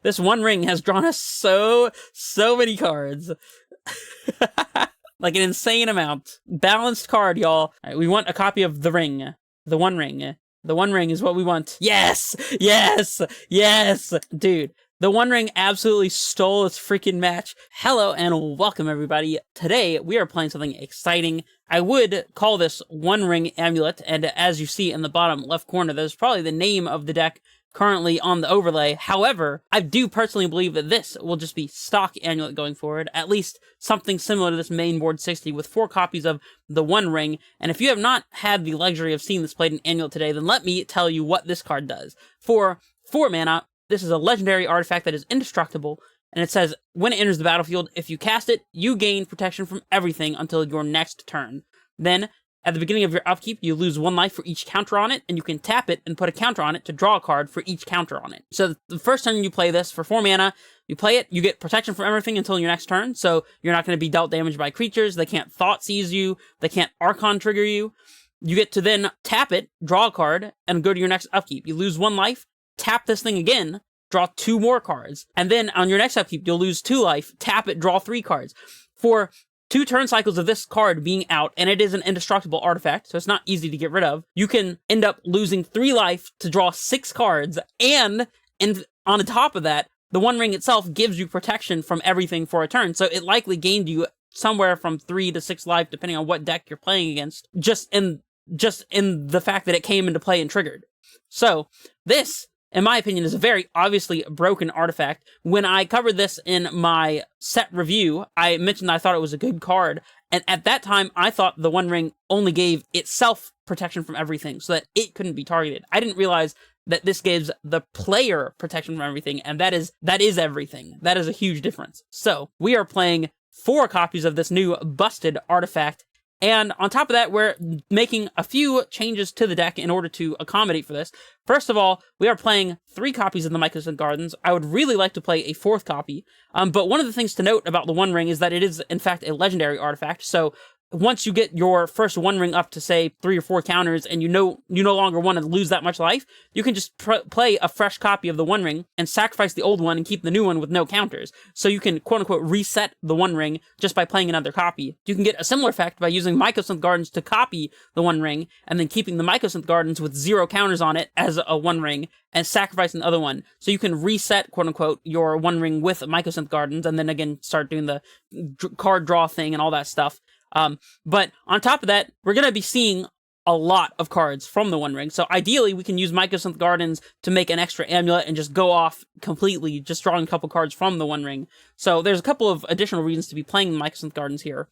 This One Ring has drawn us so many cards. Like an insane amount. Balanced card, y'all. Alright, we want a copy of the ring. The One Ring. The One Ring is what we want. Yes! Yes! Yes! Dude, the One Ring absolutely stole its freaking match. Hello and welcome, everybody. Today, we are playing something exciting. I would call this One Ring Amulet, and as you see in the bottom left corner, there's probably the name of the deck currently on the overlay. However, I do personally believe that this will just be stock Amulet going forward, at least something similar to this main board 60 with 4 copies of the One Ring. And if you have not had the luxury of seeing this played in Amulet today, then let me tell you what this card does. For 4 mana, this is a legendary artifact that is indestructible, and it says, when it enters the battlefield, if you cast it, you gain protection from everything until your next turn. Then, at the beginning of your upkeep, you lose 1 life for each counter on it, and you can tap it and put a counter on it to draw a card for each counter on it. So the first time you play this, for 4 mana, you play it, you get protection from everything until your next turn, so you're not going to be dealt damage by creatures, they can't Thought Seize you, they can't Archon trigger you. You get to then tap it, draw a card, and go to your next upkeep. You lose 1 life, tap this thing again, draw 2 more cards, and then on your next upkeep, you'll lose 2 life, tap it, draw 3 cards. For 2 turn cycles of this card being out, and it is an indestructible artifact, so it's not easy to get rid of, you can end up losing 3 life to draw 6 cards, and on the top of that, the One Ring itself gives you protection from everything for a turn, so it likely gained you somewhere from 3 to 6 life, depending on what deck you're playing against, just in the fact that it came into play and triggered. So, this, in my opinion, is a very obviously broken artifact. When I covered this in my set review, I mentioned that I thought it was a good card, and at that time, I thought the One Ring only gave itself protection from everything, so that it couldn't be targeted. I didn't realize that this gives the player protection from everything, and that is everything. That is a huge difference. So, we are playing 4 copies of this new busted artifact, and on top of that, we're making a few changes to the deck in order to accommodate for this. First of all, we are playing 3 copies of the Magicthegathering Gardens. I would really like to play a 4th copy, but one of the things to note about the One Ring is that it is, in fact, a legendary artifact, so once you get your first One Ring up to, say, 3 or 4 counters, and you no longer want to lose that much life, you can just play a fresh copy of the One Ring and sacrifice the old one and keep the new one with no counters. So you can, quote-unquote, reset the One Ring just by playing another copy. You can get a similar effect by using Magicthegathering Gardens to copy the One Ring, and then keeping the Magicthegathering Gardens with 0 counters on it as a One Ring, and sacrificing the other one. So you can reset, quote-unquote, your One Ring with Magicthegathering Gardens, and then again start doing the card draw thing and all that stuff. But on top of that, we're going to be seeing a lot of cards from the One Ring. So ideally, we can use Magicthegathering Gardens to make an extra amulet and just go off completely, just drawing a couple cards from the One Ring. So there's a couple of additional reasons to be playing Magicthegathering Gardens here.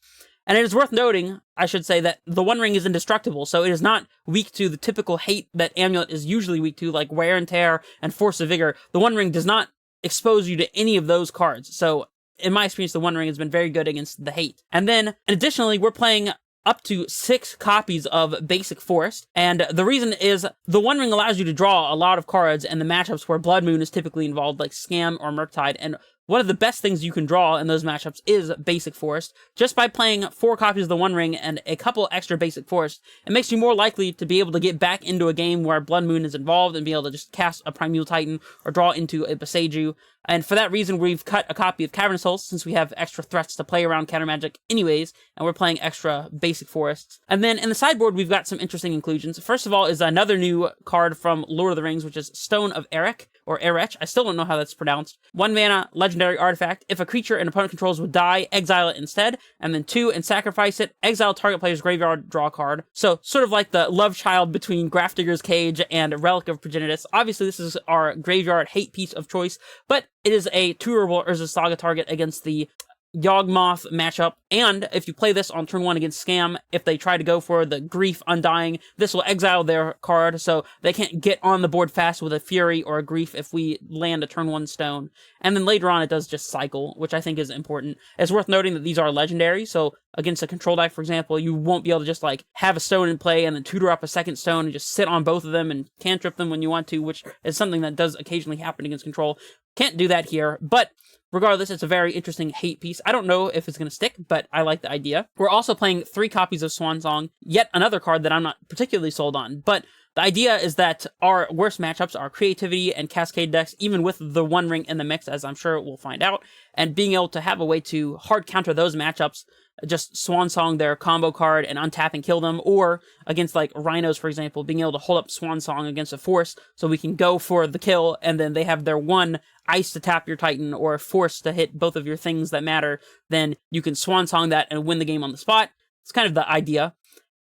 And it is worth noting, I should say, that the One Ring is indestructible, so it is not weak to the typical hate that Amulet is usually weak to, like Wear and Tear and Force of Vigor. The One Ring does not expose you to any of those cards, so in my experience, the One Ring has been very good against the hate. And then, additionally, we're playing up to 6 copies of Basic Forest, and the reason is the One Ring allows you to draw a lot of cards in the matchups where Blood Moon is typically involved, like Scam or Murktide, and one of the best things you can draw in those matchups is Basic Forest. Just by playing 4 copies of the One Ring and a couple extra Basic Forest, it makes you more likely to be able to get back into a game where Blood Moon is involved and be able to just cast a Primeval Titan or draw into a Boseiju. And for that reason, we've cut a copy of Cavernous Souls, since we have extra threats to play around counter magic anyways, and we're playing extra Basic Forests. And then in the sideboard, we've got some interesting inclusions. First of all is another new card from Lord of the Rings, which is Stone of Erech, or Erech. I still don't know how that's pronounced. 1 mana, legendary artifact. If a creature an opponent controls would die, exile it instead. And then 2, and sacrifice it. Exile target player's graveyard, draw a card. So, sort of like the love child between Grafdigger's Cage and Relic of Progenitus. Obviously, this is our graveyard hate piece of choice, but it is a tutorable Urza Saga target against the Yawgmoth matchup, and if you play this on turn 1 against Scam, if they try to go for the Grief Undying, this will exile their card, so they can't get on the board fast with a Fury or a Grief if we land a turn 1 stone. And then later on it does just cycle, which I think is important. It's worth noting that these are legendary, so against a control deck, for example, you won't be able to just like have a stone in play and then tutor up a second stone and just sit on both of them and cantrip them when you want to, which is something that does occasionally happen against control. Can't do that here, but regardless, it's a very interesting hate piece. I don't know if it's going to stick, but I like the idea. We're also playing 3 copies of Swansong, yet another card that I'm not particularly sold on, but The idea is that our worst matchups are creativity and cascade decks, even with the One Ring in the mix, as I'm sure we'll find out, and being able to have a way to hard counter those matchups, just Swan Song their combo card and untap and kill them, or against like Rhinos, for example, being able to hold up Swan Song against a Force, so we can go for the kill, and then they have their one ice to tap your Titan, or Force to hit both of your things that matter, then you can Swan Song that and win the game on the spot. It's kind of the idea.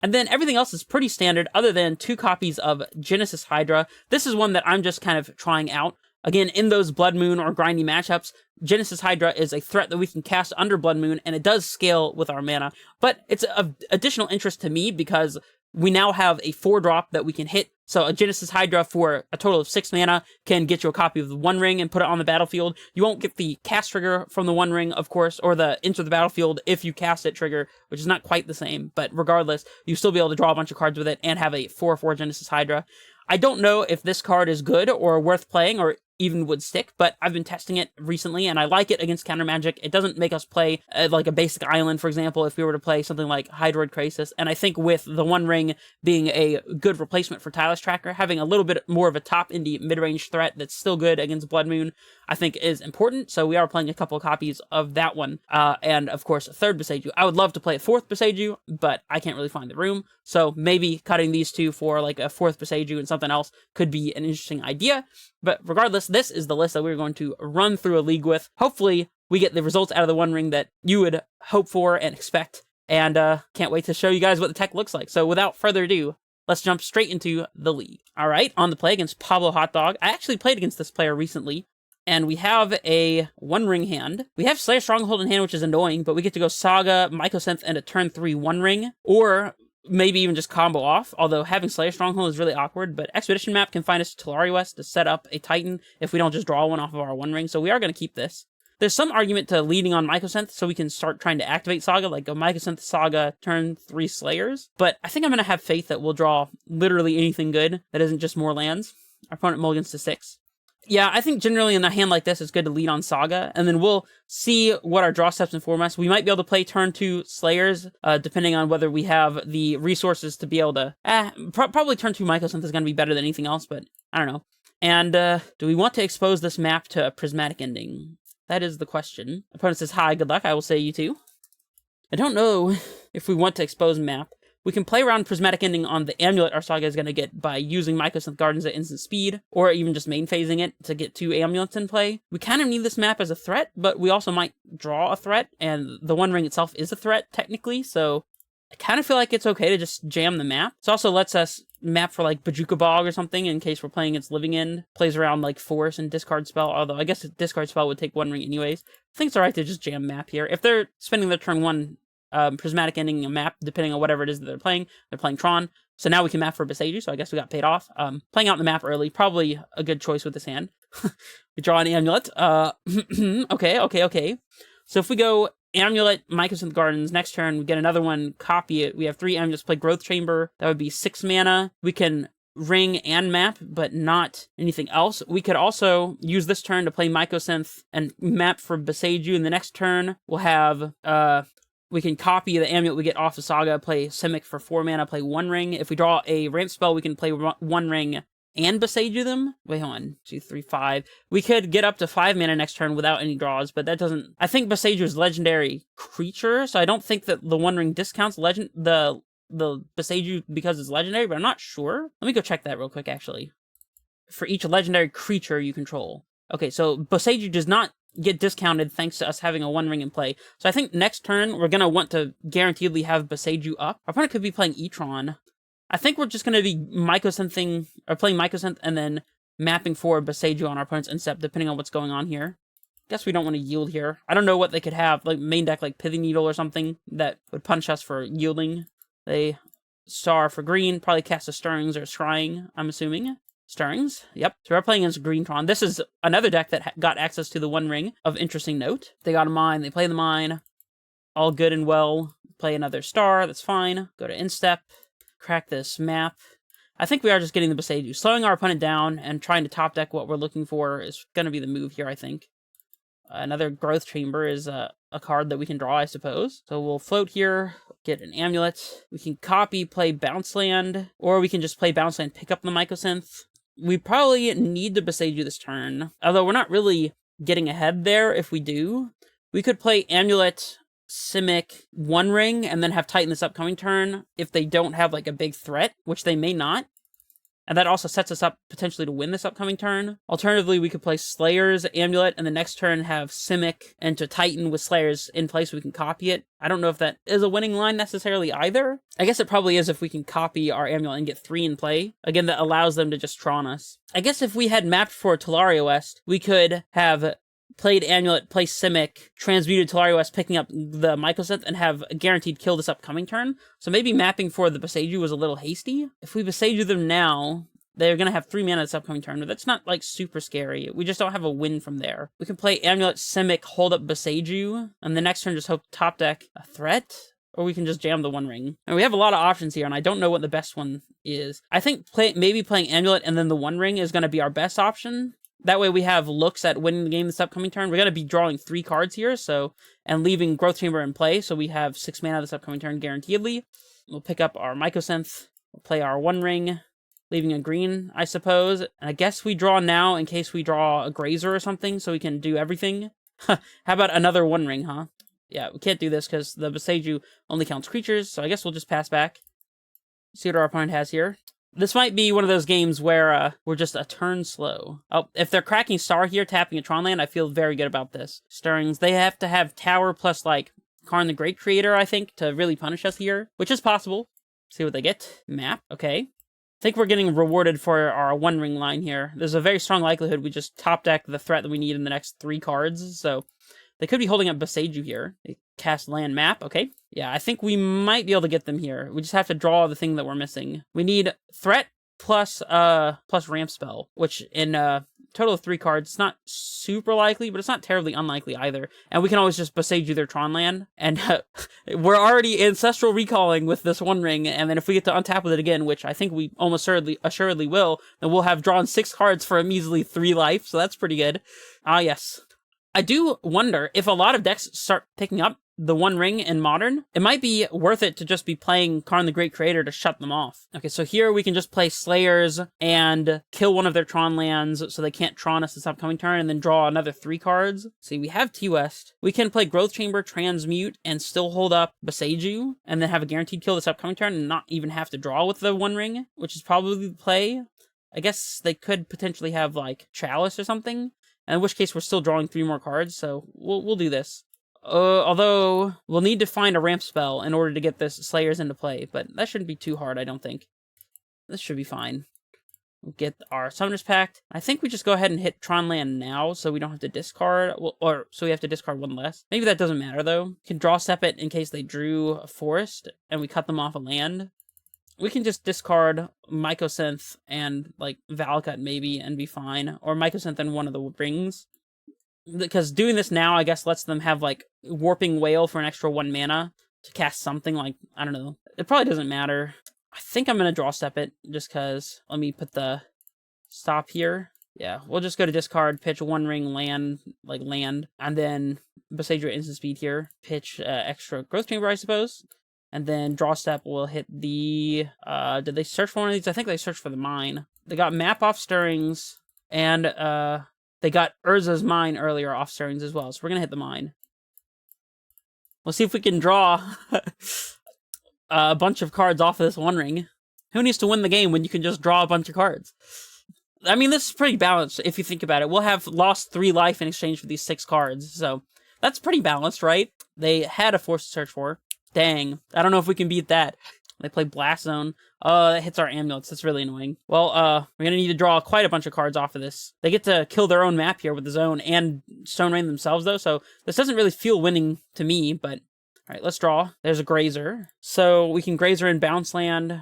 And then everything else is pretty standard, other than 2 copies of Genesis Hydra. This is one that I'm just kind of trying out. Again, in those Blood Moon or grindy matchups, Genesis Hydra is a threat that we can cast under Blood Moon, and it does scale with our mana. But it's of additional interest to me because we now have a 4-drop that we can hit. So a Genesis Hydra for a total of 6 mana can get you a copy of the One Ring and put it on the battlefield. You won't get the cast trigger from the One Ring, of course, or the enter the battlefield if you cast it trigger, which is not quite the same. But regardless, you'll still be able to draw a bunch of cards with it and have a 4/4 Genesis Hydra. I don't know if this card is good or worth playing or even would stick, but I've been testing it recently, and I like it against counter magic. It doesn't make us play like a basic island, for example, if we were to play something like Hydroid Crisis. And I think with the One Ring being a good replacement for Tireless Tracker, having a little bit more of a top indie mid-range threat that's still good against Blood Moon, I think is important. So we are playing a couple of copies of that one, and of course a 3rd Boseiju. I would love to play a 4th Boseiju, but I can't really find the room. So maybe cutting these 2 for like a 4th Boseiju and something else could be an interesting idea. But regardless, this is the list that we're going to run through a league with. Hopefully, we get the results out of the One Ring that you would hope for and expect. And can't wait to show you guys what the tech looks like. So without further ado, let's jump straight into the league. All right, on the play against Pablo Hotdog. I actually played against this player recently, and we have a One Ring hand. We have Slayer Stronghold in hand, which is annoying, but we get to go Saga, Mycosynth, and a turn 3 One Ring, or maybe even just combo off, although having Slayer Stronghold is really awkward. But Expedition Map can find us to Tulare West to set up a Titan if we don't just draw one off of our One Ring, so we are going to keep this. There's some argument to leading on Mycosynth so we can start trying to activate Saga, like go Mycosynth, Saga, turn 3 Slayers, but I think I'm going to have faith that we'll draw literally anything good that isn't just more lands. Our opponent mulligans to 6. Yeah, I think generally in a hand like this, it's good to lead on Saga, and then we'll see what our draw steps inform us. We might be able to play turn 2 Slayers, depending on whether we have the resources to be able to... probably turn 2 Mycosynth is going to be better than anything else, but I don't know. And do we want to expose this map to a prismatic ending? That is the question. Opponent says, hi, good luck. I will say you too. I don't know if we want to expose map. We can play around Prismatic Ending on the Amulet our Saga is going to get by using Mycosynth Gardens at instant speed, or even just main phasing it to get 2 Amulets in play. We kind of need this map as a threat, but we also might draw a threat, and the One Ring itself is a threat, technically, so I kind of feel like it's okay to just jam the map. It also lets us map for, like, Bajuka Bog or something in case we're playing its Living End. Plays around, like, Force and Discard Spell, although I guess a Discard Spell would take One Ring anyways. I think it's alright to just jam map here. If they're spending their turn 1 Prismatic Ending a map, depending on whatever it is that they're playing Tron. So now we can map for Boseiju, so I guess we got paid off. Playing out the map early, probably a good choice with this hand. We draw an Amulet. Okay. So if we go Amulet, Mycosynth Gardens, next turn, we get another one, copy it. We have 3 Amulets, play Growth Chamber. That would be 6 mana. We can ring and map, but not anything else. We could also use this turn to play Mycosynth and map for Boseiju. In the next turn, we'll have... we can copy the Amulet we get off the Saga, play Simic for 4 mana, play One Ring. If we draw a ramp spell, we can play One Ring and Boseiju them. Wait, hold on. 2, 3, 5. We could get up to 5 mana next turn without any draws, but that doesn't... I think Boseiju is legendary creature, so I don't think that the One Ring discounts the Boseiju because it's legendary, but I'm not sure. Let me go check that real quick, actually. For each legendary creature you control. Okay, so Boseiju does not get discounted thanks to us having a One Ring in play. So I think next turn, we're going to want to guaranteedly have Boseiju up. Our opponent could be playing Etron. I think we're just going to be Mycosynthing, or playing Mycosynth and then mapping for Boseiju on our opponent's instep, depending on what's going on here. Guess we don't want to yield here. I don't know what they could have, like main deck like Pithing Needle or something that would punish us for yielding. They star for green, probably cast a Stirrings or Scrying, I'm assuming. Stirrings, yep. So we're playing against Greentron. This is another deck that got access to the One Ring of interesting note. They got a mine, they play the mine. All good and well. Play another star, that's fine. Go to instep, crack this map. I think we are just getting the Boseiju. Slowing our opponent down and trying to top deck what we're looking for is going to be the move here, I think. Another Growth Chamber is a card that we can draw, I suppose. So we'll float here. get an amulet. We can copy, play bounce land, or we can just play bounce land, pick up the mycosynth. We probably need to Beseiju this turn, although we're not really getting ahead there if we do. We could play Amulet, Simic, One Ring, and then have Titan this upcoming turn if they don't have like a big threat, which they may not. And that also sets us up potentially to win this upcoming turn. Alternatively, we could play Slayer's Amulet, and the next turn have Simic and to Titan with Slayer's in place so we can copy it. I don't know if that is a winning line necessarily either. I guess it probably is if we can copy our Amulet and get 3 in play. Again, that allows them to just Tron us. I guess if we had mapped for Talaria West, we could have played Amulet, play Simic, transmuted Talaria West, picking up the mycosynth, and have a guaranteed kill this upcoming turn. So maybe mapping for the Beseiju was a little hasty. If we Beseiju them now, they're going to have 3 mana this upcoming turn, but that's not, like, super scary. We just don't have a win from there. We can play Amulet, Simic, hold up Beseiju, and the next turn just hope top deck a threat, or we can just jam the One Ring. And we have a lot of options here, and I don't know what the best one is. I think maybe playing Amulet and then the One Ring is going to be our best option. That way we have looks at winning the game this upcoming turn. We're going to be drawing 3 cards here, and leaving Growth Chamber in play, so we have 6 mana this upcoming turn guaranteedly. We'll pick up our mycosynth, we'll play our One Ring, leaving a green, I suppose. And I guess we draw now in case we draw a Grazer or something, so we can do everything. How about another One Ring, huh? Yeah, we can't do this because the Beseiju only counts creatures, so I guess we'll just pass back. See what our opponent has here. This might be one of those games where we're just a turn slow. Oh, if they're cracking Star here, tapping a Tron land, I feel very good about this. Stirrings, they have to have Tower plus, like, Karn the Great Creator, I think, to really punish us here, which is possible. See what they get. Map, okay. I think we're getting rewarded for our One Ring line here. There's a very strong likelihood we just top deck the threat that we need in the next 3 cards, so they could be holding up Beseiju here. They cast land map, okay. Yeah, I think we might be able to get them here. We just have to draw the thing that we're missing. We need threat plus ramp spell, which in total of 3 cards, it's not super likely, but it's not terribly unlikely either. And we can always just Beseiju their Tron land. And we're already ancestral recalling with this One Ring, and then if we get to untap with it again, which I think we almost assuredly will, then we'll have drawn 6 cards for a measly 3 life, so that's pretty good. Ah, yes. I do wonder if a lot of decks start picking up the One Ring in Modern, it might be worth it to just be playing Karn the Great Creator to shut them off. Okay, so here we can just play Slayers and kill one of their Tron lands so they can't Tron us this upcoming turn, and then draw another 3 cards. See, we have T-West. We can play Growth Chamber, Transmute, and still hold up Beseiju, and then have a guaranteed kill this upcoming turn and not even have to draw with the One Ring, which is probably the play. I guess they could potentially have, like, Chalice or something, in which case we're still drawing 3 more cards, so we'll do this. Although, we'll need to find a ramp spell in order to get this Slayers into play, but that shouldn't be too hard, I don't think. This should be fine. We'll get our Summoners Pact. I think we just go ahead and hit Tron Land now, so we don't have to discard, so we have to discard 1 less. Maybe that doesn't matter, though. We can draw Step it in case they drew a forest, and we cut them off a land. We can just discard Mycosynth and, like, Valakut maybe, and be fine. Or Mycosynth and one of the rings. Because doing this now, I guess, lets them have, like, Warping Whale for an extra 1 mana to cast something, like, I don't know. It probably doesn't matter. I think I'm going to draw Step it, just because. Let me put the stop here. Yeah, we'll just go to discard, pitch 1 ring land, and then Beseiju instant speed here. Pitch extra Growth Chamber, I suppose. And then draw step will hit the, did they search for one of these? I think they searched for the mine. They got map off Stirrings, and they got Urza's mine earlier off Stirrings as well, so we're gonna hit the mine. We'll see if we can draw a bunch of cards off of this One Ring. Who needs to win the game when you can just draw a bunch of cards? I mean, this is pretty balanced if you think about it. We'll have lost 3 life in exchange for these 6 cards, so that's pretty balanced, right? They had a force to search for. Dang, I don't know if we can beat that. They play Blast Zone. Oh, that hits our amulets. That's really annoying. Well, we're gonna need to draw quite a bunch of cards off of this. They get to kill their own map here with the zone and Stone Rain themselves, though, so this doesn't really feel winning to me, but... Alright, let's draw. There's a Grazer. So we can Grazer in Bounce Land,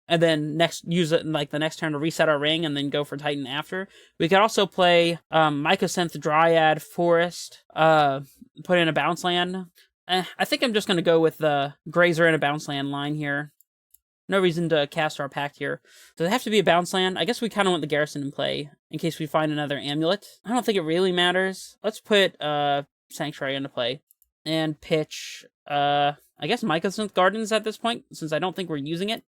and then use it in, like, the next turn to reset our ring, and then go for Titan after. We could also play Mycosynth, Dryad, Forest, put in a Bounce Land. I think I'm just going to go with the Grazer and a Bounce Land line here. No reason to cast our Pact here. Does it have to be a Bounce Land? I guess we kind of want the Garrison in play, in case we find another Amulet. I don't think it really matters. Let's put Sanctuary into play. and pitch, I guess Mycosynth Gardens at this point, since I don't think we're using it.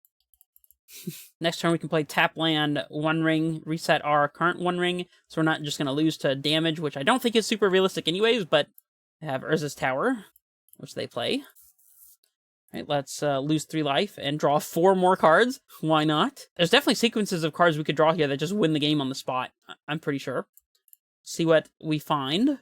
Next turn we can play tap land, one ring, reset our current one ring, so we're not just going to lose to damage, which I don't think is super realistic anyways, but I have Urza's Tower, which they play. All right, let's lose 3 life and draw 4 more cards. Why not? There's definitely sequences of cards we could draw here that just win the game on the spot, I'm pretty sure. See what we find.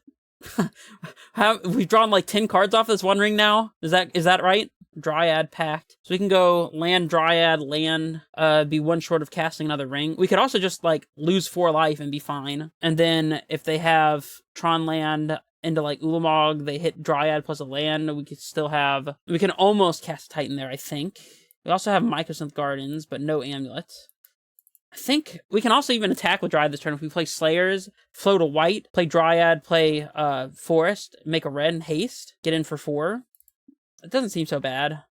We've drawn like 10 cards off this one ring now. Is that right? Dryad Pact. So we can go land, Dryad, land, be one short of casting another ring. We could also just like lose 4 life and be fine. And then if they have Tron land into like Ulamog, they hit Dryad plus a land, we can almost cast Titan there, I think. We also have Mycosynth Gardens, but no Amulet. I think we can also even attack with Dryad this turn if we play Slayers, float a white, play Dryad, play Forest, make a red and haste, get in for 4. It doesn't seem so bad.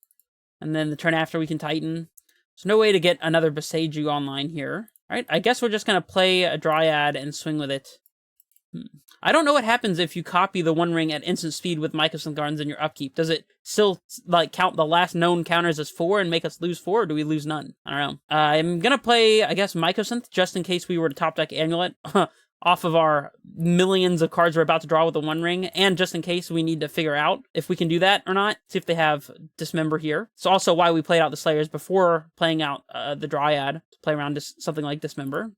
And then the turn after we can Titan. There's no way to get another Boseiju online here. Alright, I guess we're just going to play a Dryad and swing with it. I don't know what happens if you copy the one ring at instant speed with Mycosynth Gardens in your upkeep. Does it still like count the last known counters as 4 and make us lose 4, or do we lose none? I don't know. I'm gonna play, I guess, Mycosynth, just in case we were to top deck Amulet off of our millions of cards we're about to draw with the one ring, and just in case we need to figure out if we can do that or not, see if they have Dismember here. It's also why we played out the Slayers before playing out the Dryad, to play around something like Dismember.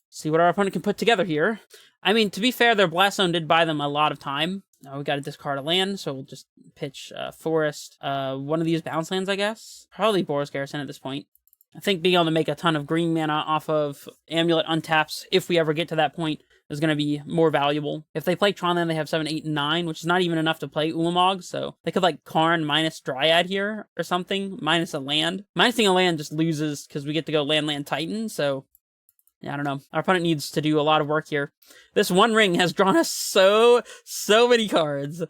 See what our opponent can put together here. I mean, to be fair, their Blast Zone did buy them a lot of time. Now we got to discard a land, so we'll just pitch Forest. One of these bounce lands, I guess. Probably Boros Garrison at this point. I think being able to make a ton of green mana off of Amulet untaps, if we ever get to that point, is going to be more valuable. If they play Tron land, they have 7, 8, and 9, which is not even enough to play Ulamog, so they could like Karn minus Dryad here or something, minus a land. Minusing a land just loses because we get to go land, Titan, so yeah, I don't know. Our opponent needs to do a lot of work here. This one ring has drawn us so many cards.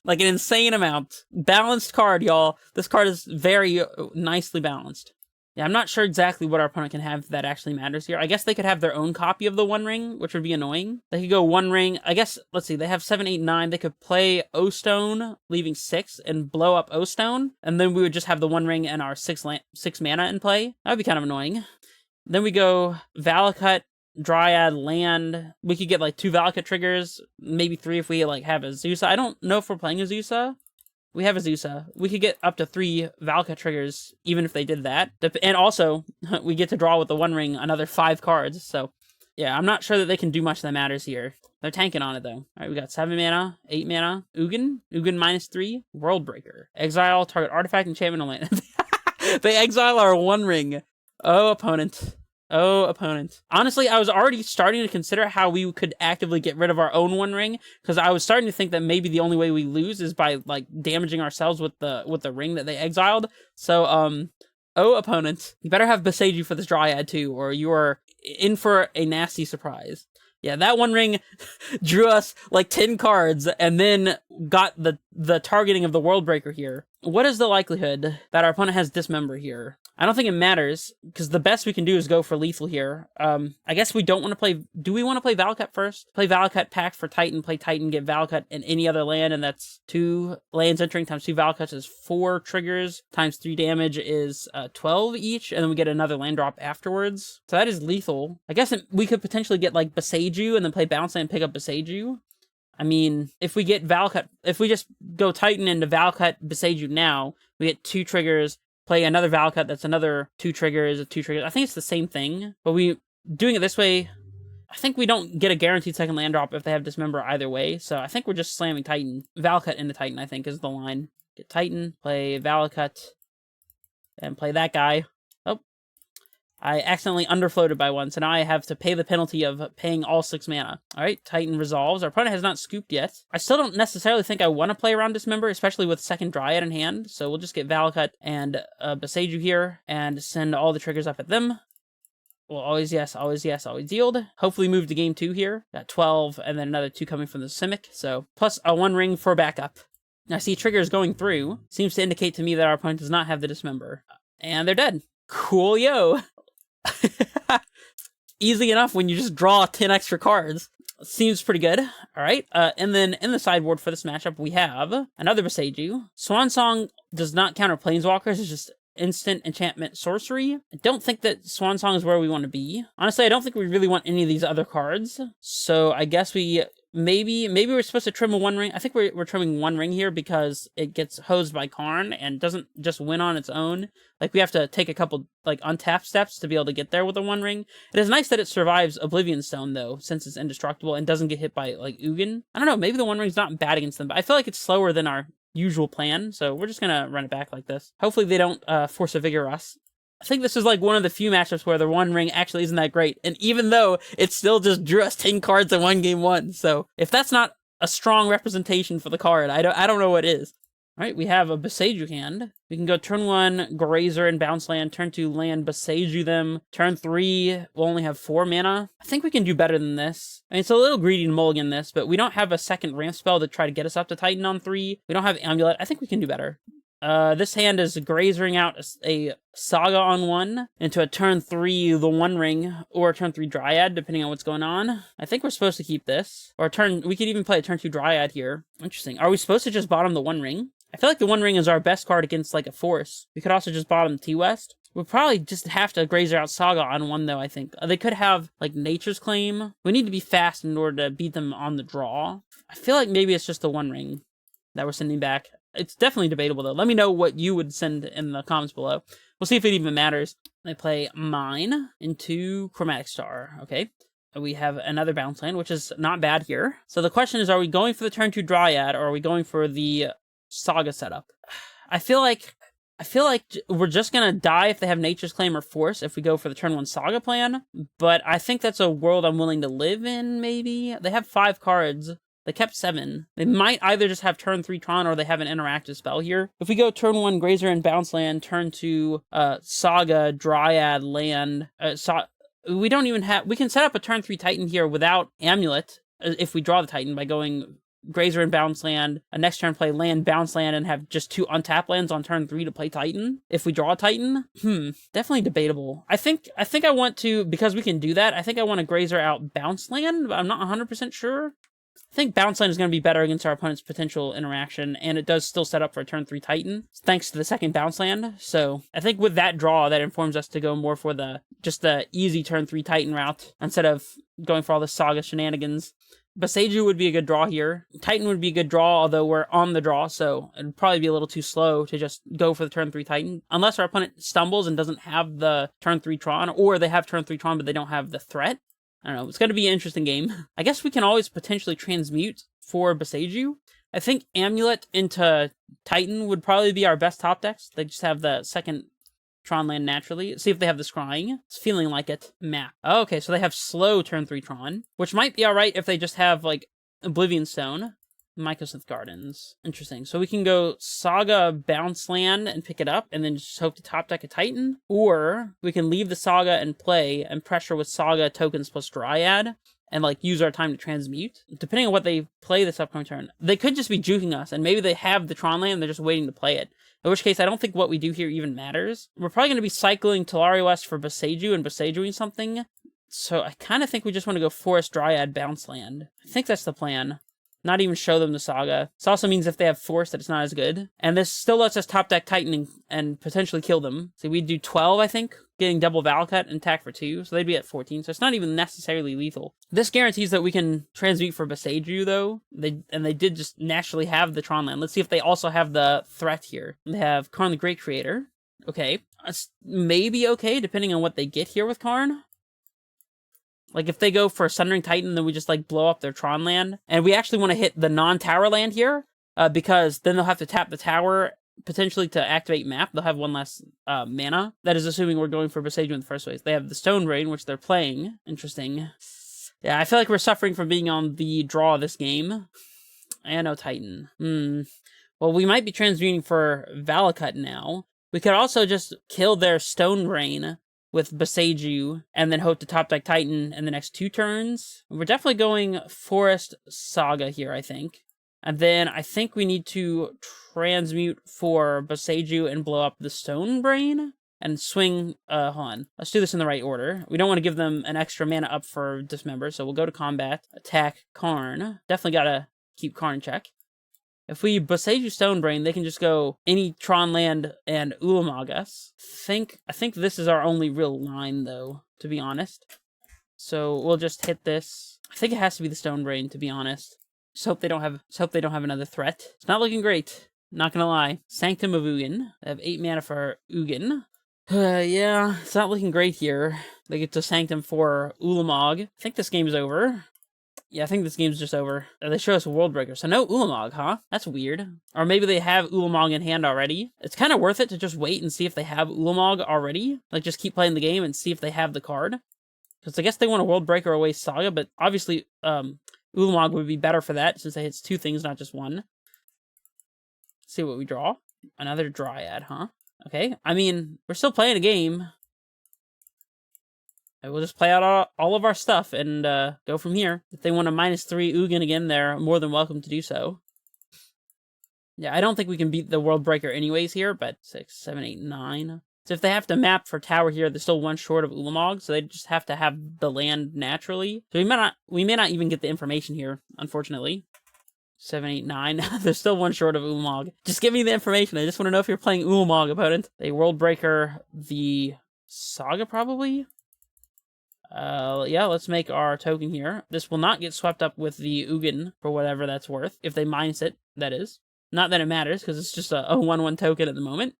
Like an insane amount. Balanced card, y'all. This card is very nicely balanced. Yeah, I'm not sure exactly what our opponent can have that actually matters here. I guess they could have their own copy of the one ring, which would be annoying. They could go one ring. I guess, let's see, they have 7, 8, 9. They could play O-Stone, leaving 6, and blow up O-Stone. And then we would just have the one ring and our 6 mana in play. That would be kind of annoying. Then we go Valakut, Dryad, land. We could get like 2 Valakut triggers, maybe 3 if we like have a Azusa. I don't know if we're playing Azusa. We have Azusa. We could get up to 3 Valakut triggers, even if they did that. And also, we get to draw with the one ring another 5 cards. So, yeah, I'm not sure that they can do much that matters here. They're tanking on it, though. All right, we got 7 mana, 8 mana, Ugin minus 3, World Breaker. Exile, target artifact, enchantment, or land. They exile our one ring. Oh, opponent. Oh, opponent. Honestly, I was already starting to consider how we could actively get rid of our own one ring, because I was starting to think that maybe the only way we lose is by, like, damaging ourselves with the ring that they exiled. So, oh, opponent. You better have Boseiju for this Dryad, too, or you are in for a nasty surprise. Yeah, that one ring drew us, like, 10 cards, and then got the targeting of the World Breaker here. What is the likelihood that our opponent has Dismember here? I don't think it matters, because the best we can do is go for lethal here. I guess we don't want to play... Do we want to play Valakut first? Play Valakut, Pact for Titan, play Titan, get Valakut and any other land, and that's 2 lands entering times 2 Valakuts is 4 triggers, times 3 damage is 12 each, and then we get another land drop afterwards. So that is lethal. I guess we could potentially get, like, Boseiju, and then play Bounce Land and pick up Boseiju. I mean, if we get Valakut... If we just go Titan into Valakut, Boseiju now, we get 2 triggers, play another Valakut, that's another 2 triggers. I think it's the same thing, but doing it this way, I think we don't get a guaranteed second land drop if they have Dismember either way, so I think we're just slamming Titan. Valakut into Titan, I think, is the line. Get Titan, play Valakut, and play that guy. Oh, I accidentally underfloated by 1, so now I have to pay the penalty of paying all 6 mana. Alright, Titan resolves. Our opponent has not scooped yet. I still don't necessarily think I want to play around Dismember, especially with second Dryad in hand, so we'll just get Valakut and Boseiju here, and send all the triggers up at them. Well, always yes, always yes, always yield. Hopefully move to game 2 here. Got 12, and then another 2 coming from the Simic, so plus a 1 ring for backup. Now see, triggers going through. Seems to indicate to me that our opponent does not have the Dismember. And they're dead. Coolio. Easy enough when you just draw 10 extra cards. Seems pretty good. All right. And then in the sideboard for this matchup, we have another Boseiju. Swan Song does not counter Planeswalkers. It's just instant enchantment sorcery. I don't think that Swan Song is where we want to be. Honestly, I don't think we really want any of these other cards. So I guess we maybe we're supposed to trim a one ring. I think we're trimming one ring here because it gets hosed by Karn and doesn't just win on its own. Like, we have to take a couple, like, untap steps to be able to get there with a one ring. It is nice that it survives Oblivion Stone, though, since it's indestructible and doesn't get hit by, like, Ugin. I don't know, maybe the one ring's not bad against them, but I feel like it's slower than our usual plan, so we're just gonna run it back like this. Hopefully they don't force a Vigor us. I think this is like one of the few matchups where the one ring actually isn't that great, and even though it still just drew us 10 cards in one game one, so if that's not a strong representation for the card, I don't know what is. All right, we have a Boseiju hand. We can go turn 1, Grazer and Bounce Land, turn 2, land, Boseiju them. Turn 3, we'll only have 4 mana. I think we can do better than this. I mean, it's a little greedy to mulligan this, but we don't have a second ramp spell to try to get us up to Titan on 3. We don't have Amulet. I think we can do better. This hand is Grazering out a Saga on 1 into a turn 3 the One Ring or a turn 3 Dryad, depending on what's going on. I think we're supposed to keep this. Or we could even play a turn 2 Dryad here. Interesting. Are we supposed to just bottom the One Ring? I feel like the One Ring is our best card against, like, a force. We could also just bottom T-West. We'll probably just have to Grazer out Saga on 1, though, I think. They could have, like, Nature's Claim. We need to be fast in order to beat them on the draw. I feel like maybe it's just the One Ring that we're sending back. It's definitely debatable, though. Let me know what you would send in the comments below. We'll see if it even matters. I play Mine into Chromatic Star. Okay. We have another Bounce Land, which is not bad here. So the question is, are we going for the turn 2 Dryad, or are we going for the Saga setup? I feel like we're just gonna die if they have Nature's Claim or Force if we go for the turn 1 Saga plan, but I think that's a world I'm willing to live in, maybe? They have 5 cards. They kept 7. They might either just have turn 3 Tron or they have an interactive spell here. If we go turn 1 Grazer and Bounce Land, turn 2 Saga, Dryad, land, we don't even have... We can set up a turn 3 Titan here without Amulet if we draw the Titan by going Grazer and Bounce Land, a next turn play land, Bounce Land, and have just 2 untap lands on turn 3 to play Titan. If we draw a Titan, definitely debatable. I think I want to, because we can do that, I think I want to Grazer out Bounce Land, but I'm not 100% sure. I think Bounce Land is going to be better against our opponent's potential interaction, and it does still set up for a turn 3 Titan, thanks to the second Bounce Land. So I think with that draw, that informs us to go more for just the easy turn 3 Titan route, instead of going for all the Saga shenanigans. Boseiju would be a good draw here. Titan would be a good draw, although we're on the draw, so it'd probably be a little too slow to just go for the turn 3 Titan. Unless our opponent stumbles and doesn't have the turn 3 Tron, or they have turn 3 Tron but they don't have the threat. I don't know, it's going to be an interesting game. I guess we can always potentially transmute for Boseiju. I think Amulet into Titan would probably be our best top decks. They just have the second Tron land naturally. See if they have the Scrying. It's feeling like it. Map. Oh, okay, so they have slow turn 3 Tron, which might be alright if they just have, like, Oblivion Stone. Mycosynth Gardens. Interesting. So we can go Saga Bounce Land and pick it up, and then just hope to top deck a Titan. Or we can leave the Saga and play, and pressure with Saga tokens plus Dryad, and, like, use our time to transmute. Depending on what they play this upcoming turn. They could just be juking us, and maybe they have the Tron land, and they're just waiting to play it. In which case, I don't think what we do here even matters. We're probably going to be cycling Telaria West for Boseiju and Boseijuing something. So I kind of think we just want to go Forest Dryad Bounce Land. I think that's the plan. Not even show them the Saga. This also means if they have Force that it's not as good. And this still lets us top deck Titan and potentially kill them. So we'd do 12, I think, getting double Valakut and attack for 2. So they'd be at 14. So it's not even necessarily lethal. This guarantees that we can transmute for Boseiju, though. They did just naturally have the Tron land. Let's see if they also have the threat here. They have Karn the Great Creator. Okay. That's maybe okay, depending on what they get here with Karn. Like, if they go for Sundering Titan, then we just, like, blow up their Tron land. And we actually want to hit the non-tower land here, because then they'll have to tap the tower, potentially to activate map. They'll have 1 less mana. That is assuming we're going for Boseiju in the first place. They have the Stone Rain, which they're playing. Interesting. Yeah, I feel like we're suffering from being on the draw this game. And no Titan. Well, we might be transmuting for Valakut now. We could also just kill their Stone Rain with Boseiju, and then hope to top deck Titan in the next 2 turns. We're definitely going Forest Saga here, I think. And then I think we need to transmute for Boseiju and blow up the Stone Brain. and swing, hold on. Let's do this in the right order. We don't want to give them an extra mana up for Dismember, so we'll go to combat, attack Karn. Definitely gotta keep Karn in check. If we Boseiju Stonebrain, they can just go any Tron land and Ulamog us. I think this is our only real line, though, to be honest. So we'll just hit this. I think it has to be the Stonebrain, to be honest. Just hope they don't have another threat. It's not looking great. Not gonna lie. Sanctum of Ugin. They have 8 mana for Ugin. Yeah, it's not looking great here. They get to Sanctum for Ulamog. I think this game's over. Yeah, I think this game's just over. They show us a World Breaker, so no Ulamog, huh? That's weird. Or maybe they have Ulamog in hand already. It's kind of worth it to just wait and see if they have Ulamog already. Like, just keep playing the game and see if they have the card. Because I guess they want a World Breaker away Saga, but obviously Ulamog would be better for that, since it hits 2 things, not just 1. Let's see what we draw. Another Dryad, huh? Okay, I mean, we're still playing a game. We'll just play out all of our stuff and go from here. If they want a -3 Ugin again, they're more than welcome to do so. Yeah, I don't think we can beat the World Breaker anyways here, but 6, 7, 8, 9. So if they have to map for tower here, they're still 1 short of Ulamog, so they just have to have the land naturally. So we may not even get the information here, unfortunately. 7, 8, 9. They're still 1 short of Ulamog. Just give me the information. I just want to know if you're playing Ulamog, opponent. They World Breaker the Saga, probably? Yeah, let's make our token here. This will not get swept up with the Ugin for whatever that's worth. If they minus it, that is. Not that it matters, because it's just a 1/1 token at the moment.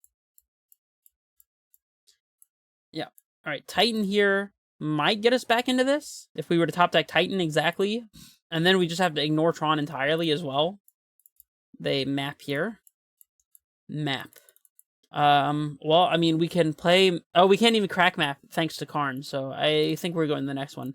Yeah. Alright, Titan here might get us back into this, if we were to top deck Titan exactly. And then we just have to ignore Tron entirely as well. They map here. Map. Well, I mean, we can play... Oh, we can't even crack map, thanks to Karn, so I think we're going to the next one.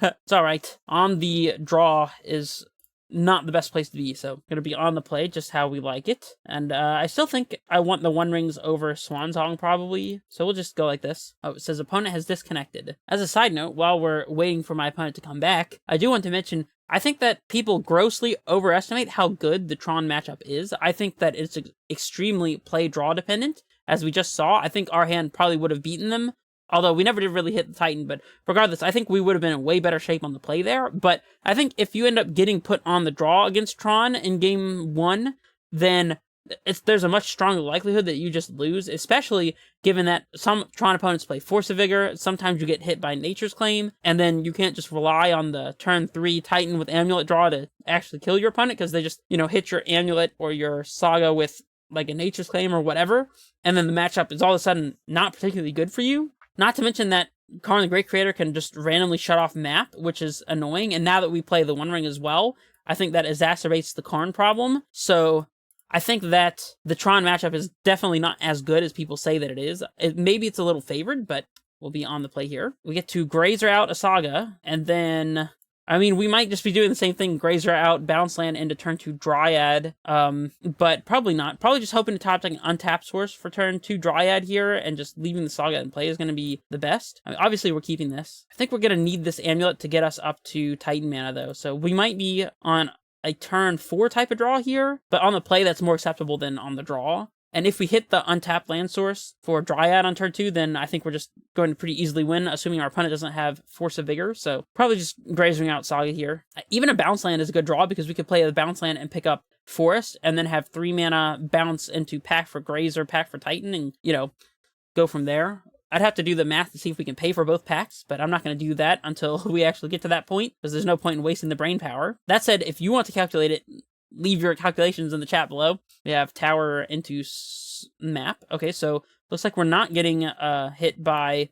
It's alright. On the draw is not the best place to be, so gonna be on the play, just how we like it. And, I still think I want the One Rings over Swansong, probably, so we'll just go like this. Oh, it says opponent has disconnected. As a side note, while we're waiting for my opponent to come back, I do want to mention... I think that people grossly overestimate how good the Tron matchup is. I think that it's extremely play-draw dependent. As we just saw, I think our hand probably would have beaten them. Although we never did really hit the Titan, but regardless, I think we would have been in way better shape on the play there. But I think if you end up getting put on the draw against Tron in game 1, then there's a much stronger likelihood that you just lose, especially given that some Tron opponents play Force of Vigor, sometimes you get hit by Nature's Claim, and then you can't just rely on the turn 3 Titan with Amulet draw to actually kill your opponent, because they just, hit your Amulet or your Saga with, like, a Nature's Claim or whatever, and then the matchup is all of a sudden not particularly good for you. Not to mention that Karn the Great Creator can just randomly shut off map, which is annoying, and now that we play the One Ring as well, I think that exacerbates the Karn problem, so... I think that the Tron matchup is definitely not as good as people say that it is. Maybe it's a little favored, but we'll be on the play here. We get to Grazer out a Saga, and then... I mean, we might just be doing the same thing, Grazer out, bounce land into turn 2 Dryad, but probably not. Probably just hoping to top deck an untapped source for turn 2 Dryad here, and just leaving the Saga in play is going to be the best. I mean, obviously, we're keeping this. I think we're going to need this Amulet to get us up to Titan mana, though, so we might be on a turn 4 type of draw here, but on the play that's more acceptable than on the draw. And if we hit the untapped land source for Dryad on turn 2, then I think we're just going to pretty easily win, assuming our opponent doesn't have Force of Vigor, so probably just grazing out Saga here. Even a bounce land is a good draw, because we could play the bounce land and pick up Forest, and then have 3 mana bounce into pack for Grazer, pack for Titan, and, go from there. I'd have to do the math to see if we can pay for both packs, but I'm not going to do that until we actually get to that point, because there's no point in wasting the brain power. That said, if you want to calculate it, leave your calculations in the chat below. We have tower into map. Okay, so looks like we're not getting hit by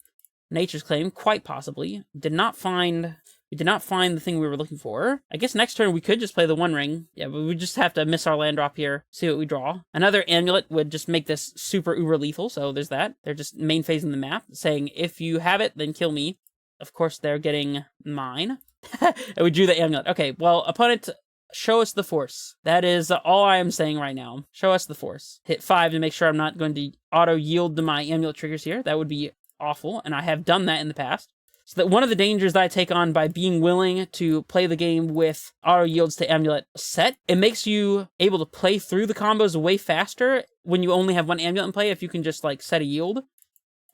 Nature's Claim, quite possibly. We did not find the thing we were looking for. I guess next turn we could just play the One Ring. Yeah, but we just have to miss our land drop here, see what we draw. Another Amulet would just make this super uber lethal, so there's that. They're just main phasing the map, saying, if you have it, then kill me. Of course, they're getting mine. And we drew the Amulet. Okay, well, opponent, show us the Force. That is all I am saying right now. Show us the Force. Hit 5 to make sure I'm not going to auto-yield to my Amulet triggers here. That would be awful, and I have done that in the past. So that one of the dangers that I take on by being willing to play the game with auto yields to Amulet set, it makes you able to play through the combos way faster when you only have one Amulet in play, if you can just, like, set a yield.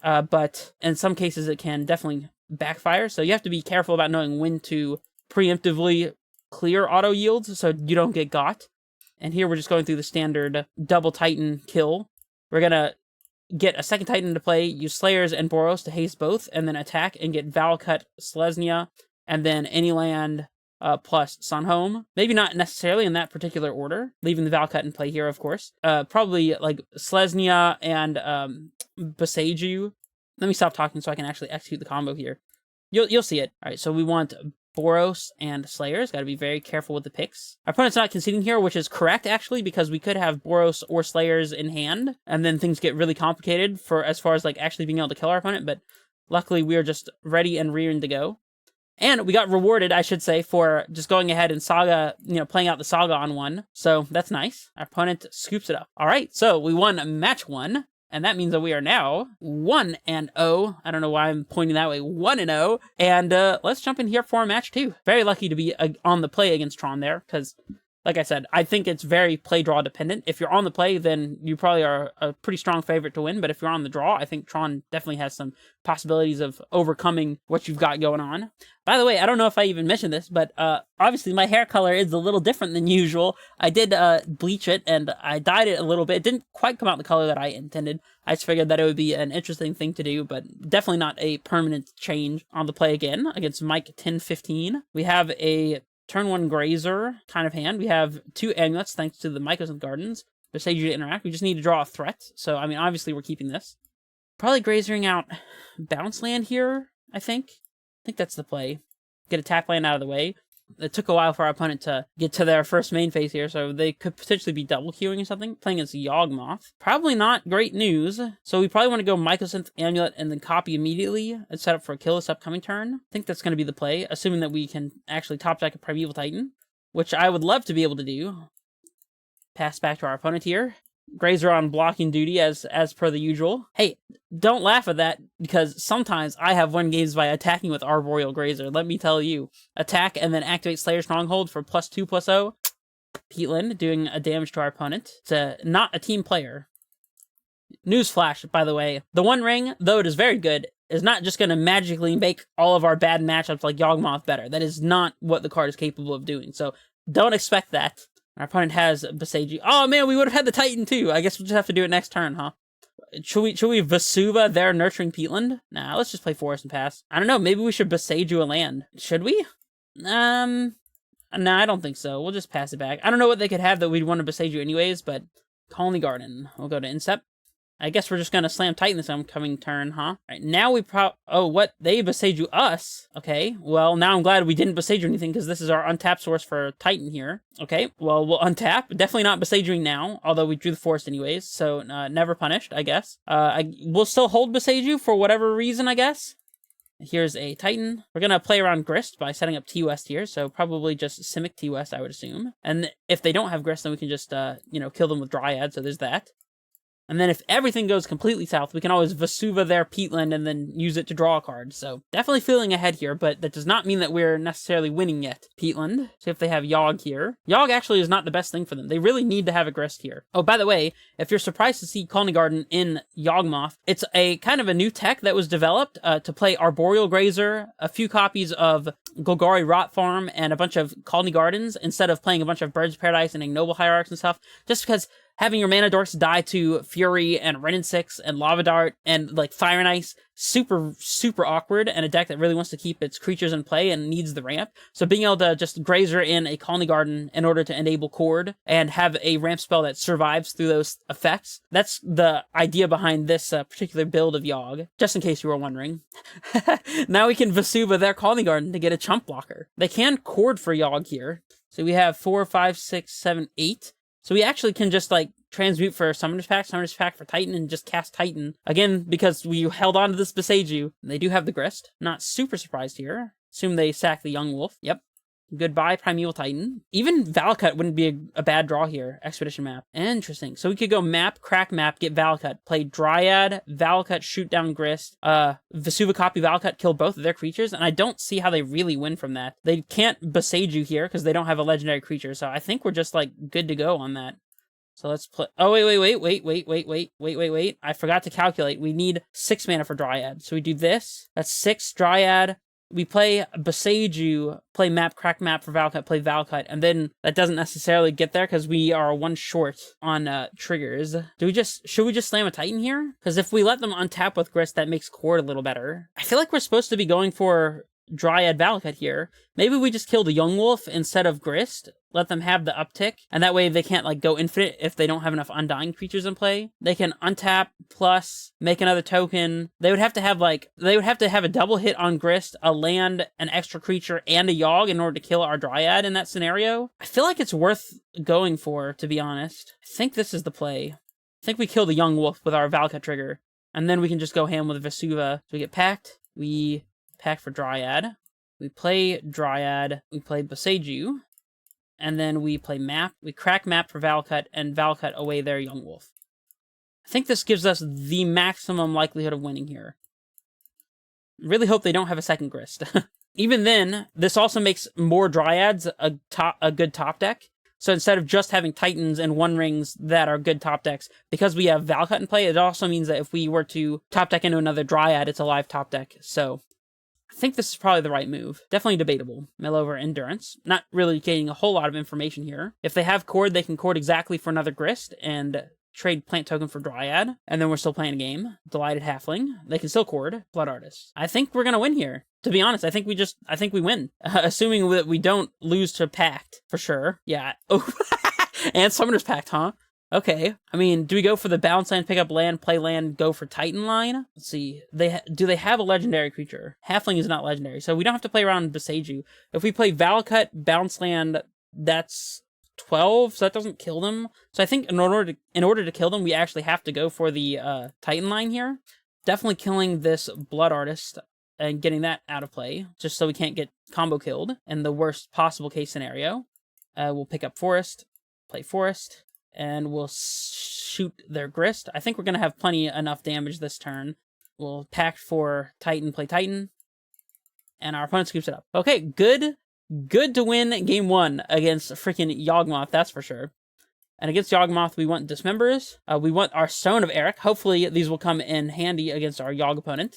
but in some cases it can definitely backfire. So you have to be careful about knowing when to preemptively clear auto yields so you don't get got. And here we're just going through the standard double Titan kill. We're gonna get a second Titan into play, use Slayers and Boros to haste both, and then attack and get Valakut, Selesnya, and then any land plus Sunhome. Maybe not necessarily in that particular order, leaving the Valakut in play here, of course. Probably like Selesnya and Boseiju. Let me stop talking so I can actually execute the combo here. You'll see it. All right, so we want Boros and Slayers. Got to be very careful with the picks. Our opponent's not conceding here, which is correct, actually, because we could have Boros or Slayers in hand, and then things get really complicated for as far as like actually being able to kill our opponent, but luckily we are just ready and rearing to go. And we got rewarded, I should say, for just going ahead and Saga, playing out the Saga on one. So that's nice. Our opponent scoops it up. All right, so we won match 1. And that means that we are now 1-0. I don't know why I'm pointing that way. 1-0. And let's jump in here for match 2. Very lucky to be on the play against Tron there, because, like I said, I think it's very play-draw dependent. If you're on the play, then you probably are a pretty strong favorite to win. But if you're on the draw, I think Tron definitely has some possibilities of overcoming what you've got going on. By the way, I don't know if I even mentioned this, but obviously my hair color is a little different than usual. I did bleach it, and I dyed it a little bit. It didn't quite come out the color that I intended. I just figured that it would be an interesting thing to do, but definitely not a permanent change. On the play again against Mike 1015. We have a turn 1 Grazer kind of hand. We have 2 Amulets thanks to the Mycosynth Gardens. Boseiju to interact. We just need to draw a threat. So, I mean, obviously we're keeping this. Probably Grazering out Bounce Land here, I think. I think that's the play. Get a tap land out of the way. It took a while for our opponent to get to their first main phase here, so they could potentially be double queuing or something. Playing against Yawgmoth. Probably not great news. So we probably want to go Mycosynth, Amulet, and then copy immediately and set up for a kill this upcoming turn. I think that's going to be the play, assuming that we can actually top deck a Primeval Titan, which I would love to be able to do. Pass back to our opponent here. Grazer on blocking duty as per the usual. Hey, don't laugh at that, because sometimes I have won games by attacking with Arboreal Grazer. Let me tell you. Attack and then activate Slayer Stronghold for +2/+0. Peatland doing a damage to our opponent. It's not a team player. Newsflash, by the way. The One Ring, though it is very good, is not just going to magically make all of our bad matchups like Yawgmoth better. That is not what the card is capable of doing, so don't expect that. Our opponent has Boseiju. Oh man, we would have had the Titan too. I guess we'll just have to do it next turn, huh? Should we Vesuva their Nurturing Peatland? Nah, let's just play Forest and pass. I don't know, maybe we should Boseiju a land. Should we? Nah, I don't think so. We'll just pass it back. I don't know what they could have that we'd want to Boseiju anyways, but Colony Garden. We'll go to Incept. I guess we're just gonna slam Titan this upcoming turn, huh? Alright, now we oh, what? They Boseiju us? Okay, well, now I'm glad we didn't Boseiju anything, because this is our untapped source for Titan here. Okay, well, we'll untap. Definitely not Boseijuing now, although we drew the Forest anyways, so never punished, I guess. We'll still hold Boseiju for whatever reason, I guess. Here's a Titan. We're gonna play around Grist by setting up T-West here, so probably just Simic T-West, I would assume. And if they don't have Grist, then we can just, kill them with Dryad, so there's that. And then if everything goes completely south, we can always Vesuva their Peatland and then use it to draw a card. So definitely feeling ahead here, but that does not mean that we're necessarily winning yet. Peatland. See if they have Yawg here. Yawg actually is not the best thing for them. They really need to have a Grist here. Oh, by the way, if you're surprised to see Colony Garden in Yawgmoth, it's a kind of a new tech that was developed to play Arboreal Grazer, a few copies of Golgari Rot Farm, and a bunch of Colony Gardens, instead of playing a bunch of Birds of Paradise and Ignoble Hierarchs and stuff, just because having your mana dorks die to Fury and Wrenn and 6 and Lava Dart and like Fire and Ice, super awkward, and a deck that really wants to keep its creatures in play and needs the ramp. So being able to just Grazer in a Colony Garden in order to enable Chord and have a ramp spell that survives through those effects, that's the idea behind this particular build of Yawg, just in case you were wondering. Now we can Vesuva their Colony Garden to get a chump blocker. They can Chord for Yawg here. So we have 4, 5, 6, 7, 8. So we actually can just, like, transmute for Summoner's Pack for Titan, and just cast Titan. Again, because we held on to this Boseiju. They do have the Grist. Not super surprised here. Assume they sack the Young Wolf. Yep. Goodbye, Primeval Titan. Even Valakut wouldn't be a bad draw here. Expedition map. Interesting. So we could go map, crack map, get Valakut. Play Dryad, Valakut, shoot down Grist. Vesuva copy Valakut, kill both of their creatures, and I don't see how they really win from that. They can't Boseiju here, because they don't have a legendary creature, so I think we're just, like, good to go on that. So let's play. Oh, wait. I forgot to calculate. We need 6 mana for Dryad. So we do this. That's 6 Dryad. We play Boseiju, play map, crack map for Valcut, play Valcut, and then that doesn't necessarily get there because we are 1 short on triggers. Should we just slam a Titan here? Because if we let them untap with Grist, that makes Chord a little better. I feel like we're supposed to be going for Dryad Valcut here. Maybe we just kill the Young Wolf instead of Grist, let them have the uptick, and that way they can't like go infinite if they don't have enough Undying creatures in play. They can untap plus make another token. They would have to have a double hit on Grist, a land, an extra creature, and a Yogg in order to kill our Dryad in that scenario. I feel like it's worth going for, to be honest. I think this is the play. I think we kill the Young Wolf with our Valcut trigger, and then we can just go ham with Vesuva. So we get packed, we pack for Dryad, we play Dryad, we play Boseiju, and then we play map, we crack map for Valcut, and Valcut away their Young Wolf. I think this gives us the maximum likelihood of winning here. Really hope they don't have a second Grist. Even then, this also makes more Dryads a good top deck. So instead of just having Titans and One Rings that are good top decks, because we have Valcut in play, it also means that if we were to top deck into another Dryad, it's a live top deck. So I think this is probably the right move. Definitely debatable. Mill over Endurance. Not really getting a whole lot of information here. If they have Chord, they can Chord exactly for another Grist and trade Plant Token for Dryad. And then we're still playing a game. Delighted Halfling. They can still Chord. Blood Artist. I think we're going to win here. To be honest, I think we win. Assuming that we don't lose to Pact, for sure. Yeah. Oh, and Summoner's Pact, huh? Okay. I mean, do we go for the bounce land, pick up land, play land, go for Titan line? Let's see. Do they have a legendary creature? Halfling is not legendary, so we don't have to play around Boseiju. If we play Valcut, bounce land, that's 12, so that doesn't kill them. So I think in order to kill them, we actually have to go for the Titan line here. Definitely killing this Blood Artist and getting that out of play, just so we can't get combo killed in the worst possible case scenario. We'll pick up Forest, play Forest, and we'll shoot their Grist. I think we're going to have enough damage this turn. We'll pack for Titan, play Titan, and our opponent scoops it up. Okay, good to win game 1 against freaking Yawgmoth, that's for sure. And against Yawgmoth, we want Dismembers. We want our Stone of Eric. Hopefully, these will come in handy against our Yawg opponent.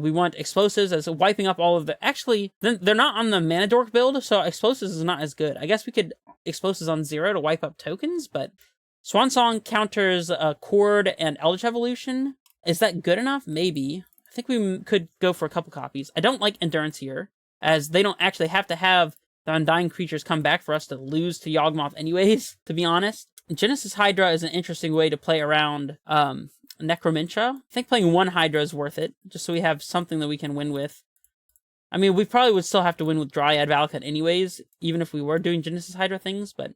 We want Explosives as wiping up all of the... Actually, they're not on the Mana Dork build, so Explosives is not as good. I guess we could Explosives on 0 to wipe up tokens, but Swan Song counters Chord and Eldritch Evolution. Is that good enough? Maybe. I think we could go for a couple copies. I don't like Endurance here, as they don't actually have to have the Undying creatures come back for us to lose to Yawgmoth anyways, to be honest. Genesis Hydra is an interesting way to play around Necromentia. I think playing 1 Hydra is worth it, just so we have something that we can win with. I mean, we probably would still have to win with Dryad Valcut anyways, even if we were doing Genesis Hydra things, but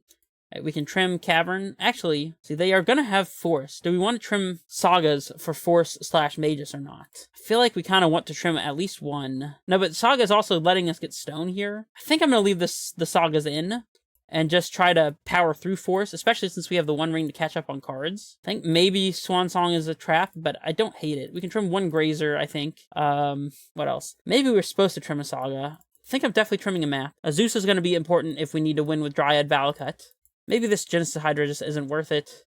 we can trim Cavern. Actually, see, they are going to have Force. Do we want to trim Sagas for Force/Magus or not? I feel like we kind of want to trim at least 1. No, but Saga is also letting us get Stone here. I think I'm going to leave the Sagas in and just try to power through Force, especially since we have the One Ring to catch up on cards. I think maybe Swan Song is a trap, but I don't hate it. We can trim 1 Grazer, I think. What else? Maybe we're supposed to trim a Saga. I think I'm definitely trimming a map. Azusa is going to be important if we need to win with Dryad Valcut. Maybe this Genesis Hydra just isn't worth it.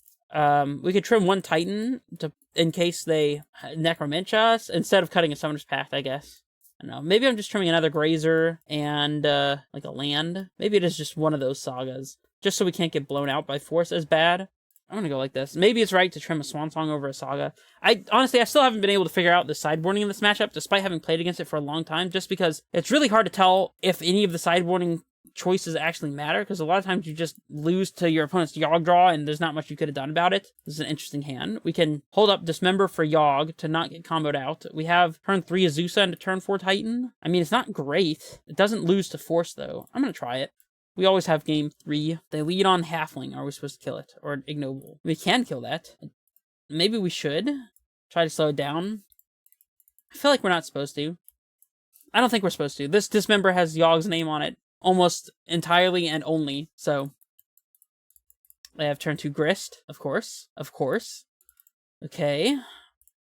We could trim 1 Titan in case they Necromentia us, instead of cutting a Summoner's Pact, I guess. I don't know. Maybe I'm just trimming another Grazer and like a land. Maybe it is just one of those Sagas, just so we can't get blown out by Force as bad. I'm gonna go like this. Maybe it's right to trim a Swan Song over a Saga. Honestly, I still haven't been able to figure out the sideboarding in this matchup, despite having played against it for a long time, just because it's really hard to tell if any of the sideboarding choices actually matter, because a lot of times you just lose to your opponent's Yawg draw and there's not much you could have done about it. This is an interesting hand. We can hold up Dismember for Yawg to not get comboed out. We have turn 3 Azusa into turn 4 Titan. I mean, it's not great. It doesn't lose to Force, though. I'm going to try it. We always have game 3. They lead on Halfling. Are we supposed to kill it? Or Ignoble? We can kill that. Maybe we should try to slow it down. I feel like we're not supposed to. I don't think we're supposed to. This Dismember has Yawg's name on it almost entirely and only, so I have turn 2 Grist, of course. Okay,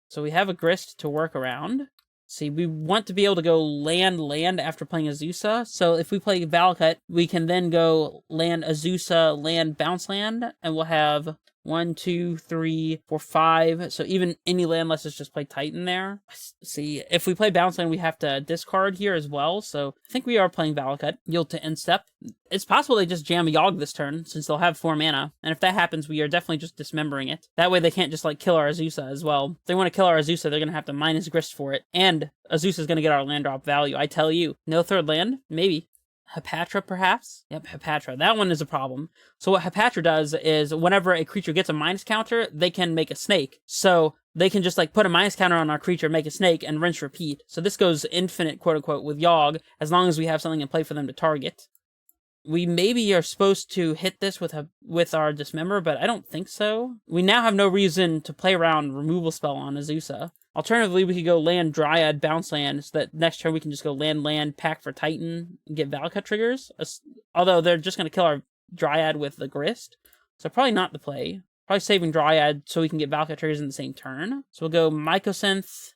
so we have a Grist to work around. See, we want to be able to go land after playing Azusa, so if we play Valcut, we can then go land Azusa, land bounce land, and we'll have 1, 2, 3, 4, 5. So even any land lets us just play Titan there. Let's see, if we play bounce land, we have to discard here as well. So I think we are playing Valakut. Yield to end step. It's possible they just jam a Yogg this turn, since they'll have 4 mana. And if that happens, we are definitely just dismembering it. That way they can't just, like, kill our Azusa as well. If they want to kill our Azusa, they're going to have to minus Grist for it. And Azusa is going to get our land drop value. I tell you. No third land? Maybe. Hepatra, perhaps? Yep, Hepatra. That one is a problem. So what Hepatra does is, whenever a creature gets a minus counter, they can make a snake. So they can just, like, put a minus counter on our creature, make a snake, and rinse repeat. So this goes infinite, quote-unquote, with Yogg, as long as we have something in play for them to target. We maybe are supposed to hit this with our Dismember, but I don't think so. We now have no reason to play around removal spell on Azusa. Alternatively, we could go land, Dryad, bounce land, so that next turn we can just go land, pack for Titan, and get Valakut triggers. Although they're just going to kill our Dryad with the Grist. So probably not the play. Probably saving Dryad so we can get Valakut triggers in the same turn. So we'll go Mycosynth,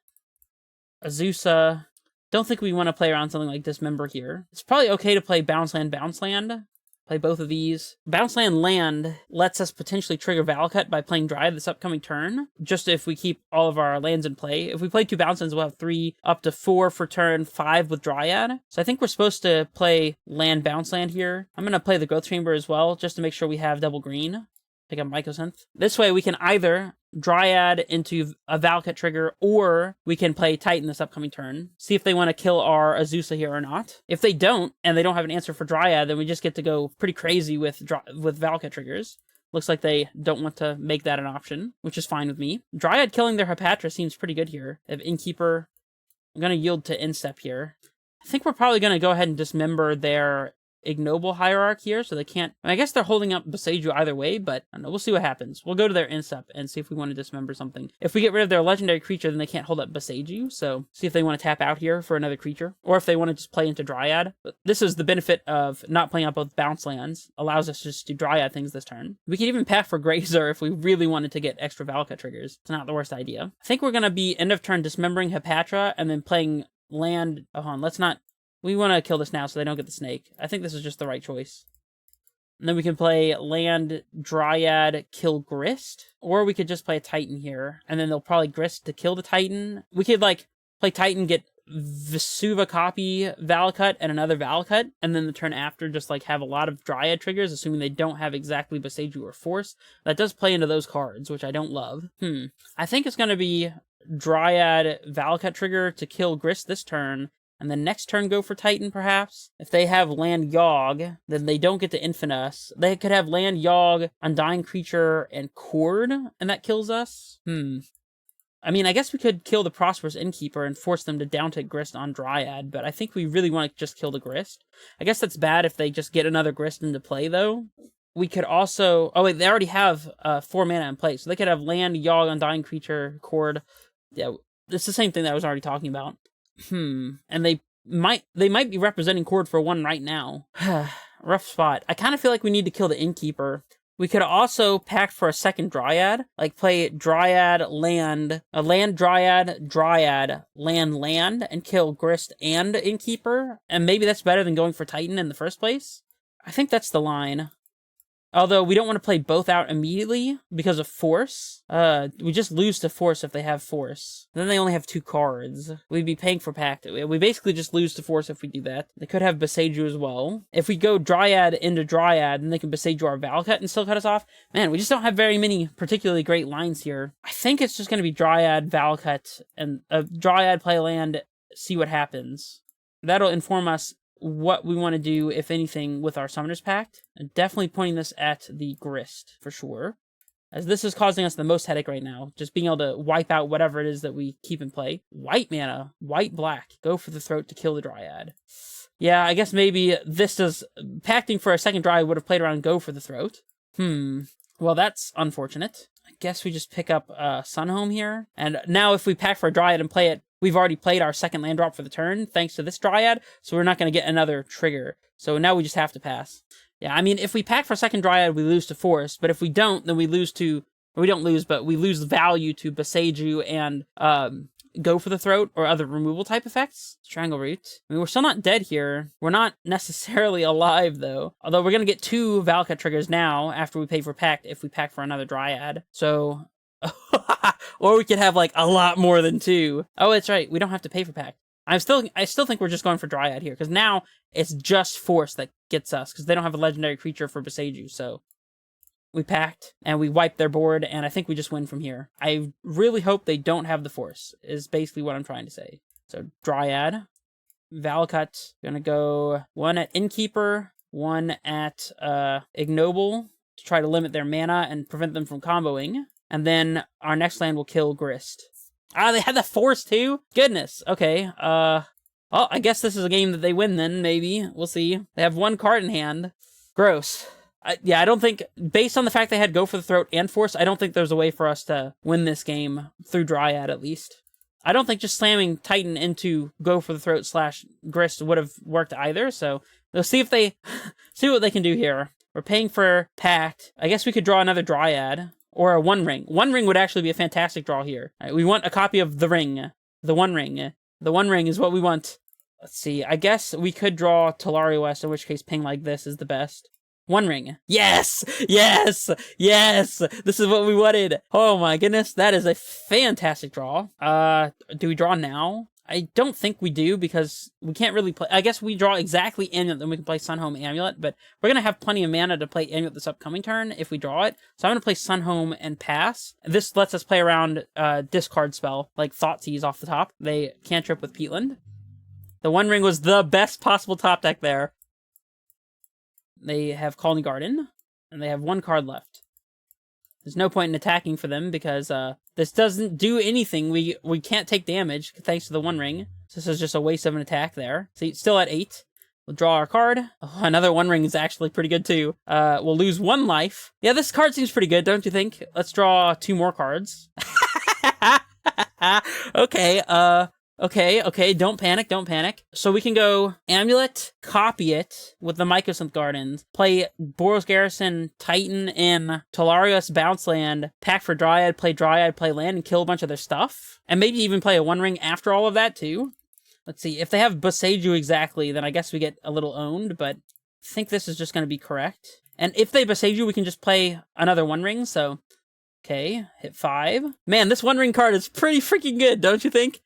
Azusa. Don't think we want to play around something like Dismember here. It's probably okay to play bounce land, Play both of these. Bounce land lets us potentially trigger Valakut by playing Dryad this upcoming turn, just if we keep all of our lands in play. If we play 2 bounce lands, we'll have 3 up to 4 for turn 5 with Dryad. So I think we're supposed to play land, bounce land here. I'm going to play the Growth Chamber as well, just to make sure we have double green. Pick up Mycosynth. This way we can either Dryad into a Valakut trigger, or we can play Titan this upcoming turn. See if they want to kill our Azusa here or not. If they don't, and they don't have an answer for Dryad, then we just get to go pretty crazy with Valakut triggers. Looks like they don't want to make that an option, which is fine with me. Dryad killing their Hepatra seems pretty good here. They have Innkeeper. I'm going to yield to Instep here. I think we're probably going to go ahead and dismember their Ignoble Hierarch here, so they can't... I guess they're holding up Boseiju either way, but I don't know, we'll see what happens. We'll go to their Instep and see if we want to dismember something. If we get rid of their legendary creature, then they can't hold up Boseiju, so see if they want to tap out here for another creature, or if they want to just play into Dryad. But this is the benefit of not playing out both bounce lands. Allows us to just do Dryad things this turn. We could even pack for Grazer if we really wanted to get extra Valakut triggers. It's not the worst idea. I think we're going to be end of turn dismembering Hepatra, and then playing land... Oh, hold on, let's not... We want to kill this now so they don't get the snake. I think this is just the right choice. And then we can play land, Dryad, kill Grist. Or we could just play a Titan here. And then they'll probably Grist to kill the Titan. We could, like, play Titan, get Vesuva copy Valakut and another Valakut. And then the turn after just, like, have a lot of Dryad triggers, assuming they don't have exactly Boseiju or Force. That does play into those cards, which I don't love. I think it's going to be Dryad, Valakut trigger to kill Grist this turn. And then next turn go for Titan, perhaps? If they have land Yogg, then they don't get to Infinite us. They could have land Yogg, Undying Creature, and Cord, and that kills us? I mean, I guess we could kill the Prosperous Innkeeper and force them to down-tick Grist on Dryad, but I think we really want to just kill the Grist. I guess that's bad if they just get another Grist into play, though. We could also... Oh, wait, they already have 4 mana in play, so they could have land Yogg, Undying Creature, Cord. Yeah, it's the same thing that I was already talking about. And they might be representing Cord for 1 right now. Rough spot. I kind of feel like we need to kill the Innkeeper. We could also pack for a second Dryad, like play Dryad, land, Dryad, land, and kill Grist and Innkeeper. And maybe that's better than going for Titan in the first place. I think that's the line. Although we don't want to play both out immediately because of Force. We just lose to Force if they have Force. Then they only have 2 cards. We'd be paying for Pact. We basically just lose to Force if we do that. They could have Boseiju as well. If we go Dryad into Dryad, then they can Boseiju our Valakut and still cut us off. Man, we just don't have very many particularly great lines here. I think it's just going to be Dryad, Valakut, and Dryad, play land, see what happens. That'll inform us what we want to do, if anything, with our Summoner's Pact. And definitely pointing this at the Grist, for sure. As this is causing us the most headache right now. Just being able to wipe out whatever it is that we keep in play. White mana. White-black. Go for the Throat to kill the Dryad. Yeah, I guess maybe this does... Pacting for a second Dryad would have played around Go for the Throat. Well, that's unfortunate. I guess we just pick up Sunhome here. And now if we pack for a Dryad and play it, we've already played our second land drop for the turn, thanks to this Dryad, so we're not going to get another trigger. So now we just have to pass. Yeah, I mean, if we pack for a second Dryad, we lose to Force, but if we don't, then we lose to... Or we don't lose, but we lose value to Boseiju and go for the throat or other removal type effects. Strangle Root. I mean, we're still not dead here. We're not necessarily alive, though. Although we're going to get 2 Valakut triggers now after we pay for Pact if we pack for another Dryad. So... or we could have, like, a lot more than 2. Oh, it's right. We don't have to pay for Pact. I still think we're just going for Dryad here, because now it's just Force that gets us, because they don't have a legendary creature for Boseiju, so... We packed, and we wiped their board, and I think we just win from here. I really hope they don't have the Force, is basically what I'm trying to say. So, Dryad, Valakut, gonna go 1 at Innkeeper, 1 at Ignoble, to try to limit their mana and prevent them from comboing. And then our next land will kill Grist. Ah, they had the Force too? Goodness, okay, well, I guess this is a game that they win then, maybe. We'll see. They have 1 card in hand. Gross. Yeah, I don't think, based on the fact they had Go for the Throat and Force, I don't think there's a way for us to win this game through Dryad, at least. I don't think just slamming Titan into Go for the Throat / Grist would have worked either, so we'll see if they, see what they can do here. We're paying for Pact. I guess we could draw another Dryad, or a One Ring. One Ring would actually be a fantastic draw here. All right, we want a copy of the Ring. The One Ring. The One Ring is what we want. Let's see, I guess we could draw Tolaria West, in which case ping like this is the best. One Ring. Yes! Yes! Yes! This is what we wanted. Oh my goodness, that is a fantastic draw. Do we draw now? I don't think we do, because we can't really play... I guess we draw exactly Amulet, then we can play Sunhome Amulet, but we're going to have plenty of mana to play Amulet this upcoming turn if we draw it. So I'm going to play Sunhome and pass. This lets us play around discard spell, like Thoughtseize off the top. They cantrip with Peatland. The One Ring was the best possible top deck there. They have Colony Garden, and they have 1 card left. There's no point in attacking for them, because this doesn't do anything. We can't take damage, thanks to the One Ring. So this is just a waste of an attack there. So still at 8. We'll draw our card. Oh, another One Ring is actually pretty good, too. We'll lose 1 life. Yeah, this card seems pretty good, don't you think? Let's draw 2 more cards. Okay, Okay, don't panic. So we can go Amulet, copy it with the Mycosynth Gardens, play Boros Garrison, Titan in Tolarios Bounce Land, pack for Dryad, play land, and kill a bunch of their stuff. And maybe even play a One Ring after all of that, too. Let's see, if they have Boseiju exactly, then I guess we get a little owned, but I think this is just going to be correct. And if they Boseiju, we can just play another One Ring, so... Okay, hit 5. Man, this One Ring card is pretty freaking good, don't you think?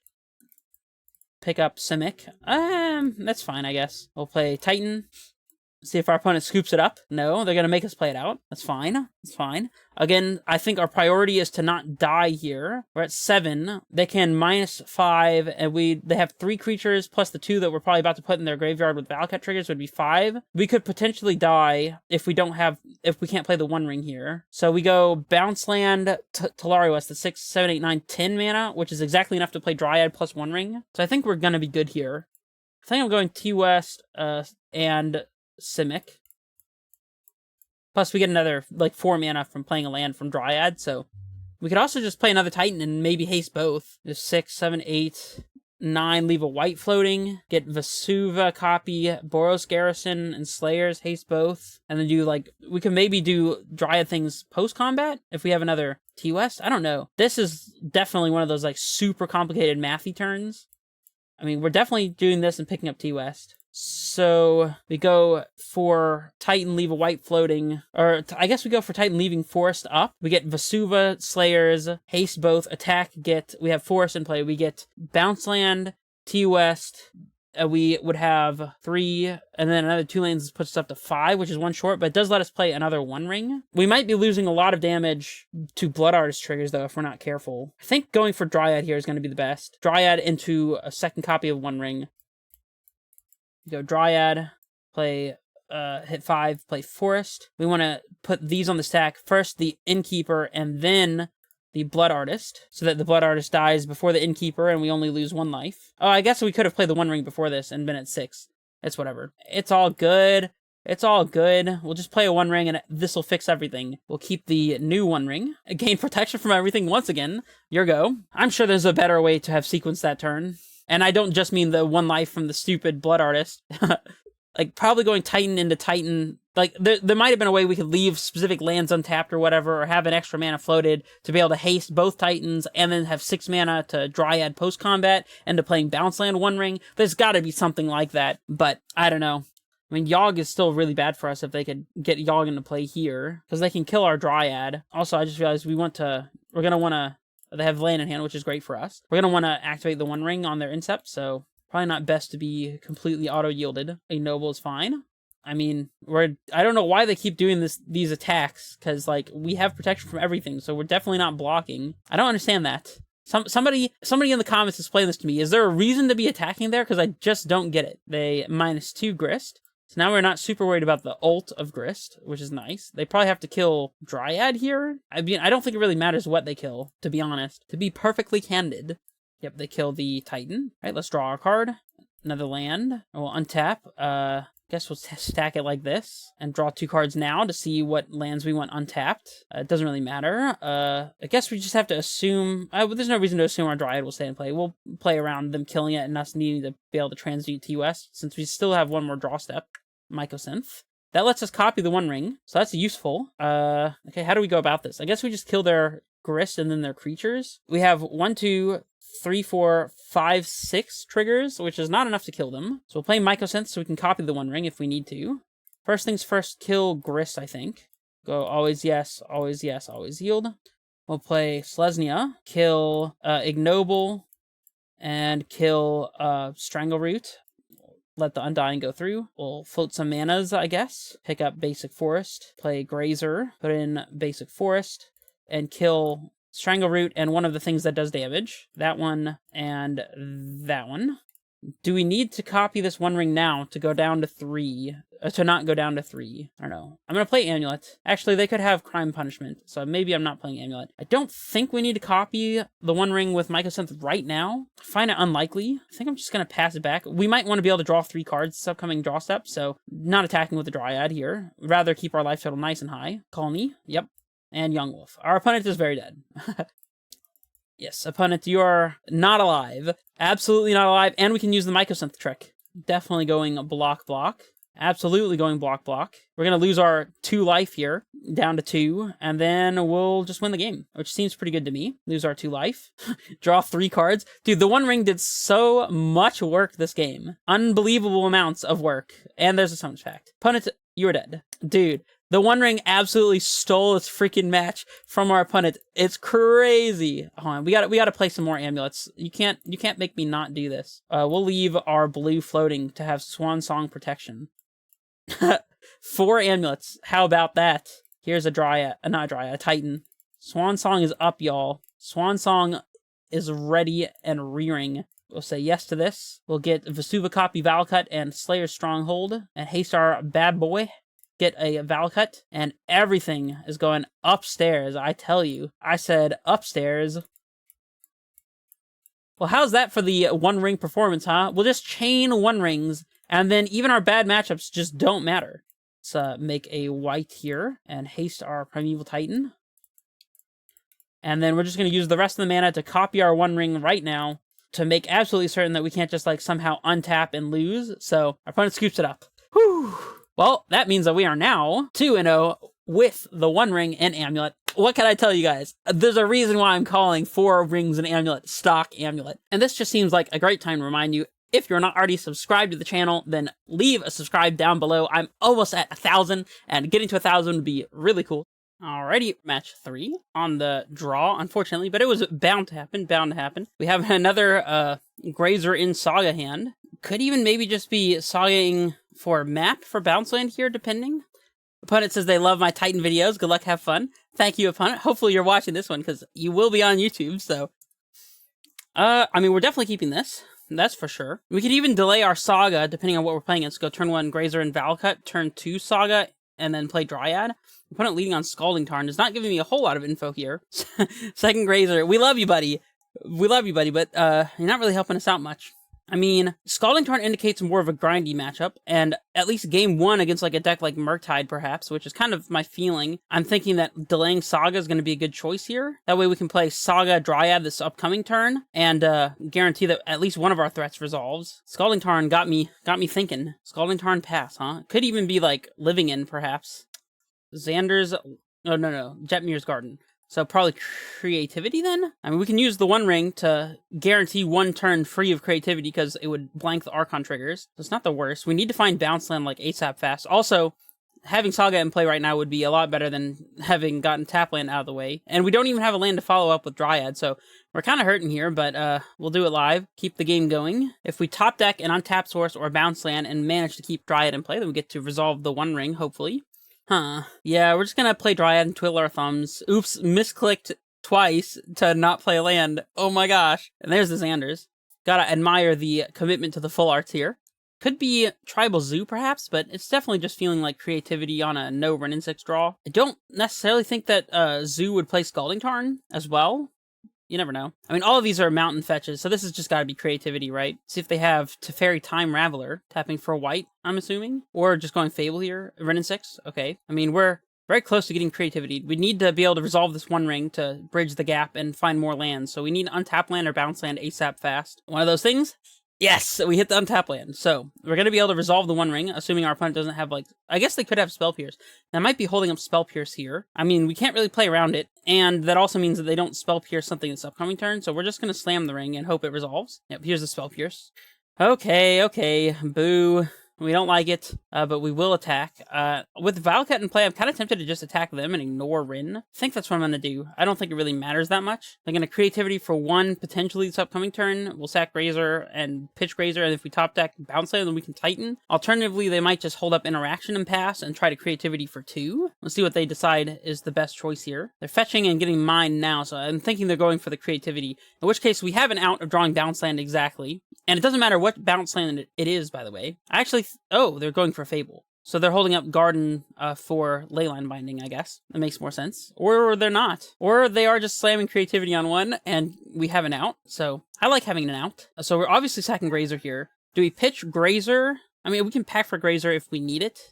Pick up Simic. That's fine, I guess. We'll play Titan. See if our opponent scoops it up. No, they're going to make us play it out. That's fine. It's fine. Again, I think our priority is to not die here. We're at 7. They can -5, and they have 3 creatures, plus the 2 that we're probably about to put in their graveyard with Valakut triggers would be 5. We could potentially die if we can't play the One Ring here. So we go Bounce Land, Tolaria West, the 6, 7, 8, 9, 10 mana, which is exactly enough to play Dryad plus One Ring. So I think we're going to be good here. I think I'm going T-West, and Simic. Plus, we get another, 4 mana from playing a land from Dryad, so... We could also just play another Titan and maybe haste both. There's 6, 7, 8, 9, leave a white floating, get Vesuva, copy Boros Garrison, and Slayers, haste both, and then do, we can maybe do Dryad things post-combat if we have another T-West? I don't know. This is definitely one of those, super complicated mathy turns. I mean, we're definitely doing this and picking up T-West. So we go for Titan, leave a white floating, or I guess we go for Titan leaving Forest up. We get Vesuva, Slayers, haste both, attack, we have Forest in play. We get Bounce Land, T-West, we would have 3, and then another 2 lands puts us up to 5, which is 1 short, but it does let us play another One Ring. We might be losing a lot of damage to Blood Artist triggers, though, if we're not careful. I think going for Dryad here is going to be the best. Dryad into a second copy of One Ring. You go Dryad, play, hit 5, play Forest. We want to put these on the stack. First the Innkeeper, and then the Blood Artist, so that the Blood Artist dies before the Innkeeper, and we only lose 1 life. Oh, I guess we could have played the One Ring before this and been at 6. It's whatever. It's all good. It's all good. We'll just play a One Ring, and this will fix everything. We'll keep the new One Ring. Gain protection from everything once again. Your go. I'm sure there's a better way to have sequenced that turn. And I don't just mean the 1 life from the stupid Blood Artist. like probably going Titan into Titan. Like there might have been a way we could leave specific lands untapped or whatever, or have an extra mana floated to be able to haste both Titans and then have 6 mana to Dryad post combat and to playing bounce land One Ring. There's got to be something like that, but I don't know. I mean, Yogg is still really bad for us if they could get Yogg into play here, because they can kill our Dryad. Also, I just realized we're gonna want to. They have land in hand, which is great for us. We're gonna want to activate the One Ring on their Incept, so probably not best to be completely auto-yielded. A Noble is fine. I mean, I don't know why they keep doing these attacks, because, like, we have protection from everything, so we're definitely not blocking. I don't understand that. Somebody in the comments explain this to me. Is there a reason to be attacking there? Because I just don't get it. They -2 Grist. So now we're not super worried about the ult of Grist, which is nice. They probably have to kill Dryad here. I mean, I don't think it really matters what they kill, to be honest. To be perfectly candid. Yep, they kill the Titan. All right, let's draw our card. Another land. We'll untap. Guess we'll stack it like this and draw 2 cards now to see what lands we want untapped. It doesn't really matter. I guess we just have to assume... there's no reason to assume our Dryad will stay in play. We'll play around them killing it and us needing to be able to transmute TUS, since we still have one more draw step. Mycosynth. That lets us copy the One Ring, so that's useful. Okay, how do we go about this? I guess we just kill their Grist and then their creatures. We have 1, 2, 3, 4, 5, 6 triggers, which is not enough to kill them. So we'll play Mycosynth so we can copy the One Ring if we need to. First things first, kill Grist, I think. Go always yes, always yield. We'll play Selesnya, kill Ignoble, and kill Strangleroot. Let the Undying go through. We'll float some manas, I guess. Pick up Basic Forest. Play Grazer. Put in Basic Forest. And kill Strangleroot and one of the things that does damage. That one and that one. Do we need to copy this One Ring now to go down to 3? To not go down to 3? I don't know. I'm going to play Amulet. Actually, they could have Crime Punishment, so maybe I'm not playing Amulet. I don't think we need to copy the One Ring with Mycosynth right now. I find it unlikely. I think I'm just going to pass it back. We might want to be able to draw 3 cards this upcoming draw step, so not attacking with the Dryad here. Rather keep our life total nice and high. Colony. Yep. And Young Wolf. Our opponent is very dead. Yes, opponent, you are not alive. Absolutely not alive, and we can use the Mycosynth trick. Definitely going block. Absolutely going block. We're going to lose our 2 life here, down to 2, and then we'll just win the game, which seems pretty good to me. Lose our 2 life. Draw 3 cards. Dude, the One Ring did so much work this game. Unbelievable amounts of work. And there's a summons fact. Opponent, you are dead. Dude. The One Ring absolutely stole this freaking match from our opponent. It's crazy. Hold on, we gotta play some more amulets. You can't make me not do this. We'll leave our blue floating to have Swan Song protection. 4 amulets. How about that? Here's a Dryad, not a Dryad, a Titan. Swan Song is up, y'all. Swan Song is ready and rearing. We'll say yes to this. We'll get Vesuva Copy Valcut and Slayer's Stronghold and haste our bad boy. Get a Valcut, and everything is going upstairs, I tell you. I said upstairs. Well, how's that for the One Ring performance, huh? We'll just chain One Rings, and then even our bad matchups just don't matter. Let's make a white here, and haste our Primeval Titan. And then we're just going to use the rest of the mana to copy our One Ring right now, to make absolutely certain that we can't just, like, somehow untap and lose. So, our opponent scoops it up. Whew! Well, that means that we are now 2-0 with the One Ring and Amulet. What can I tell you guys? There's a reason why I'm calling 4 rings and Amulet stock Amulet. And this just seems like a great time to remind you, if you're not already subscribed to the channel, then leave a subscribe down below. I'm almost at 1,000, and getting to 1,000 would be really cool. Alrighty, match 3 on the draw, unfortunately, but it was bound to happen, We have another Grazer in Saga hand. Could even maybe just be Sagaing for map for bounce land here, depending. Opponent says they love my Titan videos. Good luck, have fun. Thank you, opponent. Hopefully you're watching this one, because you will be on YouTube, so... I mean, we're definitely keeping this. That's for sure. We could even delay our Saga, depending on what we're playing. Let's go turn 1 Grazer and Valcut, turn 2 Saga, and then play Dryad. Opponent leading on Scalding Tarn is not giving me a whole lot of info here. Second Grazer. We love you, buddy. But you're not really helping us out much. I mean, Scalding Tarn indicates more of a grindy matchup, and at least game 1 against like a deck like Murktide, perhaps, which is kind of my feeling. I'm thinking that delaying Saga is going to be a good choice here. That way we can play Saga Dryad this upcoming turn, and guarantee that at least one of our threats resolves. Scalding Tarn got me thinking. Scalding Tarn pass, huh? Could even be like Living In, perhaps. Xander's... Oh, no. Jetmir's Garden. So probably Creativity then? I mean, we can use the One Ring to guarantee one turn free of Creativity because it would blank the Archon triggers. So it's not the worst. We need to find bounce land like ASAP fast. Also, having Saga in play right now would be a lot better than having gotten tap land out of the way. And we don't even have a land to follow up with Dryad, so we're kind of hurting here, but we'll do it live. Keep the game going. If we top deck an untap source or bounce land and manage to keep Dryad in play, then we get to resolve the One Ring, hopefully. Yeah, we're just gonna play Dryad and twiddle our thumbs. Oops, misclicked twice to not play land. Oh my gosh. And there's the Xanders. Gotta admire the commitment to the full arts here. Could be Tribal Zoo, perhaps, but it's definitely just feeling like Creativity on a no Renin 6 draw. I don't necessarily think that Zoo would play Scalding Tarn as well. You never know. I mean, all of these are mountain fetches, so this has just got to be Creativity, right? See if they have Teferi Time Raveler, tapping for white, I'm assuming? Or just going Fable here, Renin 6? Okay. I mean, we're very close to getting Creativity. We need to be able to resolve this One Ring to bridge the gap and find more lands, so we need untap land or bounce land ASAP fast. One of those things? Yes, we hit the untap land. So we're going to be able to resolve the One Ring, assuming our opponent doesn't have, like... I guess they could have Spell Pierce. That might be holding up Spell Pierce here. I mean, we can't really play around it, and that also means that they don't Spell Pierce something this upcoming turn, so we're just going to slam the ring and hope it resolves. Yep, here's the Spell Pierce. Okay, boo. We don't like it, but we will attack. With Valakut in play, I'm kind of tempted to just attack them and ignore Rin. I think that's what I'm going to do. I don't think it really matters that much. They're going to Creativity for 1, potentially this upcoming turn. We'll sack Grazer and pitch Grazer, and if we top deck bounce land, then we can Titan. Alternatively, they might just hold up Interaction and pass and try to Creativity for 2. Let's see what they decide is the best choice here. They're fetching and getting mined now, so I'm thinking they're going for the Creativity, in which case we have an out of drawing bounce land exactly. And it doesn't matter what bounce land it is, by the way. Oh, they're going for Fable. So they're holding up Garden for Leyline Binding, I guess. That makes more sense. Or they're not. Or they are just slamming Creativity on 1, and we have an out. So I like having an out. So we're obviously sacking Grazer here. Do we pitch Grazer? I mean, we can pack for Grazer if we need it.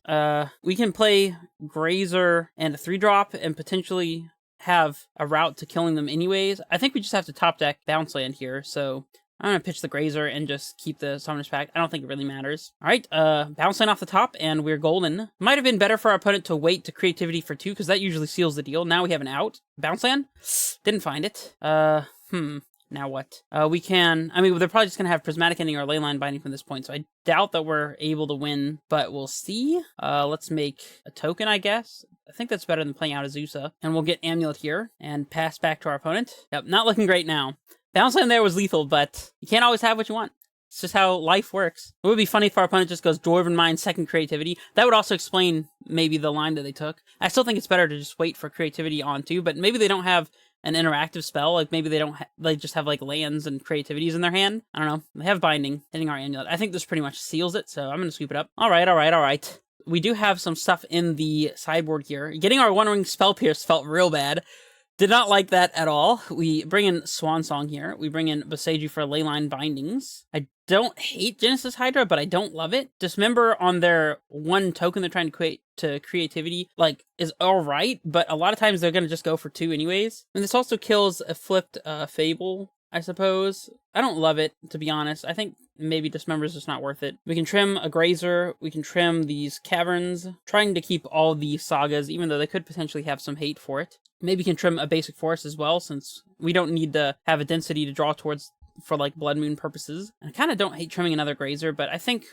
We can play Grazer and a 3-drop and potentially have a route to killing them anyways. I think we just have to top deck bounce land here, so... I'm going to pitch the Grazer and just keep the Summoners Pact. I don't think it really matters. Alright, bounce line off the top, and we're golden. Might have been better for our opponent to wait to Creativity for 2, because that usually seals the deal. Now we have an out. Bounce land? Didn't find it. Now what? We can... I mean, they're probably just going to have Prismatic Ending or Leyline Binding from this point, so I doubt that we're able to win, but we'll see. Let's make a token, I guess. I think that's better than playing out Azusa. And we'll get Amulet here, and pass back to our opponent. Yep, not looking great now. Bounce land there was lethal, but you can't always have what you want. It's just how life works. It would be funny if our opponent just goes Dwarven Mind, second Creativity. That would also explain maybe the line that they took. I still think it's better to just wait for Creativity on 2, but maybe they don't have an interactive spell. Like maybe they just have like lands and Creativities in their hand. I don't know. They have Binding, hitting our Amulet. I think this pretty much seals it, so I'm going to sweep it up. All right. We do have some stuff in the sideboard here. Getting our One Ring Spell Pierce felt real bad. Did not like that at all. We bring in Swan Song here. We bring in Boseiju for Leyline Bindings. I don't hate Genesis Hydra, but I don't love it. Dismember on their 1 token they're trying to create to Creativity, like, is alright, but a lot of times they're going to just go for 2 anyways. And this also kills a flipped Fable, I suppose. I don't love it, to be honest. I think maybe Dismember is just not worth it. We can trim a Grazer. We can trim these Caverns, trying to keep all the Sagas, even though they could potentially have some hate for it. Maybe we can trim a basic forest as well, since we don't need to have a density to draw towards for like Blood Moon purposes. And I kind of don't hate trimming another Grazer, but I think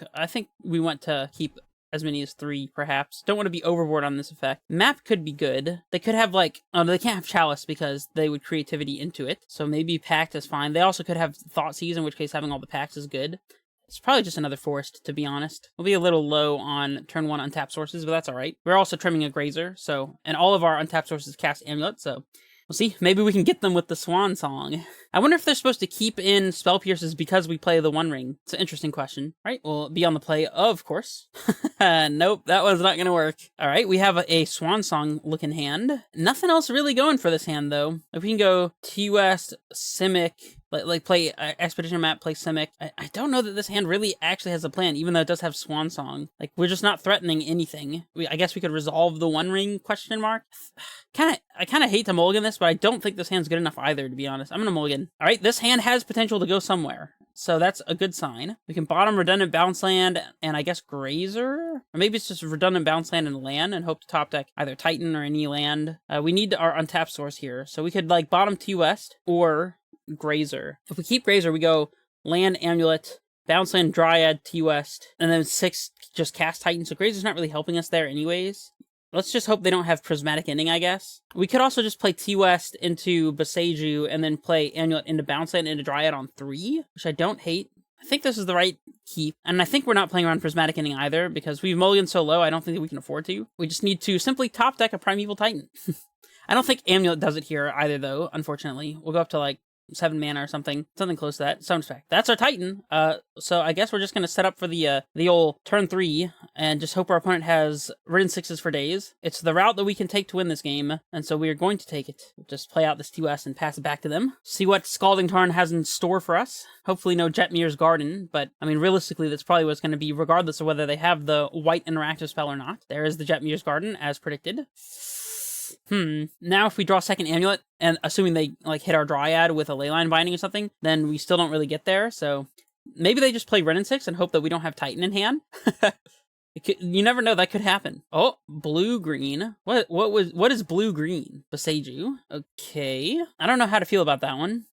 we want to keep as many as 3, perhaps. Don't want to be overboard on this effect. Map could be good. They could have like... Oh, no, they can't have Chalice because they would Creativity into it. So maybe Pact is fine. They also could have Thoughtseize, in which case having all the Pacts is good. It's probably just another forest, to be honest. We'll be a little low on turn 1 untapped sources, but that's alright. We're also trimming a Grazer, and all of our untapped sources cast Amulet, so we'll see. Maybe we can get them with the Swan Song. I wonder if they're supposed to keep in Spell Pierces because we play the One Ring. It's an interesting question. All right, we'll be on the play, of course. Nope, that was not going to work. All right, we have a Swan Song looking hand. Nothing else really going for this hand, though. If we can go T-West, Simic, Like play Expedition Map, play Simic. I don't know that this hand really actually has a plan, even though it does have Swan Song. Like, we're just not threatening anything. I guess we could resolve the One Ring question mark. I kind of hate to mulligan this, but I don't think this hand's good enough either, to be honest. I'm gonna mulligan. All right, this hand has potential to go somewhere, so that's a good sign. We can bottom redundant bounce land and I guess Grazer? Or maybe it's just redundant bounce land and land and hope to top deck either Titan or any land. We need our untapped source here, so we could like bottom T West or Grazer. If we keep Grazer, we go land, Amulet, bounce land, Dryad, T West, and then 6 just cast Titan, so Grazer's not really helping us there anyways. Let's just hope they don't have Prismatic Ending, I guess. We could also just play T-West into Boseiju and then play Amulet into Bounce Land into Dryad on 3, which I don't hate. I think this is the right keep. And I think we're not playing around Prismatic Ending either, because we've mulliganed so low, I don't think that we can afford to. We just need to simply top deck a Primeval Titan. I don't think Amulet does it here either, though, unfortunately. We'll go up to, like, 7 mana or something close to that. Sound effect. That's our Titan. So I guess we're just gonna set up for the old turn 3 and just hope our opponent has ridden 6s for days. It's the route that we can take to win this game, and so we are going to take it. Just play out this TOS and pass it back to them. See what Scalding Tarn has in store for us. Hopefully no Jetmir's Garden, but I mean realistically that's probably what it's going to be regardless of whether they have the white interactive spell or not. There is the Jetmir's Garden as predicted. Now if we draw second Amulet, and assuming they like hit our Dryad with a Leyline Binding or something, then we still don't really get there, so maybe they just play Wrenn and 6 and hope that we don't have Titan in hand. You never know, that could happen. Oh, blue-green. What is blue-green? Boseiju. Okay. I don't know how to feel about that one.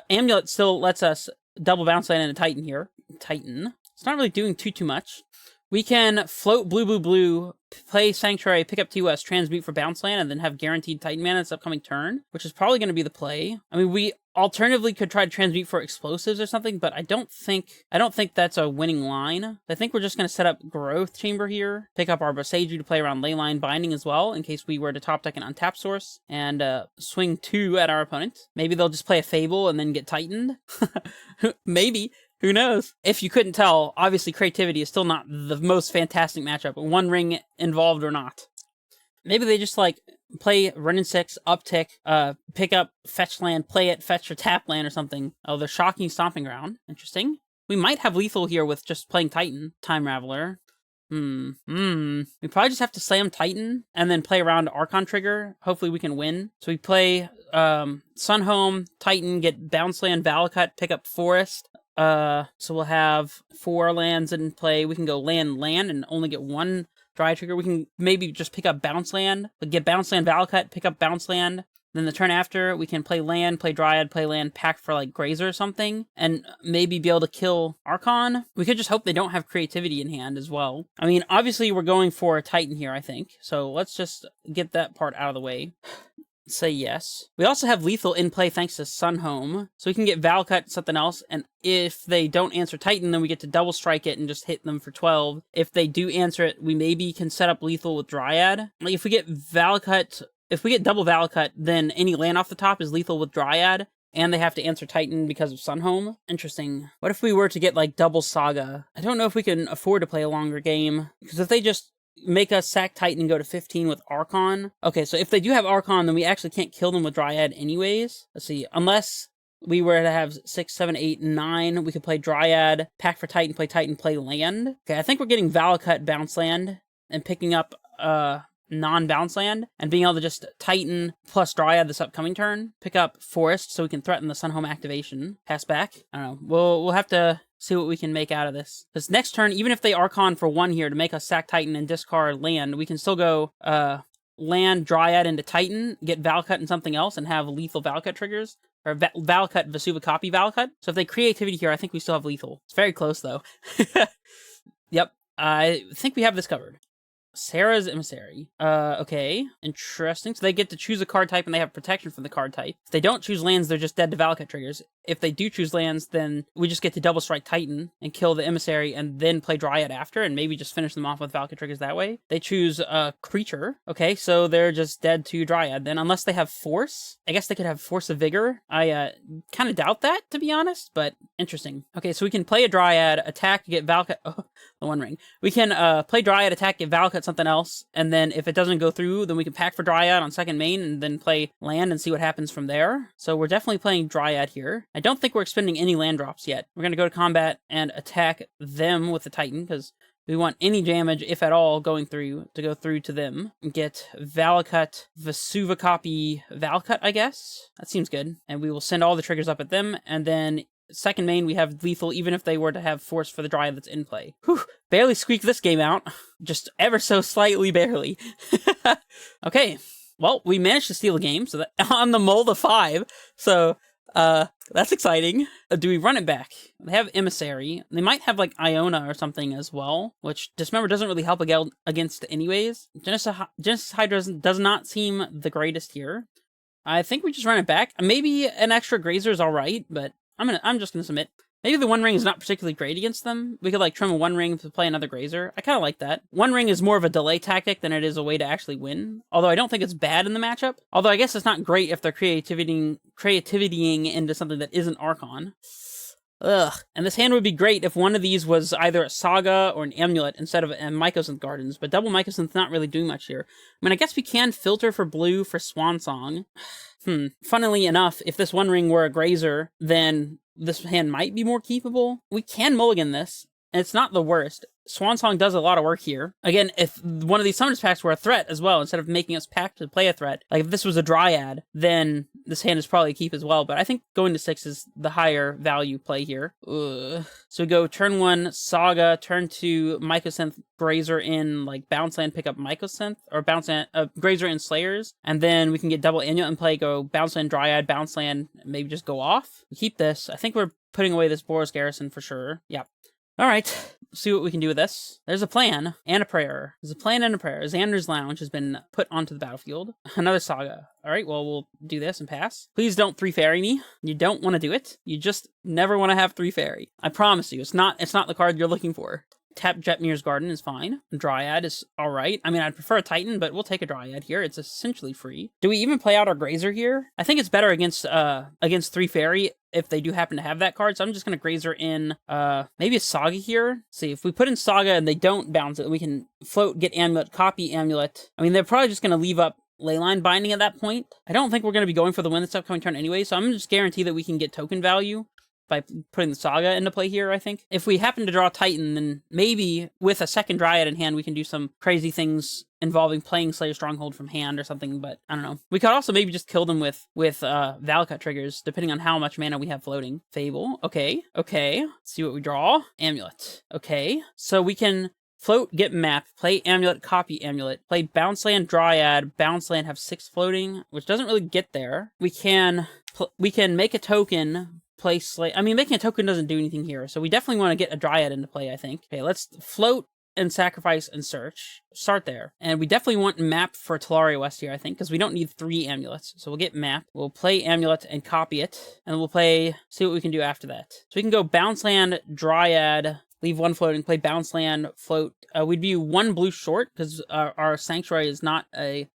Amulet still lets us double bounce land into Titan here. Titan. It's not really doing too much. We can float blue, play Sanctuary, pick up TOS, transmute for bounce land, and then have guaranteed Titan mana this upcoming turn, which is probably going to be the play. I mean, we alternatively could try to transmute for explosives or something, but I don't think that's a winning line. I think we're just going to set up Growth Chamber here, pick up our Boseiju to play around Leyline Binding as well, in case we were to top deck an untapped source, and swing 2 at our opponent. Maybe they'll just play a Fable and then get Titaned. Maybe. Who knows? If you couldn't tell, obviously Creativity is still not the most fantastic matchup, One Ring involved or not. Maybe they just, like, play Wrenn and 6, uptick, pick up Fetch Land, play it, fetch or tap land or something. Oh, they're Shocking Stomping Ground. Interesting. We might have lethal here with just playing Titan. Time Raveler. We probably just have to slam Titan and then play around Archon Trigger. Hopefully we can win. So we play Sunhome, Titan, get Bounce Land, Valakut, pick up Forest. So we'll have 4 lands in play. We can go land, and only get 1 dry trigger. We can maybe just pick up Bounce Land, but get Bounce Land, Valakut, pick up Bounce Land. Then the turn after, we can play land, play Dryad, play land, pack for like Grazer or something, and maybe be able to kill Archon. We could just hope they don't have Creativity in hand as well. I mean, obviously we're going for a Titan here, I think. So let's just get that part out of the way. Say yes. We also have lethal in play thanks to Sunhome, so we can get Valakut, something else, and if they don't answer Titan, then we get to double strike it and just hit them for 12. If they do answer it, we maybe can set up lethal with Dryad. Like if we get Valakut, if we get double Valakut, then any land off the top is lethal with Dryad, and they have to answer Titan because of Sunhome. Interesting. What if we were to get like double Saga? I don't know if we can afford to play a longer game, because if they just make us sack Titan and go to 15 with Archon. Okay, so if they do have Archon, then we actually can't kill them with Dryad anyways. Let's see, unless we were to have 6, 7, 8, 9, we could play Dryad, pack for Titan, play land. Okay, I think we're getting Valakut bounce land and picking up non-bounce land and being able to just Titan plus Dryad this upcoming turn. Pick up Forest so we can threaten the Sunhome activation. Pass back. I don't know. We'll have to see what we can make out of this. This next turn, even if they Archon for 1 here to make us sack Titan and discard land, we can still go land Dryad into Titan, get Valakut and something else, and have lethal Valakut triggers. Or Valakut, Vesuva copy Valakut. So if they Creativity here, I think we still have lethal. It's very close, though. Yep. I think we have this covered. Sarah's Emissary. Okay. Interesting. So they get to choose a card type and they have protection from the card type. If they don't choose lands, they're just dead to Valakut triggers. If they do choose lands, then we just get to double strike Titan and kill the Emissary and then play Dryad after and maybe just finish them off with Valakut triggers that way. They choose a creature. Okay, so they're just dead to Dryad. Then unless they have Force, I guess they could have Force of Vigor. I kind of doubt that, to be honest, but interesting. Okay, so we can play a Dryad, attack, get Valakut. Oh, the One Ring. We can play Dryad, attack, get Valakut, something else, and then if it doesn't go through, then we can pack for Dryad on second main and then play land and see what happens from there. So we're definitely playing Dryad here. I don't think we're expending any land drops yet. We're going to go to combat and attack them with the Titan, because we want any damage, if at all, going through to go through to them. Get Valakut, Vesuvacopy, Valakut, I guess? That seems good. And we will send all the triggers up at them, and then second main, we have lethal, even if they were to have force for the Dryad that's in play. Whew, barely squeaked this game out. Just ever so slightly barely. Okay, well, we managed to steal a game, so that on the mold of 5, so that's exciting. Do we run it back? They have Emissary. They might have, like, Iona or something as well, which, Dismember doesn't really help against anyways. Genesis Hydra does not seem the greatest here. I think we just run it back. Maybe an extra Grazer is alright, but I'm just gonna submit. Maybe the One Ring is not particularly great against them. We could, like, trim a One Ring to play another Grazer. I kind of like that. One Ring is more of a delay tactic than it is a way to actually win. Although I don't think it's bad in the matchup. Although I guess it's not great if they're creativitying into something that isn't Archon. Ugh. And this hand would be great if one of these was either a Saga or an Amulet instead of a Mycosynth Gardens, but double Mycosynth's not really doing much here. I mean, I guess we can filter for blue for Swan Song. Funnily enough, if this One Ring were a Grazer, then this hand might be more keepable. We can mulligan this, and it's not the worst. Swan Song does a lot of work here. Again, if one of these Summoners packs were a threat as well, instead of making us pack to play a threat, like if this was a Dryad, then this hand is probably a keep as well, but I think going to 6 is the higher value play here. Ugh. So we go turn 1, Saga, turn 2, Mycosynth, Grazer in, like, Bounce Land, pick up Mycosynth, or Bounce Land, Grazer in Slayers, and then we can get double Amulet in play, go Bounce Land, Dryad, Bounce Land, maybe just go off. We keep this. I think we're putting away this Boros Garrison for sure. Yep. Alright, see what we can do with this. There's a plan and a prayer. There's a plan and a prayer. Xander's Lounge has been put onto the battlefield. Another Saga. Alright, well, we'll do this and pass. Please don't 3-fairy me. You don't want to do it. You just never want to have 3-fairy. I promise you, it's not the card you're looking for. Tap Jetmir's Garden is fine. Dryad is alright. I mean, I'd prefer a Titan, but we'll take a Dryad here. It's essentially free. Do we even play out our Grazer here? I think it's better against 3-fairy if they do happen to have that card, so I'm just going to Grazer in maybe a Saga here. See, if we put in Saga and they don't bounce it, we can float, get Amulet, copy Amulet. I mean, they're probably just going to leave up Leyline Binding at that point. I don't think we're going to be going for the win this upcoming turn anyway, so I'm going to just guarantee that we can get token value by putting the Saga into play here, I think. If we happen to draw Titan, then maybe with a second Dryad in hand, we can do some crazy things involving playing Slayer Stronghold from hand or something, but I don't know. We could also maybe just kill them with Valakut triggers, depending on how much mana we have floating. Fable, okay. Let's see what we draw. Amulet, okay. So we can float, get map, play Amulet, copy Amulet, play Bounce Land, Dryad, Bounce Land, have 6 floating, which doesn't really get there. We can make a token, play Slay. I mean, making a token doesn't do anything here, so we definitely want to get a Dryad into play, I think. Okay, let's float and sacrifice and search. Start there. And we definitely want map for Talaria West here, I think, because we don't need 3 amulets. So we'll get map, we'll play Amulet and copy it, and we'll see what we can do after that. So we can go Bounce Land, Dryad, leave 1 floating, play Bounce Land, float. We'd be 1 blue short, because our Sanctuary is not a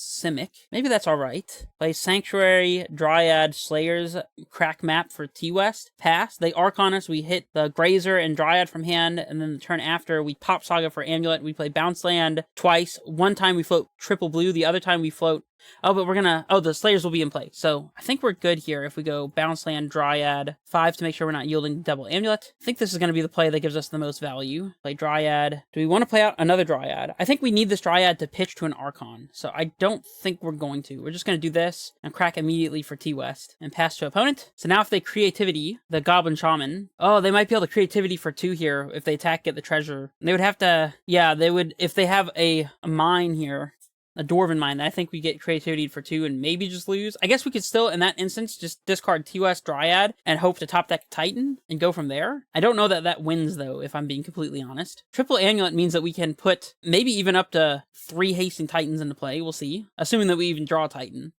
Simic. Maybe that's alright. Play Sanctuary, Dryad, Slayers, crack map for T-West. Pass. They arc on us. We hit the Grazer and Dryad from hand, and then the turn after, we pop Saga for Amulet. We play Bounce Land twice. One time we float triple blue. The other time we float... Oh, but we're gonna... Oh, the Slayers will be in play. So I think we're good here if we go Bounce Land, Dryad, 5 to make sure we're not yielding double Amulet. I think this is going to be the play that gives us the most value. Play Dryad. Do we want to play out another Dryad? I think we need this Dryad to pitch to an Archon. So I don't think we're going to. We're just going to do this and crack immediately for T-West and pass to opponent. So now if they Creativity, the Goblin Shaman... Oh, they might be able to Creativity for 2 here if they attack, get the treasure. They would have to... Yeah, they would... If they have a mine here... A Dwarven Mine, I think we get Creativity for 2 and maybe just lose. I guess we could still, in that instance, just discard T-West Dryad and hope to top deck Titan and go from there. I don't know that that wins, though, if I'm being completely honest. Triple Amulet means that we can put maybe even up to 3 Hasting Titans into play. We'll see. Assuming that we even draw a Titan.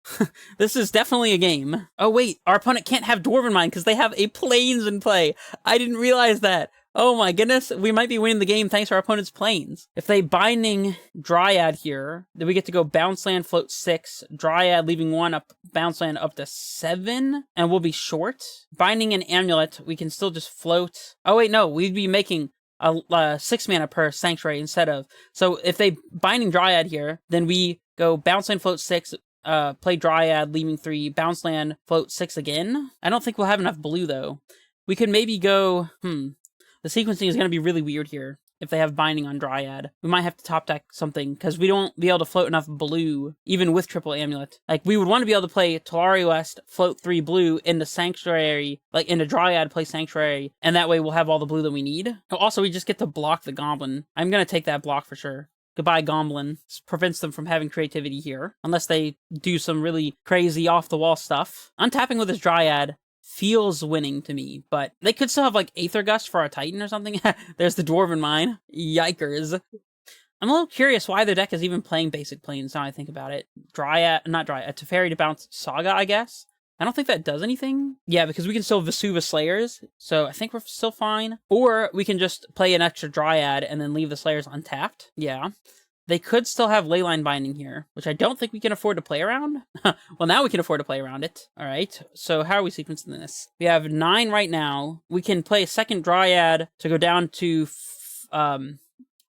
This is definitely a game. Oh, wait. Our opponent can't have Dwarven Mine because they have a Plains in play. I didn't realize that. Oh my goodness, we might be winning the game thanks to our opponent's Plains. If they Binding Dryad here, then we get to go Bounce Land, float 6, Dryad leaving 1 up, Bounce Land up to 7, and we'll be short. Binding an Amulet, we can still just float. Oh wait, no, we'd be making a 6 mana per Sanctuary instead of... So if they Binding Dryad here, then we go Bounce Land, float 6, play Dryad, leaving 3, bounce land, float 6 again. I don't think we'll have enough blue, though. We could maybe go, the sequencing is going to be really weird here. If they have binding on Dryad, we might have to top deck something, because we don't be able to float enough blue, even with triple amulet. Like, we would want to be able to play Talari West, float 3 blue into Sanctuary, like into Dryad, play Sanctuary, and that way we'll have all the blue that we need. Also, we just get to block the Goblin. I'm going to take that block for sure. Goodbye, Goblin. This prevents them from having creativity here, unless they do some really crazy off-the-wall stuff. Untapping with this Dryad feels winning to me, but they could still have, like, Aether Gust for our Titan or something. There's the Dwarven Mine. Yikers. I'm a little curious why their deck is even playing basic planes, now I think about it. Not Dryad, Teferi to bounce Saga, I guess? I don't think that does anything. Yeah, because we can still Vesuva Slayers, so I think we're still fine. Or we can just play an extra Dryad and then leave the Slayers untapped. Yeah. They could still have Leyline Binding here, which I don't think we can afford to play around. Well, now we can afford to play around it. All right, so how are we sequencing this? We have 9 right now. We can play a second Dryad to go down to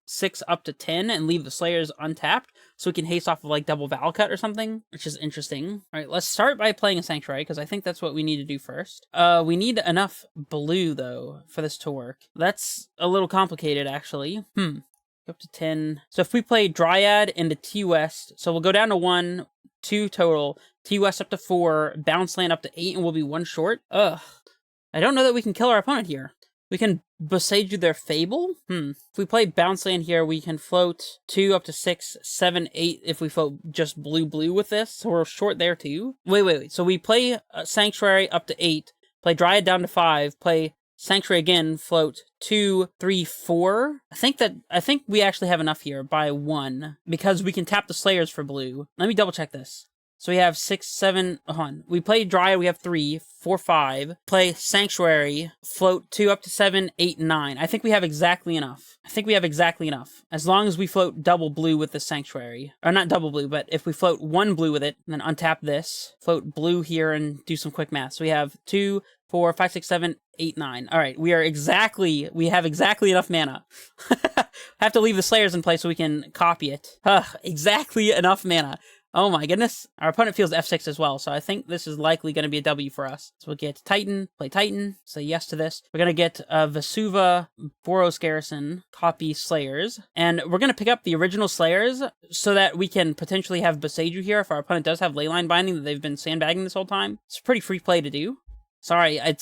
6 up to 10 and leave the Slayers untapped, so we can haste off of like double Valcut or something, which is interesting. All right, let's start by playing a Sanctuary, because I think that's what we need to do first. We need enough blue, though, for this to work. That's a little complicated, actually. Up to 10. So if we play Dryad into T-West, so we'll go down to 1, 2 total, T-West up to 4, bounce land up to 8, and we'll be 1 short. Ugh. I don't know that we can kill our opponent here. We can Besage their Fable? If we play bounce land here, we can float 2 up to 6, 7, 8 if we float just blue with this, so we're short there too. Wait. So we play Sanctuary up to 8, play Dryad down to 5, play Sanctuary again, float 2, 3, 4. I think we actually have enough here by 1, because we can tap the Slayers for blue. Let me double check this. So we have 6, 7, hold on. We play Dryad, we have 3, 4, 5. Play Sanctuary, float 2 up to 7, 8, 9. I think we have exactly enough. As long as we float double blue with the Sanctuary. Or not double blue, but if we float 1 blue with it, and then untap this, float blue here and do some quick math. So we have 2, 4, 5, 6, 7, 8, 9. All right, we have exactly enough mana. Have to leave the Slayers in place so we can copy it. Exactly enough mana. Oh my goodness. Our opponent feels F6 as well, so I think this is likely going to be a W for us. So we'll get Titan, play Titan, say yes to this. We're going to get Vesuva, Boros Garrison, copy Slayers, and we're going to pick up the original Slayers so that we can potentially have Beseiju here if our opponent does have Leyline Binding that they've been sandbagging this whole time. It's a pretty free play to do. Sorry, I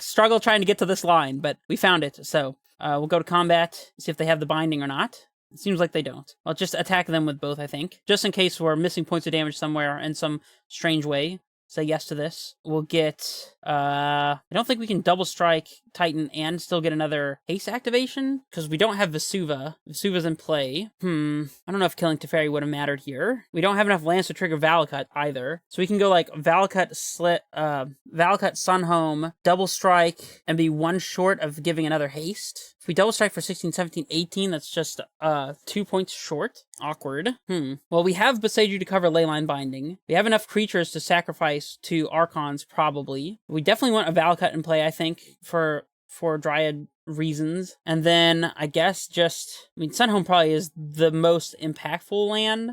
struggle trying to get to this line, but we found it, so we'll go to combat, see if they have the binding or not. It seems like they don't. I'll just attack them with both, I think. Just in case we're missing points of damage somewhere in some strange way. Say yes to this. We'll get, I don't think we can double strike Titan and still get another haste activation, because we don't have Vesuva. Vesuva's in play. I don't know if killing Teferi would have mattered here. We don't have enough lands to trigger Valakut either. So we can go like Valakut Sunhome, double strike, and be 1 short of giving another haste. If we double strike for 16, 17, 18, that's just 2 points short. Awkward. Well, we have Beseiju to cover Leyline Binding. We have enough creatures to sacrifice to Archons, probably. We definitely want a Valakut in play, I think, for Dryad reasons. And then, I guess Sunhome probably is the most impactful land.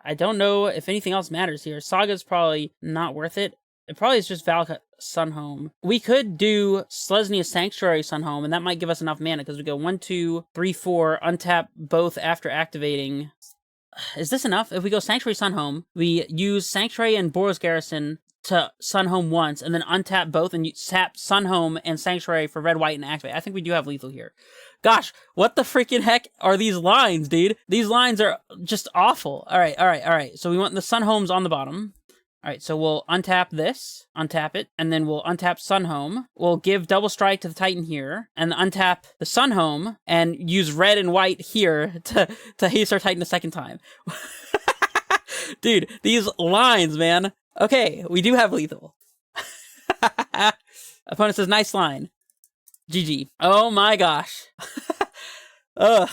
I don't know if anything else matters here. Saga's probably not worth it. It probably is just Valakut Sunhome. We could do Selesnya Sanctuary Sunhome, and that might give us enough mana, because we go 1, 2, 3, 4, untap both after activating. Is this enough? If we go Sanctuary Sunhome, we use Sanctuary and Boros Garrison to Sunhome once, and then untap both and tap Sunhome and Sanctuary for red, white, and activate. I think we do have lethal here. Gosh, what the freaking heck are these lines, dude? These lines are just awful. All right. So we want the Sunhomes on the bottom. All right, so we'll untap this, untap it, and then we'll untap Sunhome. We'll give double strike to the Titan here, and untap the Sunhome, and use red and white here to haste our Titan a second time. Dude, these lines, man. Okay, we do have lethal. Opponent says, nice line. GG. Oh my gosh. Ugh.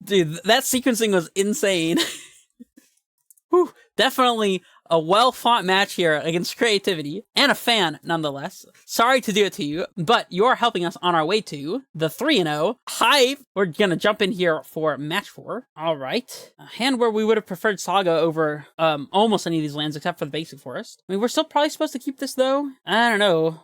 Dude, that sequencing was insane. Whew. Definitely a well-fought match here against creativity, and a fan, nonetheless. Sorry to do it to you, but you're helping us on our way to the 3-0 Hive. We're gonna jump in here for match 4. All right. A hand where we would have preferred Saga over almost any of these lands except for the basic forest. I mean, we're still probably supposed to keep this, though. I don't know.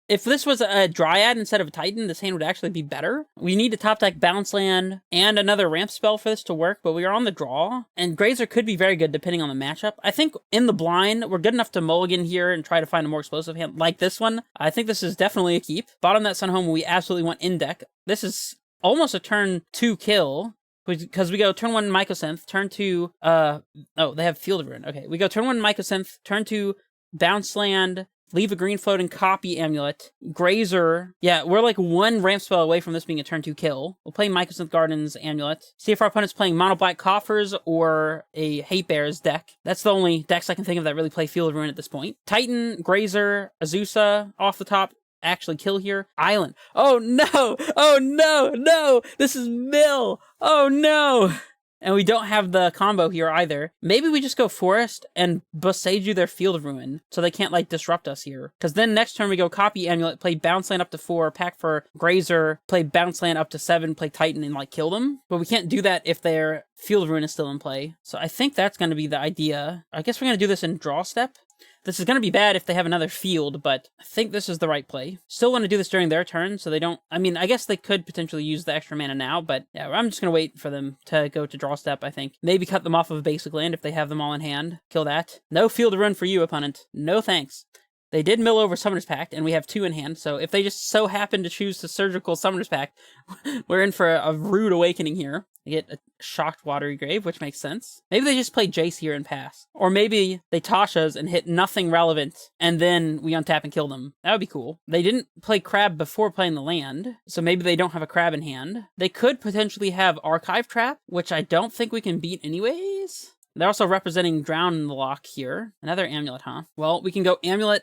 If this was a Dryad instead of a Titan, this hand would actually be better. We need a top deck bounce land and another ramp spell for this to work, but we are on the draw, and Grazer could be very good depending on the matchup. I think in the blind, we're good enough to mulligan here and try to find a more explosive hand like this one. I think this is definitely a keep. Bottom that Sun Home, we absolutely want in deck. This is almost a turn 2 kill, because we go turn 1 Mycosynth, turn 2, oh, they have Field of Ruin. Okay, we go turn 1 Mycosynth, turn 2 bounce land, leave a green floating, copy Amulet, Grazer. Yeah, we're like one ramp spell away from this being a turn 2 kill. We'll play Mycosynth Gardens Amulet. See if our opponent's playing Mono Black Coffers or a Hate Bears deck. That's the only decks I can think of that really play Field of Ruin at this point. Titan, Grazer, Azusa off the top. Actually kill here. Island. Oh no! Oh no! No! This is Mill! Oh no! And we don't have the combo here either. Maybe we just go Forest and Boseiju their Field of Ruin, so they can't, like, disrupt us here. Because then next turn we go copy Amulet, play Bounce Land up to 4, pack for Grazer, play Bounce Land up to 7, play Titan, and, like, kill them. But we can't do that if their Field of Ruin is still in play. So I think that's going to be the idea. I guess we're going to do this in draw step. This is going to be bad if they have another field, but I think this is the right play. Still want to do this during their turn, so they don't... I mean, I guess they could potentially use the extra mana now, but yeah, I'm just going to wait for them to go to draw step, I think. Maybe cut them off of a basic land if they have them all in hand. Kill that. No Field of Ruin for you, opponent. No thanks. They did mill over Summoner's Pact, and we have 2 in hand, so if they just so happen to choose to Surgical Summoner's Pact, we're in for a rude awakening here. They get a Shocked Watery Grave, which makes sense. Maybe they just play Jace here and pass. Or maybe they Tasha's and hit nothing relevant, and then we untap and kill them. That would be cool. They didn't play Crab before playing the land, so maybe they don't have a Crab in hand. They could potentially have Archive Trap, which I don't think we can beat anyways. They're also representing Drown in the Lock here. Another Amulet, huh? Well, we can go Amulet,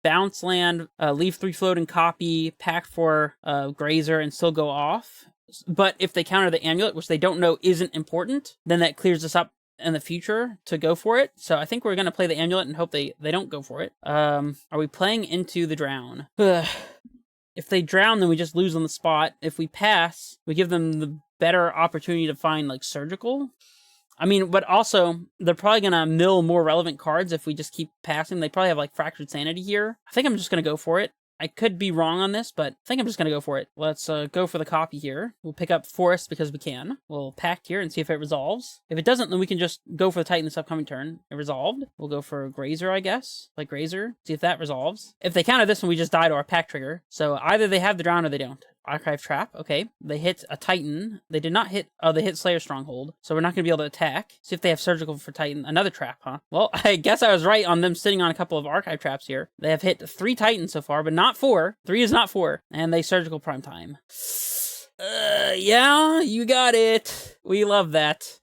bounce land, leave 3 floating, copy, pack for Grazer, and still go off. But if they counter the Amulet, which they don't know isn't important, then that clears us up in the future to go for it. So I think we're going to play the Amulet and hope they don't go for it. Are we playing into the Drown? If they drown, then we just lose on the spot. If we pass, we give them the better opportunity to find, like, Surgical. I mean, but also, they're probably going to mill more relevant cards if we just keep passing. They probably have, like, Fractured Sanity here. I think I'm just going to go for it. I could be wrong on this, but I think I'm just going to go for it. Let's go for the copy here. We'll pick up Forest because we can. We'll pack here and see if it resolves. If it doesn't, then we can just go for the Titan this upcoming turn. It resolved. We'll go for Grazer, I guess. Like Grazer. See if that resolves. If they counter this one, we just die to our pack trigger. So either they have the Drown or they don't. Archive Trap, okay. They hit a Titan. They did not hit, they hit Slayer Stronghold, so we're not going to be able to attack. See if they have Surgical for Titan. Another trap, huh? Well, I guess I was right on them sitting on a couple of Archive Traps here. They have hit 3 Titans so far, but not 4. 3 is not 4. And they Surgical Prime Time. Yeah, you got it. We love that.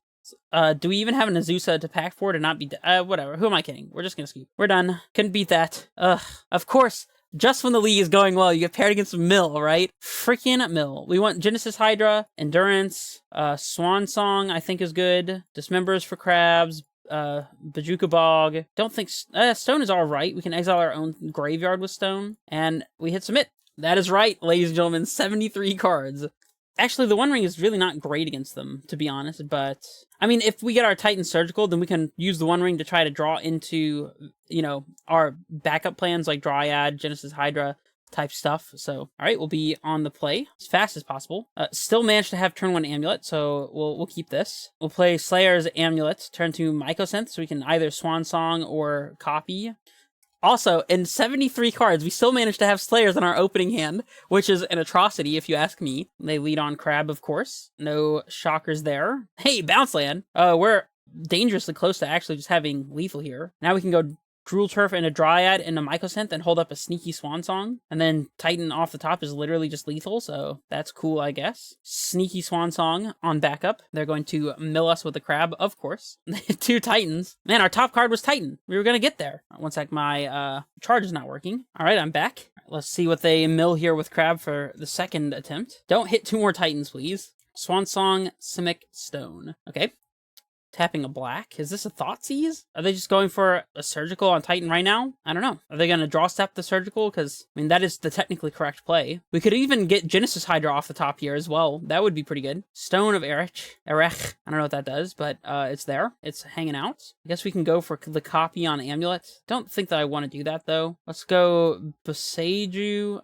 Do we even have an Azusa to pack for to not be... whatever. Who am I kidding? We're just going to skip. We're done. Couldn't beat that. Of course. Just when the league is going well, you get paired against Mill, right? Freaking Mill. We want Genesis Hydra, Endurance, Swan Song, I think is good. Dismembers for Crabs, Bajuka Bog. Don't think... Stone is alright. We can exile our own graveyard with Stone. And we hit Submit. That is right, ladies and gentlemen. 73 cards. Actually, the One Ring is really not great against them, to be honest, but... I mean, if we get our Titan Surgical, then we can use the One Ring to try to draw into, you know, our backup plans, like Dryad, Genesis Hydra type stuff. So, alright, we'll be on the play as fast as possible. Still managed to have turn 1 Amulet, so we'll keep this. We'll play Slayer's Amulet, turn 2 Mycosynth, so we can either Swan Song or copy. Also, in 73 cards, we still managed to have Slayers in our opening hand, which is an atrocity, if you ask me. They lead on Crab, of course. No shockers there. Hey, Bounce Land! We're dangerously close to actually just having lethal here. Now we can go Drool Turf and a Dryad and a Mycosynth and hold up a sneaky Swan Song. And then Titan off the top is literally just lethal, so that's cool, I guess. Sneaky Swan Song on backup. They're going to mill us with the Crab, of course. 2 Titans. Man, our top card was Titan. We were going to get there. One sec, my charge is not working. All right, I'm back. Let's see what they mill here with Crab for the second attempt. Don't hit 2 more Titans, please. Swan Song, Simic, Stone. Okay. tapping a black. Is this a Thoughtseize? Are they just going for a surgical on Titan right now? I don't know. Are they going to draw step the surgical? Because, I mean, that is the technically correct play. We could even get Genesis Hydra off the top here as well. That would be pretty good. Stone of Erech. I don't know what that does, but it's there. It's hanging out. I guess we can go for the copy on Amulet. Don't think that I want to do that, though. Let's go Boseiju.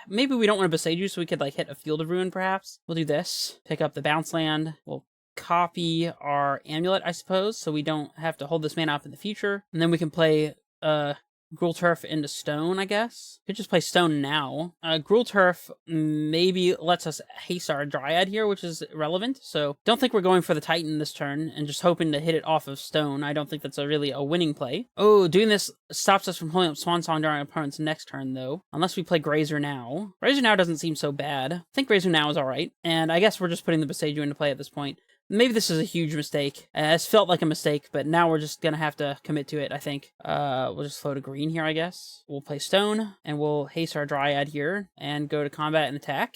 Maybe we don't want to Boseiju, so we could, like, hit a Field of Ruin, perhaps. We'll do this. Pick up the bounce land. We'll copy our Amulet, I suppose, so we don't have to hold this mana up in the future. And then we can play Gruul Turf into Stone, I guess. Could just play Stone now. Gruul Turf maybe lets us haste our Dryad here, which is relevant. So don't think we're going for the Titan this turn and just hoping to hit it off of Stone. I don't think that's really a winning play. Oh, doing this stops us from holding up Swansong during our opponent's next turn, though. Unless we play Grazer now. Grazer now doesn't seem so bad. I think Grazer now is alright. And I guess we're just putting the Boseiju into play at this point. Maybe this is a huge mistake. It's felt like a mistake, but now we're just gonna have to commit to it, I think. We'll just float a green here, I guess. We'll play Stone, and we'll haste our Dryad here, and go to combat and attack.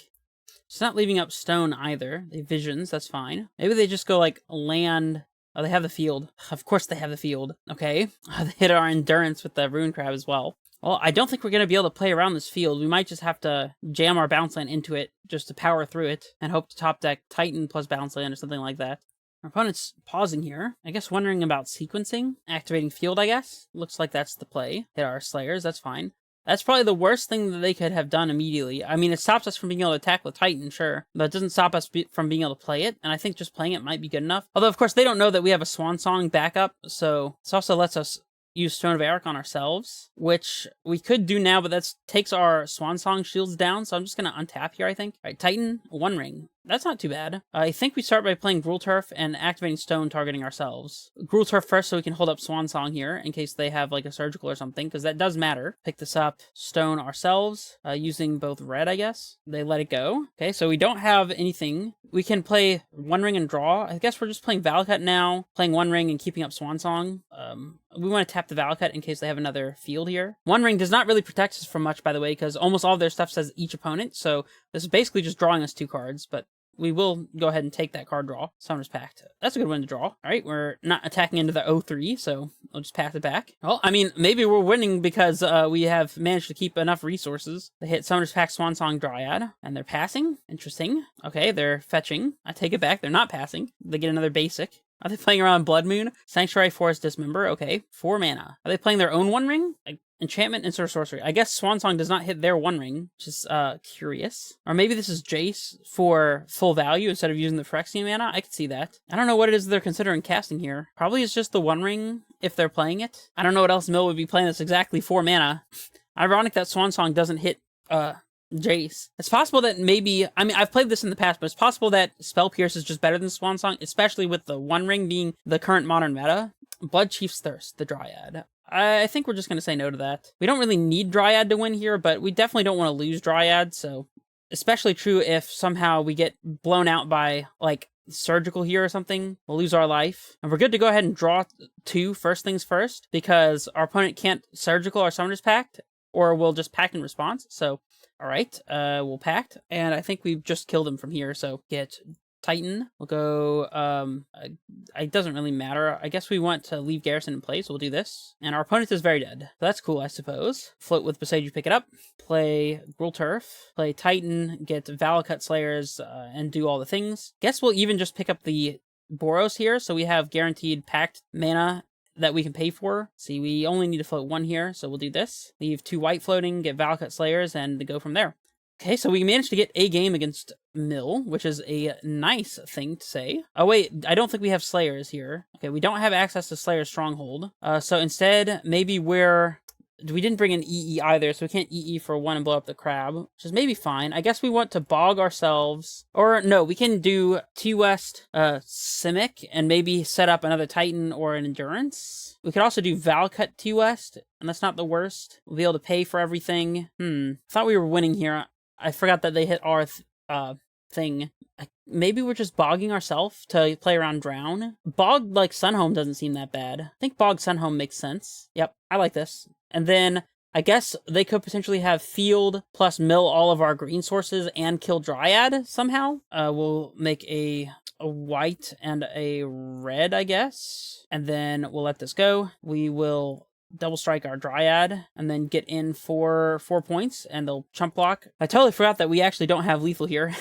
It's not leaving up Stone either. They Visions, that's fine. Maybe they just go, like, land... Oh, they have the field. Of course they have the field. Okay. They hit our Endurance with the Rune Crab as well. Well, I don't think we're going to be able to play around this field. We might just have to jam our bounce land into it just to power through it and hope to top deck Titan plus bounce land or something like that. Our opponent's pausing here. I guess wondering about sequencing. Activating field, I guess. Looks like that's the play. Hit our Slayers, that's fine. That's probably the worst thing that they could have done immediately. I mean, it stops us from being able to attack with Titan, sure, but it doesn't stop us from being able to play it, and I think just playing it might be good enough. Although, of course, they don't know that we have a Swansong backup, so this also lets us use Stone of Erech on ourselves, which we could do now, but that takes our Swansong shields down, so I'm just going to untap here, I think. All right, Titan, One Ring. That's not too bad. I think we start by playing Gruul Turf and activating Stone, targeting ourselves. Gruul Turf first so we can hold up Swansong here in case they have like a surgical or something, because that does matter. Pick this up, Stone ourselves, using both red, I guess. They let it go. Okay, so we don't have anything. We can play One Ring and draw. I guess we're just playing Valakut now, playing One Ring and keeping up Swansong. We want to tap the Valakut in case they have another field here. One Ring does not really protect us from much, by the way, because almost all of their stuff says each opponent, so this is basically just drawing us 2 cards, but we will go ahead and take that card draw. Summoner's Pact. That's a good one to draw. All right, we're not attacking into the 0-3, so we'll just pass it back. Well, I mean, maybe we're winning because we have managed to keep enough resources. They hit Summoner's Pact, Swansong, Dryad, and they're passing. Interesting. Okay, they're fetching. I take it back. They're not passing. They get another basic. Are they playing around Blood Moon? Sanctuary, Forest, Dismember. Okay, 4 mana. Are they playing their own One Ring? Like, enchantment, insert sorcery. I guess Swansong does not hit their One Ring, which is curious. Or maybe this is Jace for full value instead of using the Phyrexian mana. I could see that. I don't know what it is they're considering casting here. Probably it's just the One Ring if they're playing it. I don't know what else Mill would be playing that's exactly 4 mana. Ironic that Swansong doesn't hit Jace. It's possible that maybe, I mean, I've played this in the past, but it's possible that Spell Pierce is just better than Swansong, especially with the One Ring being the current modern meta. Blood Chief's Thirst, the Dryad. I think we're just going to say no to that. We don't really need Dryad to win here, but we definitely don't want to lose Dryad, so especially true if somehow we get blown out by, like, surgical here or something. We'll lose our life. And we're good to go ahead and draw 2 first things first, because our opponent can't surgical our Summoner's Pact, or we'll just pact in response. So, alright, we'll pact, and I think we've just killed him from here, so get Titan. We'll go, it doesn't really matter. I guess we want to leave Garrison in place, so we'll do this. And our opponent is very dead. So that's cool, I suppose. Float with Boseiju, pick it up. Play Gruul Turf. Play Titan, get Valakut Slayers, and do all the things. Guess we'll even just pick up the Boros here, so we have guaranteed packed mana that we can pay for. See, we only need to float 1 here, so we'll do this. Leave 2 white floating, get Valakut Slayers, and go from there. Okay, so we managed to get a game against Mill, which is a nice thing to say. Oh wait, I don't think we have Slayers here. Okay, we don't have access to Slayer's Stronghold. So instead, maybe we didn't bring an EE either, so we can't EE for 1 and blow up the crab, which is maybe fine. I guess we want to bog ourselves, or no, we can do T-West Simic and maybe set up another Titan or an Endurance. We could also do Valakut T-West, and that's not the worst. We'll be able to pay for everything. Thought we were winning here. I forgot that they hit our thing. Maybe we're just bogging ourselves to play around Drown. Bog, like, Sunhome doesn't seem that bad. I think Bog Sunhome makes sense. Yep, I like this. And then I guess they could potentially have Field plus mill all of our green sources and kill Dryad somehow. We'll make a a white and a red, I guess. And then we'll let this go. We will double strike our Dryad and then get in for 4 points and they'll chump block. I totally forgot that we actually don't have lethal here.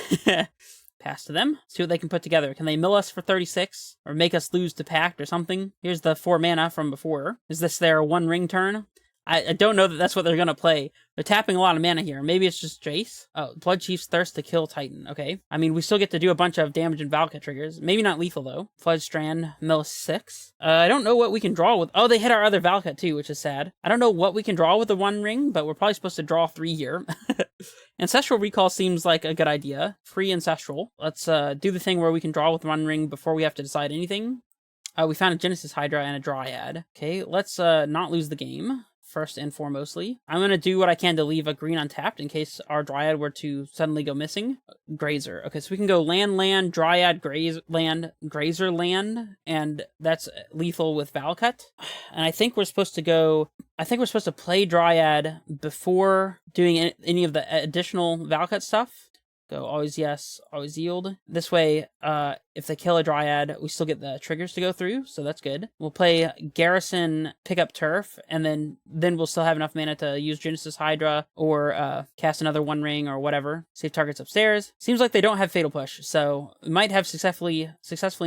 Pass to them. See what they can put together. Can they mill us for 36 or make us lose to Pact or something? Here's the 4 mana from before. Is this their 1 ring turn? I don't know that that's what they're going to play. They're tapping a lot of mana here. Maybe it's just Jace. Oh, Blood Chief's Thirst to kill Titan. Okay. I mean, we still get to do a bunch of damage and Valka triggers. Maybe not lethal, though. Flood Strand, mill 6. I don't know what we can draw with... Oh, they hit our other Valka, too, which is sad. I don't know what we can draw with the 1 ring, but we're probably supposed to draw 3 here. Ancestral Recall seems like a good idea. Free Ancestral. Let's do the thing where we can draw with 1 ring before we have to decide anything. We found a Genesis Hydra and a Dryad. Okay, let's not lose the game. First and foremostly. I'm going to do what I can to leave a green untapped in case our Dryad were to suddenly go missing. Grazer. Okay, so we can go land, Dryad, Grazer land, and that's lethal with Valcut. And I think we're supposed to go... I think we're supposed to play Dryad before doing any of the additional Valcut stuff. Go always yes, always yield. This way, if they kill a Dryad, we still get the triggers to go through, so that's good. We'll play Garrison, pick up Turf, and then we'll still have enough mana to use Genesis Hydra or cast another 1 ring or whatever. Save targets upstairs. Seems like they don't have Fatal Push, so we might have successfully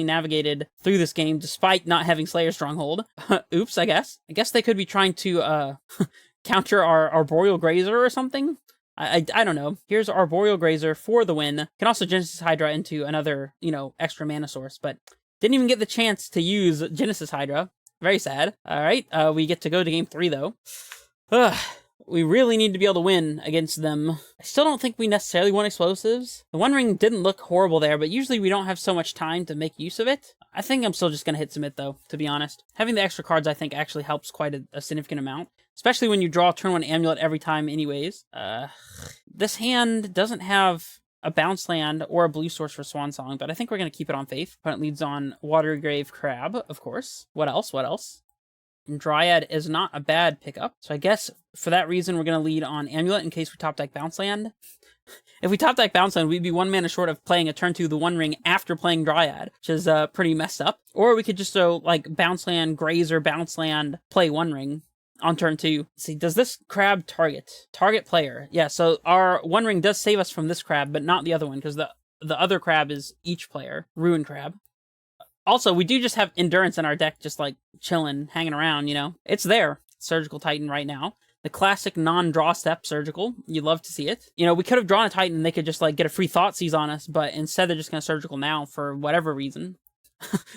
navigated through this game despite not having Slayer Stronghold. Oops, I guess. I guess they could be trying to counter our Arboreal Grazer or something. I don't know. Here's Arboreal Grazer for the win. Can also Genesis Hydra into another, extra mana source, but didn't even get the chance to use Genesis Hydra. Very sad. All right, we get to go to game 3, though. We really need to be able to win against them. I still don't think we necessarily want explosives. The 1 ring didn't look horrible there, but usually we don't have so much time to make use of it. I think I'm still just going to hit submit, though, to be honest. Having the extra cards, I think, actually helps quite a significant amount. Especially when you draw turn 1 Amulet every time anyways. This hand doesn't have a bounce land or a blue source for Swan Song, but I think we're going to keep it on faith. Opponent leads on Watery Grave Crab, of course. What else? And Dryad is not a bad pickup. So I guess for that reason, we're going to lead on Amulet in case we top deck bounce land. If we top deck bounce land, we'd be 1 mana short of playing a turn 2 the 1 ring after playing Dryad, which is pretty messed up. Or we could just go bounce land, Grazer, bounce land, play 1 ring on turn 2. Let's see, does this crab target player? Yeah, so our 1 ring does save us from this crab, but not the other one, because the other crab is each player. Ruin Crab. Also, we do just have Endurance in our deck, just chilling, hanging around, It's there. Surgical Titan right now. The classic non-draw step Surgical. You'd love to see it. We could have drawn a Titan and they could just get a free Thoughtseize on us, but instead they're just going to Surgical now for whatever reason.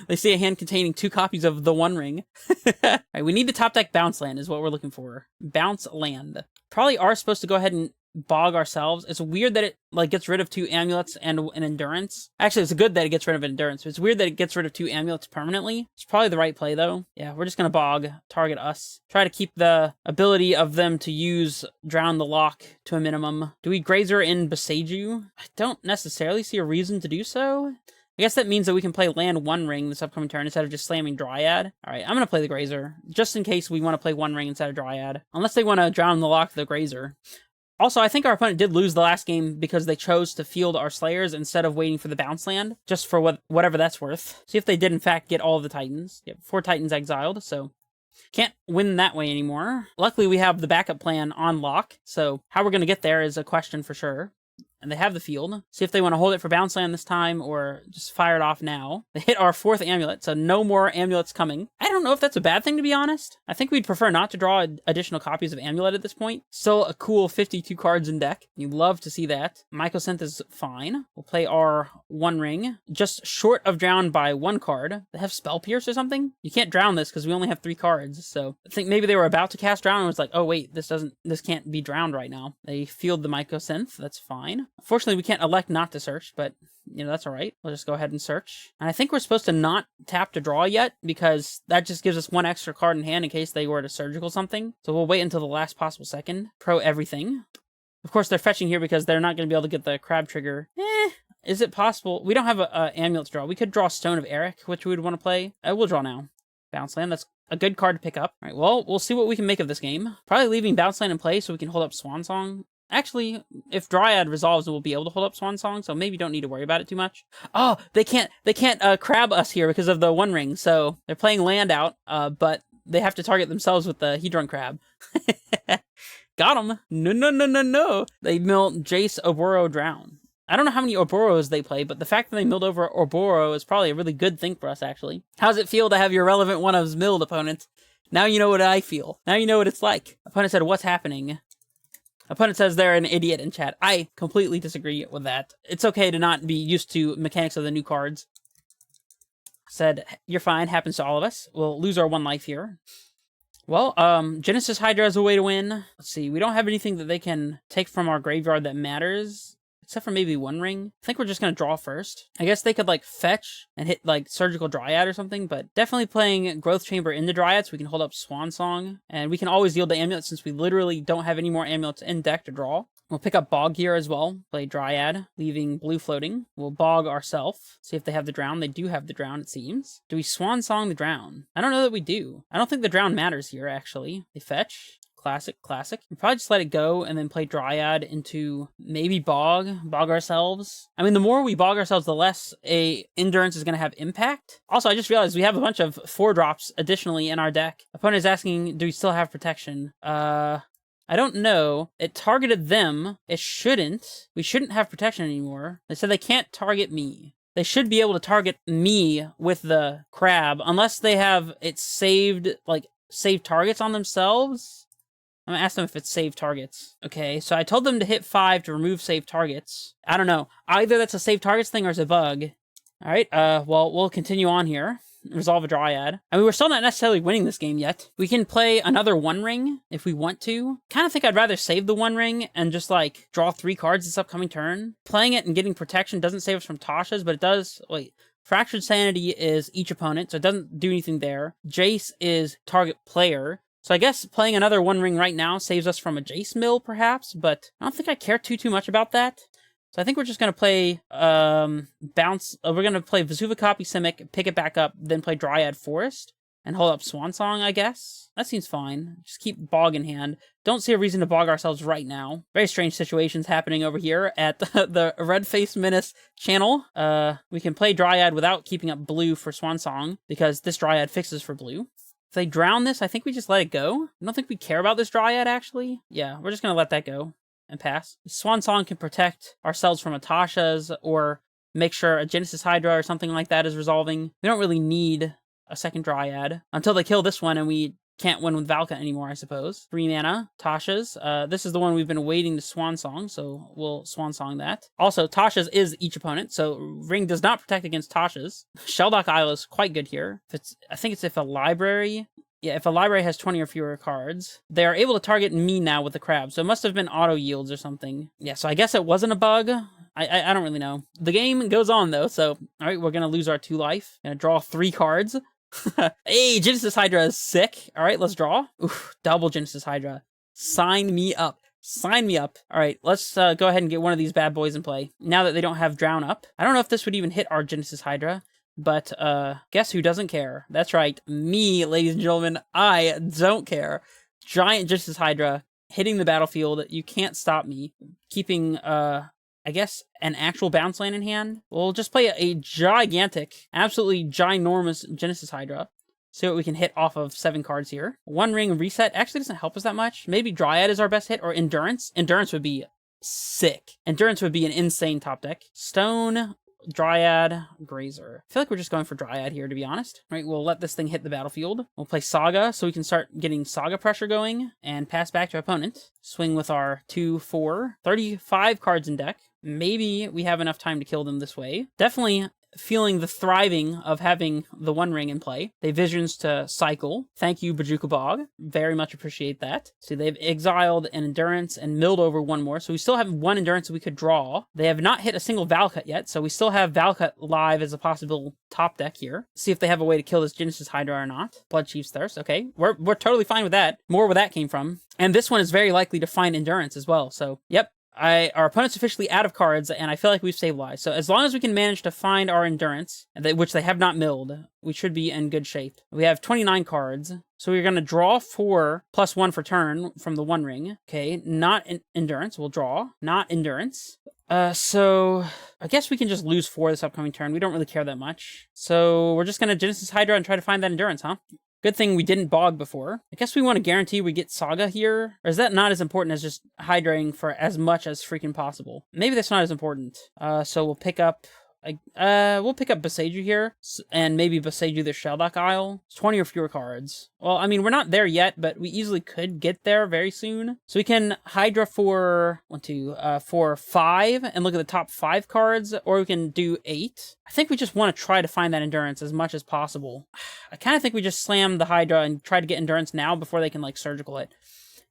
They see a hand containing 2 copies of the 1 ring. Alright, we need to top deck bounce land is what we're looking for. Bounce land. Probably are supposed to go ahead and bog ourselves. It's weird that it gets rid of 2 amulets and an endurance. Actually, it's good that it gets rid of endurance. It's weird that it gets rid of 2 amulets permanently. It's probably the right play though. Yeah, we're just gonna bog, target us. Try to keep the ability of them to use Drown the Lock to a minimum. Do we Grazer in Beseiju? I don't necessarily see a reason to do so. I guess that means that we can play land 1 ring this upcoming turn instead of just slamming Dryad. Alright, I'm going to play the Grazer, just in case we want to play 1 ring instead of Dryad. Unless they want to Drown the Lock the Grazer. Also, I think our opponent did lose the last game because they chose to field our Slayers instead of waiting for the bounce land, just for whatever that's worth. See if they did in fact get all of the Titans. Yep, 4 Titans exiled, so can't win that way anymore. Luckily, we have the backup plan on lock, so how we're going to get there is a question for sure. And they have the field. See if they want to hold it for bounce land this time or just fire it off now. They hit our 4th amulet, so no more amulets coming. I don't know if that's a bad thing, to be honest. I think we'd prefer not to draw additional copies of Amulet at this point. Still a cool 52 cards in deck. You'd love to see that. Mycosynth is fine. We'll play our 1 ring. Just short of drown by 1 card. They have Spell Pierce or something? You can't drown this because we only have 3 cards, so I think maybe they were about to cast drown and was like, oh wait, this can't be drowned right now. They field the Mycosynth. That's fine. Unfortunately, we can't elect not to search, but, that's all right. We'll just go ahead and search. And I think we're supposed to not tap to draw yet, because that just gives us 1 extra card in hand in case they were to Surgical something. So we'll wait until the last possible second. Pro everything. Of course, they're fetching here because they're not going to be able to get the crab trigger. Is it possible? We don't have a amulet to draw. We could draw Stone of Eric, which we would want to play. We'll draw now. Bounce land, that's a good card to pick up. All right, well, we'll see what we can make of this game. Probably leaving bounce land in play so we can hold up Swan Song. Actually, if Dryad resolves, we'll be able to hold up Swan Song, so maybe don't need to worry about it too much. Oh, they can't crab us here because of the One Ring, so they're playing land out, but they have to target themselves with the Hedron Crab. Got him. No. They mill Jace, Oboro, Drown. I don't know how many Oboros they play, but the fact that they milled over Oboro is probably a really good thing for us, actually. How's it feel to have your relevant one-ofs milled, opponent? Now you know what I feel. Now you know what it's like. Opponent said, what's happening? Opponent says they're an idiot in chat. I completely disagree with that. It's okay to not be used to mechanics of the new cards. Said, you're fine, happens to all of us. We'll lose our 1 life here. Well, Genesis Hydra is a way to win. Let's see, we don't have anything that they can take from our graveyard that matters. Except for maybe One Ring. I think we're just going to draw first. I guess they could, like, fetch and hit, like, Surgical Dryad or something, but definitely playing Growth Chamber into Dryad so we can hold up Swan Song. And we can always yield the Amulet since we literally don't have any more Amulets in deck to draw. We'll pick up Bog here as well. Play Dryad, leaving blue floating. We'll Bog ourselves. See if they have the Drown. They do have the Drown, it seems. Do we Swan Song the Drown? I don't know that we do. I don't think the Drown matters here, actually. They fetch. Classic. We probably just let it go and then play Dryad into maybe Bog ourselves. I mean, the more we Bog ourselves, the less a Endurance is going to have impact. Also, I just realized we have a bunch of 4-drops additionally in our deck. Opponent is asking, do we still have protection? I don't know. It targeted them. It shouldn't. We shouldn't have protection anymore. They said they can't target me. They should be able to target me with the crab unless they have it saved, like, save targets on themselves. I'm gonna ask them if it's save targets. Okay, so I told them to hit 5 to remove save targets. I don't know. Either that's a save targets thing or it's a bug. Alright, well, we'll continue on here. Resolve a Dryad. I mean, we're still not necessarily winning this game yet. We can play another One Ring if we want to. Kind of think I'd rather save the One Ring and just, like, draw 3 cards this upcoming turn. Playing it and getting protection doesn't save us from Tasha's, but it does... Wait. Fractured Sanity is each opponent, so it doesn't do anything there. Jace is target player. So I guess playing another One Ring right now saves us from a Jace mill, perhaps, but I don't think I care too much about that. So I think we're just going to play, bounce, we're going to play Vesuva Copy Simic, pick it back up, then play Dryad Forest, and hold up Swan Song, I guess. That seems fine. Just keep Bog in hand. Don't see a reason to Bog ourselves right now. Very strange situations happening over here at the Red Face Menace channel. We can play Dryad without keeping up blue for Swan Song, because this Dryad fixes for blue. If they drown this, I think we just let it go. I don't think we care about this Dryad, actually. Yeah, we're just going to let that go and pass. Swan Song can protect ourselves from Atasha's or make sure a Genesis Hydra or something like that is resolving. We don't really need a second Dryad until they kill this one and we can't win with Valka anymore, I suppose. 3 mana, Tasha's. This is the one we've been waiting to Swan Song, so we'll Swan Song that. Also, Tasha's is each opponent, so Ring does not protect against Tasha's. Shelldock Isle is quite good here. I think it's if a library... Yeah, if a library has 20 or fewer cards, they are able to target me now with the crab, so it must have been auto yields or something. Yeah, so I guess it wasn't a bug. I don't really know. The game goes on, though, so... Alright, we're gonna lose our 2 life. Gonna draw 3 cards. Hey, Genesis Hydra is sick. All right, let's draw. Oof, double Genesis Hydra. Sign me up. Sign me up. All right, let's go ahead and get one of these bad boys in play. Now that they don't have Drown up. I don't know if this would even hit our Genesis Hydra, but guess who doesn't care? That's right, me, ladies and gentlemen. I don't care. Giant Genesis Hydra hitting the battlefield. You can't stop me. Keeping, I guess, an actual bounce land in hand. We'll just play a gigantic, absolutely ginormous Genesis Hydra. See what we can hit off of 7 cards here. One Ring Reset actually doesn't help us that much. Maybe Dryad is our best hit, or Endurance. Endurance would be sick. Endurance would be an insane top deck. Stone, Dryad, Grazer. I feel like we're just going for Dryad here, to be honest. Right, we'll let this thing hit the battlefield. We'll play Saga, so we can start getting Saga pressure going, and pass back to opponent. Swing with our 2, 4, 35 cards in deck. Maybe we have enough time to kill them this way. Definitely feeling the thriving of having the One Ring in play. They visions to cycle. Thank you, Bajuka Bog. Very much appreciate that. So they've exiled an Endurance and milled over 1 more. So we still have 1 Endurance that we could draw. They have not hit a single Valcut yet, so we still have Valcut live as a possible top deck here. See if they have a way to kill this Genesis Hydra or not. Blood Chief's Thirst. Okay, we're totally fine with that. More where that came from. And this one is very likely to find Endurance as well. So, yep. our opponent's officially out of cards, and I feel like we've saved lives. So as long as we can manage to find our endurance, which they have not milled, we should be in good shape. We have 29 cards, so we're going to draw 4 plus 1 for turn from the One Ring. Okay, not endurance. We'll draw, not endurance. So I guess we can just lose 4 this upcoming turn. We don't really care that much. So we're just going to Genesis Hydra and try to find that endurance, huh? Good thing we didn't bog before. I guess we want to guarantee we get Saga here. Or is that not as important as just hydrating for as much as freaking possible? Maybe that's not as important. So we'll pick up... we'll pick up Boseiju here, and maybe Boseiju the Shelldock Isle. It's 20 or fewer cards. Well, I mean, we're not there yet, but we easily could get there very soon. So we can Hydra for 5, and look at the top 5 cards, or we can do 8. I think we just want to try to find that endurance as much as possible. I kind of think we just slam the Hydra and try to get endurance now before they can, like, surgical it.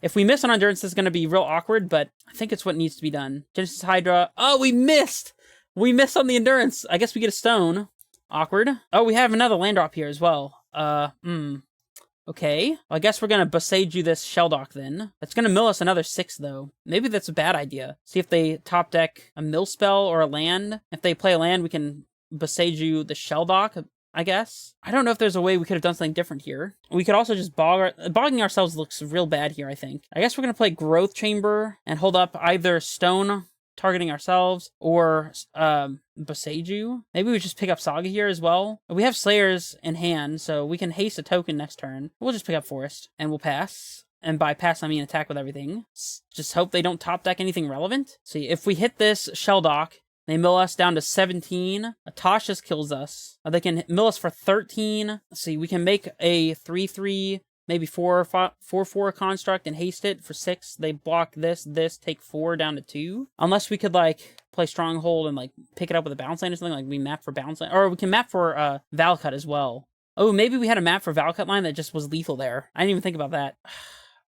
If we miss on endurance, this is going to be real awkward, but I think it's what needs to be done. Genesis Hydra. Oh, we missed! We missed on the endurance. I guess we get a stone. Awkward. Oh, we have another land drop here as well. Okay. Well, I guess we're gonna Boseiju this Shelldock then. That's gonna mill us another 6, though. Maybe that's a bad idea. See if they top deck a mill spell or a land. If they play a land, we can Boseiju the Shelldock, I guess. I don't know if there's a way we could have done something different here. We could also just bogging ourselves looks real bad here, I think. I guess we're gonna play Growth Chamber and hold up either stone targeting ourselves, or Boseiju. Maybe we just pick up Saga here as well. We have Slayers in hand, so we can haste a token next turn. We'll just pick up Forest, and we'll pass. And by pass, I mean attack with everything. Just hope they don't top deck anything relevant. See, if we hit this Shelldock, they mill us down to 17. Atasha's kills us. They can mill us for 13. Let's see, we can make a 3/3, maybe 4/4 construct and haste it for 6. They block this, take 4 down to 2. Unless we could, like, play Stronghold and, like, pick it up with a bounce line or something, like we map for bounce line. Or we can map for Valcut as well. Oh, maybe we had a map for Valcut line that just was lethal there. I didn't even think about that.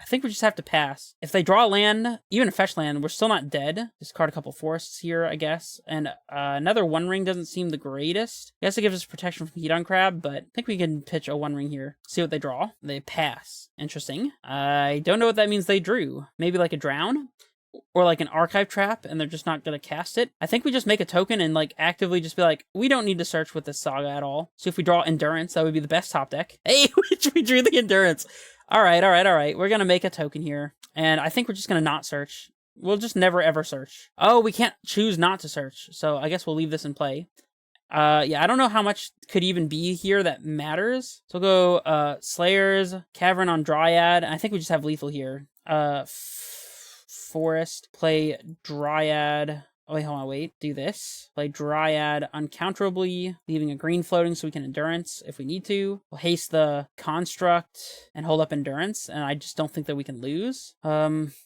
I think we just have to pass. If they draw a land, even a fetch land, we're still not dead. Discard a couple forests here, I guess. And another One Ring doesn't seem the greatest. I guess it gives us protection from Hedon Crab, but I think we can pitch a One Ring here. See what they draw. They pass. Interesting. I don't know what that means they drew. Maybe like a Drown? Or like an Archive Trap, and they're just not going to cast it. I think we just make a token and like actively just be like, we don't need to search with this Saga at all. So if we draw Endurance, that would be the best top deck. Hey, we drew the Endurance. All right. We're going to make a token here. And I think we're just going to not search. We'll just never, ever search. Oh, we can't choose not to search. So I guess we'll leave this in play. Yeah, I don't know how much could even be here that matters. So we'll go Slayers, Cavern on Dryad. And I think we just have lethal here. Forest, play Dryad. Oh, wait, hold on, wait. Do this. Play Dryad uncounterably, leaving a green floating so we can Endurance if we need to. We'll haste the Construct and hold up Endurance, and I just don't think that we can lose.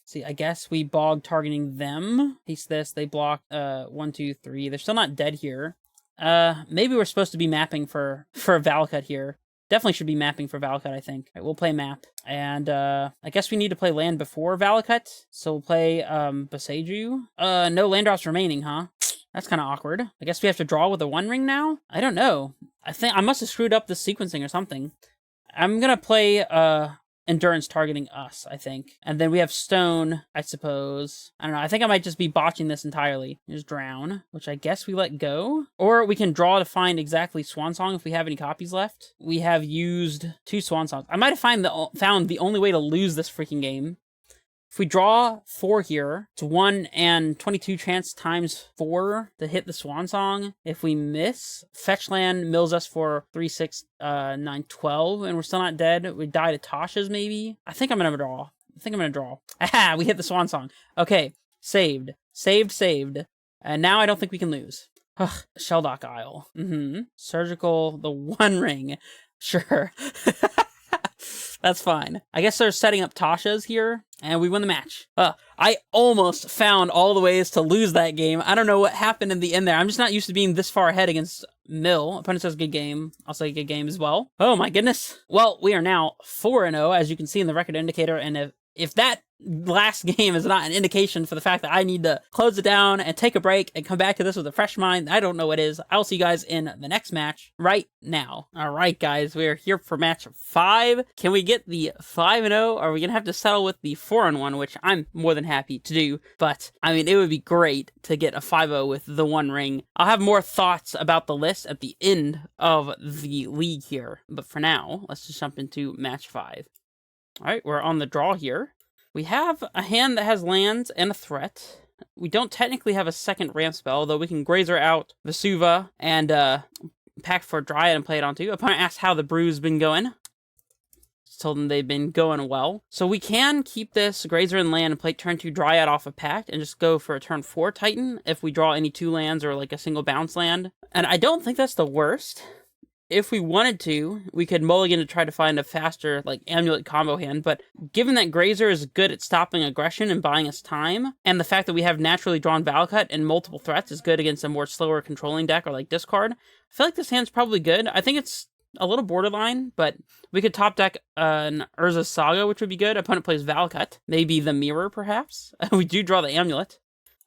See, I guess we bog targeting them. Haste this, they block 1, 2, 3. They're still not dead here. Maybe we're supposed to be mapping for Valcut here. Definitely should be mapping for Valcut, I think. All right, we'll play map. And I guess we need to play land before Valcut. So we'll play Boseiju. No land drops remaining, huh? That's kind of awkward. I guess we have to draw with a One Ring now? I don't know. I think I must have screwed up the sequencing or something. I'm going to play Endurance targeting us, I think. And then we have Stone, I suppose. I don't know. I think I might just be botching this entirely. There's Drown, which I guess we let go. Or we can draw to find exactly Swan Song if we have any copies left. We have used 2 Swan Songs. I might have found the only way to lose this freaking game. If we draw 4 here, it's 1 and 22 chance times 4 to hit the Swan Song. If we miss, Fetch Land mills us for 3, 6, 9, 12, and we're still not dead. We die to Tasha's, maybe. I think I'm going to draw. Aha! We hit the Swan Song. Okay. Saved. And now I don't think we can lose. Ugh. Shelldock Isle. Surgical, the One Ring. Sure. That's fine. I guess they're setting up Tasha's here, and we win the match. I almost found all the ways to lose that game. I don't know what happened in the end there. I'm just not used to being this far ahead against Mill. Opponent says good game. I'll say good game as well. Oh my goodness. Well, we are now 4-0, as you can see in the record indicator, and if that last game is not an indication for the fact that I need to close it down and take a break and come back to this with a fresh mind, I don't know what is. I'll see you guys in the next match right now. All right, guys, we're here for match 5. Can we get the 5-0? Or are we going to have to settle with the 4-1, which I'm more than happy to do. But, I mean, it would be great to get a 5-0 with the One Ring. I'll have more thoughts about the list at the end of the league here. But for now, let's just jump into match 5. All right, we're on the draw here. We have a hand that has lands and a threat. We don't technically have a second ramp spell, though we can Grazer out Vesuva and pack for Dryad and play it on 2. Opponent asks how the brew's been going. Just told them they've been going well. So we can keep this Grazer and land and play turn 2 Dryad off of Pact and just go for a turn 4 Titan if we draw any 2 lands or like a single bounce land. And I don't think that's the worst. If we wanted to, we could mulligan to try to find a faster, like, Amulet combo hand, but given that Grazer is good at stopping aggression and buying us time, and the fact that we have naturally drawn Valcut and multiple threats is good against a more slower controlling deck or, like, discard, I feel like this hand's probably good. I think it's a little borderline, but we could top deck an Urza's Saga, which would be good. Opponent plays Valcut. Maybe the Mirror, perhaps? We do draw the Amulet.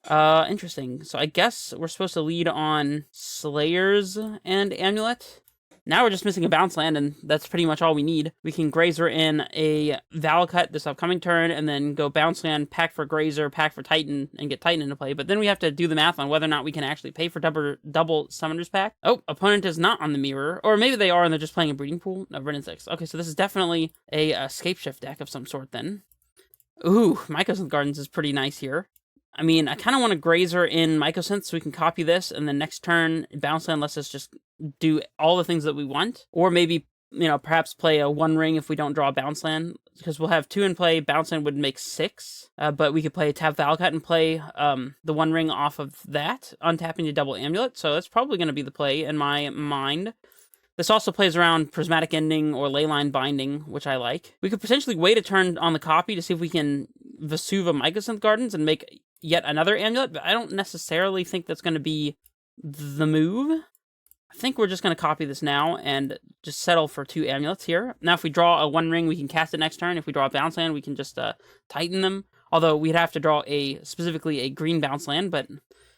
Interesting. So I guess we're supposed to lead on Slayers and Amulet. Now we're just missing a bounce land, and that's pretty much all we need. We can Grazer in a Valcut this upcoming turn, and then go bounce land, pack for Grazer, pack for Titan, and get Titan into play. But then we have to do the math on whether or not we can actually pay for double Summoner's Pack. Oh, opponent is not on the Mirror. Or maybe they are, and they're just playing a Breeding Pool. No, Red and 6. Okay, so this is definitely a Scapeshift deck of some sort, then. Ooh, Mycosynth Gardens is pretty nice here. I mean, I kind of want to Grazer in Mycosynth so we can copy this, and then next turn, bounce land lets us just do all the things that we want. Or maybe, you know, perhaps play a One Ring if we don't draw a bounce land, because we'll have 2 in play. Bounce land would make 6, but we could play tap Valcut and play the One Ring off of that, untapping to double Amulet, so that's probably going to be the play in my mind. This also plays around Prismatic Ending or Leyline Binding, which I like. We could potentially wait a turn on the copy to see if we can Vesuva Mycosynth Gardens and make yet another Amulet, but I don't necessarily think that's going to be the move. I think we're just going to copy this now and just settle for 2 Amulets here. Now, if we draw a One Ring, we can cast it next turn. If we draw a bounce land, we can just Titan them. Although, we'd have to draw specifically a green bounce land, but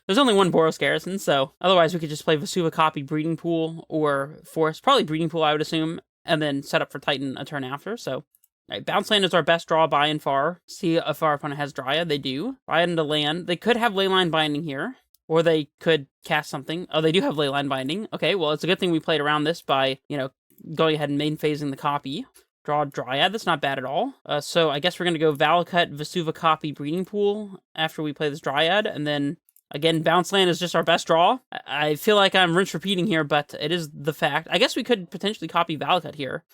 there's only one Boros Garrison, so otherwise we could just play Vesuva copy Breeding Pool or Force. Probably Breeding Pool, I would assume, and then set up for Titan a turn after, so... All right, bounce land is our best draw by and far. See if our opponent has Dryad. They do. Dryad into land. They could have Leyline Binding here. Or they could cast something. Oh, they do have Leyline Binding. Okay, well, it's a good thing we played around this by, you know, going ahead and main phasing the copy. Draw Dryad. That's not bad at all. So I guess we're going to go Valcut, Vesuva copy, Breeding Pool after we play this Dryad. And then, again, bounce land is just our best draw. I feel like I'm rinse repeating here, but it is the fact. I guess we could potentially copy Valcut here.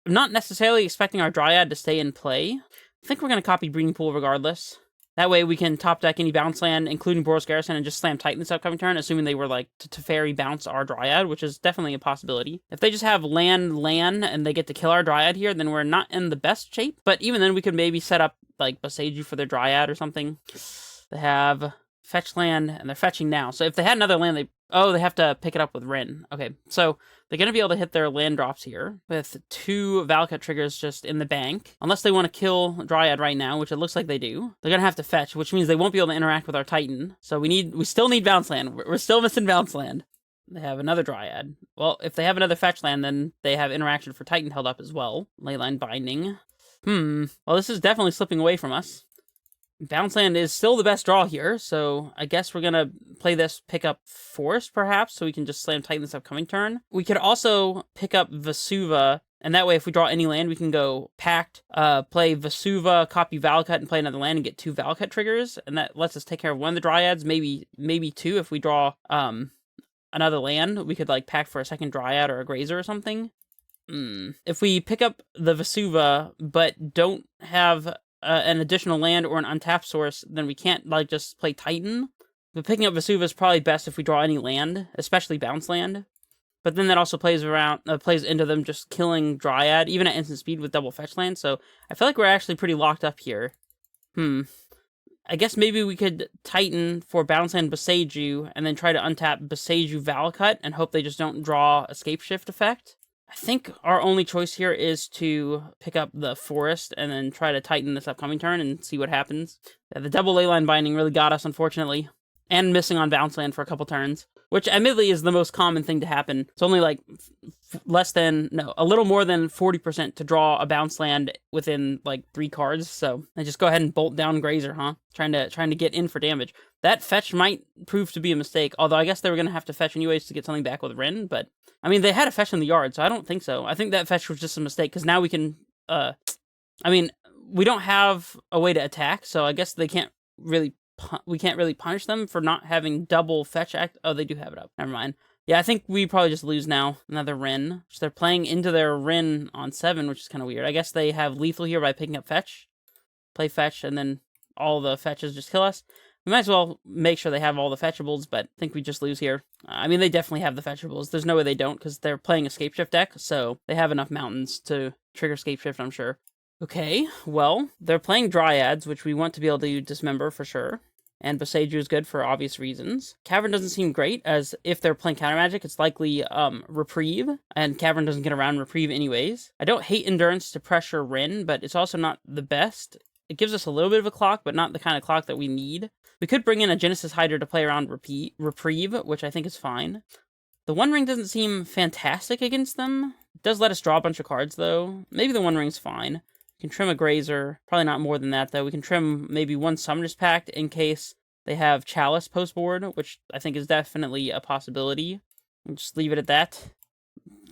I'm not necessarily expecting our Dryad to stay in play. I think we're going to copy Breeding Pool regardless. That way we can top deck any bounce land, including Boros Garrison, and just slam Titan this upcoming turn, assuming they were like to Teferi bounce our Dryad, which is definitely a possibility. If they just have land, and they get to kill our Dryad here, then we're not in the best shape. But even then, we could maybe set up like Boseiju for their Dryad or something. They have fetch land, and they're fetching now. So if they had another land, they have to pick it up with Rin. Okay, so they're going to be able to hit their land drops here with 2 Valcut triggers just in the bank. Unless they want to kill Dryad right now, which it looks like they do. They're going to have to fetch, which means they won't be able to interact with our Titan. So we still need bounce land. We're still missing bounce land. They have another Dryad. Well, if they have another fetch land, then they have interaction for Titan held up as well. Leyline Binding. Well, this is definitely slipping away from us. Bounce land is still the best draw here, so I guess we're gonna play this, pick up Force, perhaps, so we can just slam Titan this upcoming turn. We could also pick up Vesuva, and that way if we draw any land, we can go Pact, play Vesuva, copy Valcut, and play another land and get 2 Valcut triggers, and that lets us take care of one of the Dryads, maybe 2 if we draw another land. We could like Pact for a second Dryad or a Grazer or something. If we pick up the Vesuva, but don't have an additional land or an untapped source, then we can't like just play Titan. But picking up Vesuva is probably best if we draw any land, especially bounce land. But then that also plays into them just killing Dryad, even at instant speed with double fetch land. So I feel like we're actually pretty locked up here. I guess maybe we could Titan for bounce land Boseiju, and then try to untap Boseiju Valcut and hope they just don't draw Escape Shift effect. I think our only choice here is to pick up the forest and then try to tighten this upcoming turn and see what happens. Yeah, the double leyline binding really got us, unfortunately. And missing on bounce land for a couple turns, which admittedly is the most common thing to happen. It's only like a little more than 40% to draw a bounce land within like 3 cards. So I just go ahead and bolt down Grazer, huh? Trying to get in for damage. That fetch might prove to be a mistake, although I guess they were going to have to fetch anyways to get something back with Rin, but I mean, they had a fetch in the yard, so I don't think so. I think that fetch was just a mistake, because now we can, we don't have a way to attack, so I guess they can't really, we can't really punish them for not having double fetch act. Oh, they do have it up. Never mind. Yeah, I think we probably just lose now. Another Rin. So they're playing into their Rin on 7, which is kind of weird. I guess they have lethal here by picking up fetch. Play fetch, and then all the fetches just kill us. We might as well make sure they have all the fetchables, but I think we just lose here. I mean, they definitely have the fetchables. There's no way they don't, because they're playing a Scapeshift deck, so they have enough mountains to trigger Scapeshift, I'm sure. Okay, well, they're playing Dryads, which we want to be able to dismember for sure. And Boseiju is good for obvious reasons. Cavern doesn't seem great, as if they're playing Counter Magic, it's likely Reprieve, and Cavern doesn't get around Reprieve anyways. I don't hate Endurance to pressure Rin, but it's also not the best. It gives us a little bit of a clock, but not the kind of clock that we need. We could bring in a Genesis Hydra to play around Reprieve, which I think is fine. The One Ring doesn't seem fantastic against them. It does let us draw a bunch of cards, though. Maybe the One Ring's fine. We can trim a Grazer. Probably not more than that, though. We can trim maybe one Summoner's Pact in case they have Chalice post-board, which I think is definitely a possibility. We'll just leave it at that.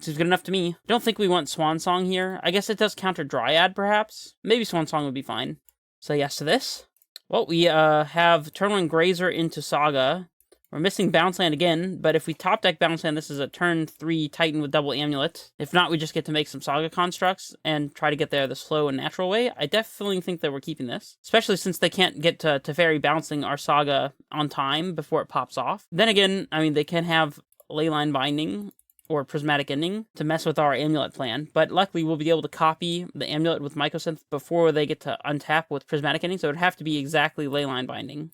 Seems good enough to me. I don't think we want Swan Song here. I guess it does counter Dryad, perhaps. Maybe Swan Song would be fine. So yes to this. Well, we have turn 1 Grazer into Saga. We're missing Bounce Land again, but if we top deck Bounce Land, this is a turn 3 Titan with double Amulet. If not, we just get to make some Saga constructs and try to get there the slow and natural way. I definitely think that we're keeping this, especially since they can't get to Teferi bouncing our Saga on time before it pops off. Then again, I mean, they can have Leyline Binding or Prismatic Ending to mess with our Amulet plan, but luckily we'll be able to copy the Amulet with Mycosynth before they get to untap with Prismatic Ending, so it would have to be exactly Leyline Binding.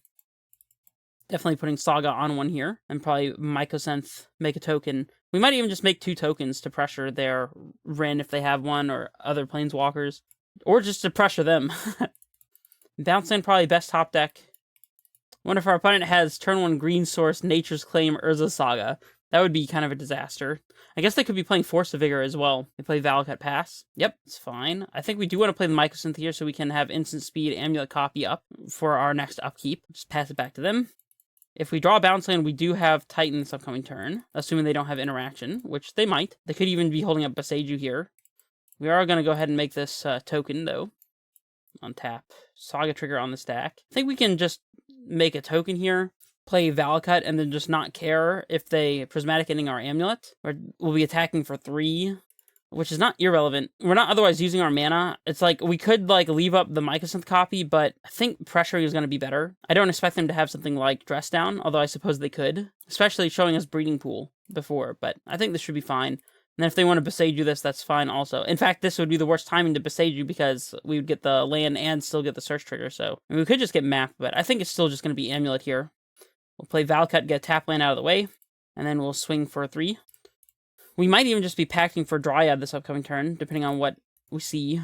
Definitely putting Saga on one here, and probably Mycosynth, make a token. We might even just make 2 tokens to pressure their Rin if they have one, or other Planeswalkers, or just to pressure them. Bounce Land probably best top deck. Wonder if our opponent has turn 1 Green Source, Nature's Claim, Urza Saga. That would be kind of a disaster. I guess they could be playing Force of Vigor as well. They play Valakut Pass. Yep, it's fine. I think we do want to play the Mycosynth here so we can have instant speed Amulet copy up for our next upkeep. Just pass it back to them. If we draw a Bounce Land, we do have Titan this upcoming turn, assuming they don't have interaction, which they might. They could even be holding up Boseiju here. We are going to go ahead and make this token, though. Untap. Saga trigger on the stack. I think we can just make a token here, play Valakut, and then just not care if they Prismatic Ending our Amulet. We'll be attacking for 3, which is not irrelevant. We're not otherwise using our mana. It's like, we could like leave up the Mycosynth copy, but I think pressuring is going to be better. I don't expect them to have something like Dress Down, although I suppose they could, especially showing us Breeding Pool before, but I think this should be fine. And then if they want to Boseiju this, that's fine also. In fact, this would be the worst timing to Boseiju because we would get the land and still get the search trigger, so I mean, we could just get mapped, but I think it's still just going to be Amulet here. We'll play Valakut, get a tap land out of the way, and then we'll swing for 3. We might even just be packing for Dryad this upcoming turn, depending on what we see.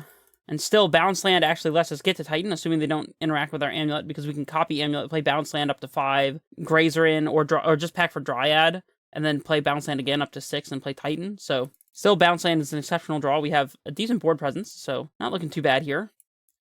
And still, Bounce Land actually lets us get to Titan, assuming they don't interact with our Amulet, because we can copy Amulet, play Bounce Land up to 5, Grazer in, or just pack for Dryad, and then play Bounce Land again up to 6, and play Titan. So, still, Bounce Land is an exceptional draw. We have a decent board presence, so not looking too bad here.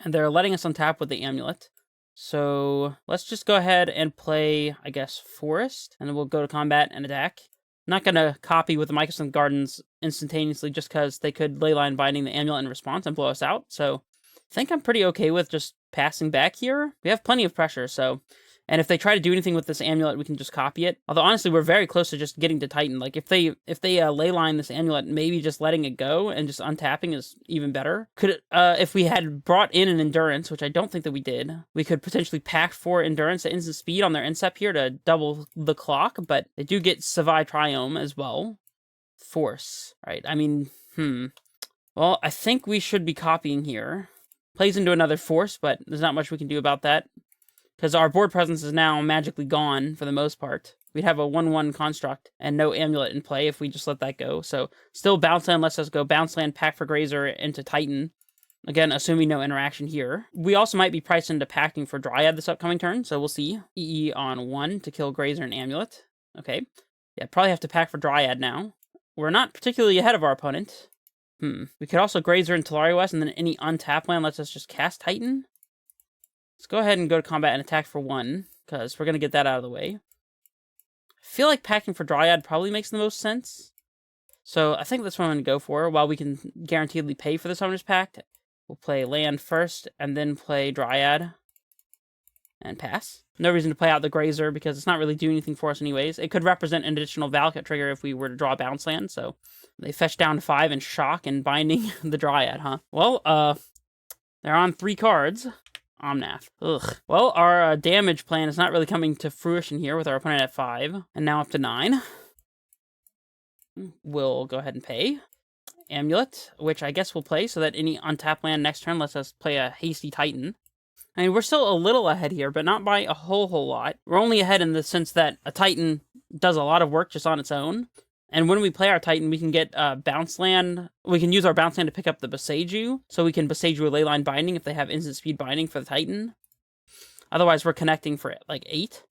And they're letting us untap with the Amulet. So, let's just go ahead and play, I guess, Forest, and then we'll go to combat and attack. I'm not going to copy with the Mycosynth Gardens instantaneously just because they could Leyline Binding the Amulet in response and blow us out, so I think I'm pretty okay with just passing back here. We have plenty of pressure, so... And if they try to do anything with this Amulet, we can just copy it. Although, honestly, we're very close to just getting to Titan. Like, if they Leyline this Amulet, maybe just letting it go and just untapping is even better. If we had brought in an Endurance, which I don't think that we did, we could potentially pack for Endurance at instant speed on their Incept here to double the clock, but they do get Savai Triome as well. Force, right? I mean, Well, I think we should be copying here. Plays into another Force, but there's not much we can do about that, because our board presence is now magically gone for the most part. we'd have a 1/1 construct and no amulet in play if we just let that go. So still bounce land lets us go bounce land, pack for Grazer into Titan. Again, assuming no interaction here. We also might be priced into packing for Dryad this upcoming turn, so we'll see. EE on 1 to kill Grazer and Amulet. Okay. Yeah, probably have to pack for Dryad now. We're not particularly ahead of our opponent. We could also Grazer and Tolaria West, and then any untapped land lets us just cast Titan. Let's go ahead and go to combat and attack for 1, because we're going to get that out of the way. I feel like packing for Dryad probably makes the most sense. So I think that's what I'm going to go for, while we can guaranteedly pay for the Summoner's Pact. We'll play land first, and then play Dryad. And pass. No reason to play out the Grazer, because it's not really doing anything for us anyways. It could represent an additional Valakut trigger if we were to draw a bounce land, so... They fetch down to 5 and shock and binding the Dryad, huh? Well, they're on 3 cards. Omnath. Ugh. Well, our damage plan is not really coming to fruition here with our opponent at 5, and now up to 9. We'll go ahead and pay. Amulet, which I guess we'll play so that any untapped land next turn lets us play a hasty Titan. I mean, we're still a little ahead here, but not by a whole lot. We're only ahead in the sense that a Titan does a lot of work just on its own. And when we play our Titan, we can get bounce land. We can use our bounce land to pick up the Boseiju, so we can Boseiju a Leyline Binding if they have instant speed binding for the Titan. Otherwise, we're connecting for, like, 8.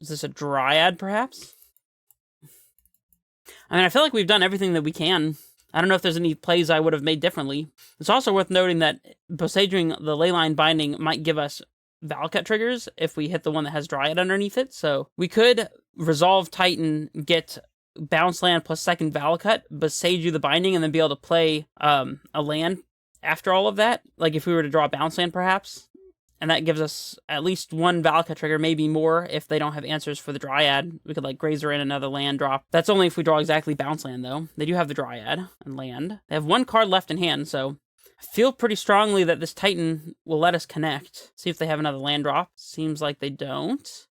Is this a Dryad, perhaps? I mean, I feel like we've done everything that we can. I don't know if there's any plays I would have made differently. It's also worth noting that Boseijuing the Leyline Binding might give us Valakut triggers if we hit the one that has Dryad underneath it. So we could resolve Titan, get bounce land plus second Valakut, Boseiju the Binding, and then be able to play a land after all of that. Like if we were to draw a bounce land, perhaps. And that gives us at least 1 Valakut trigger, maybe more if they don't have answers for the Dryad. We could, like, Grazer in another land drop. That's only if we draw exactly bounce land, though. They do have the Dryad and land. They have 1 card left in hand, so I feel pretty strongly that this Titan will let us connect. See if they have another land drop. Seems like they don't.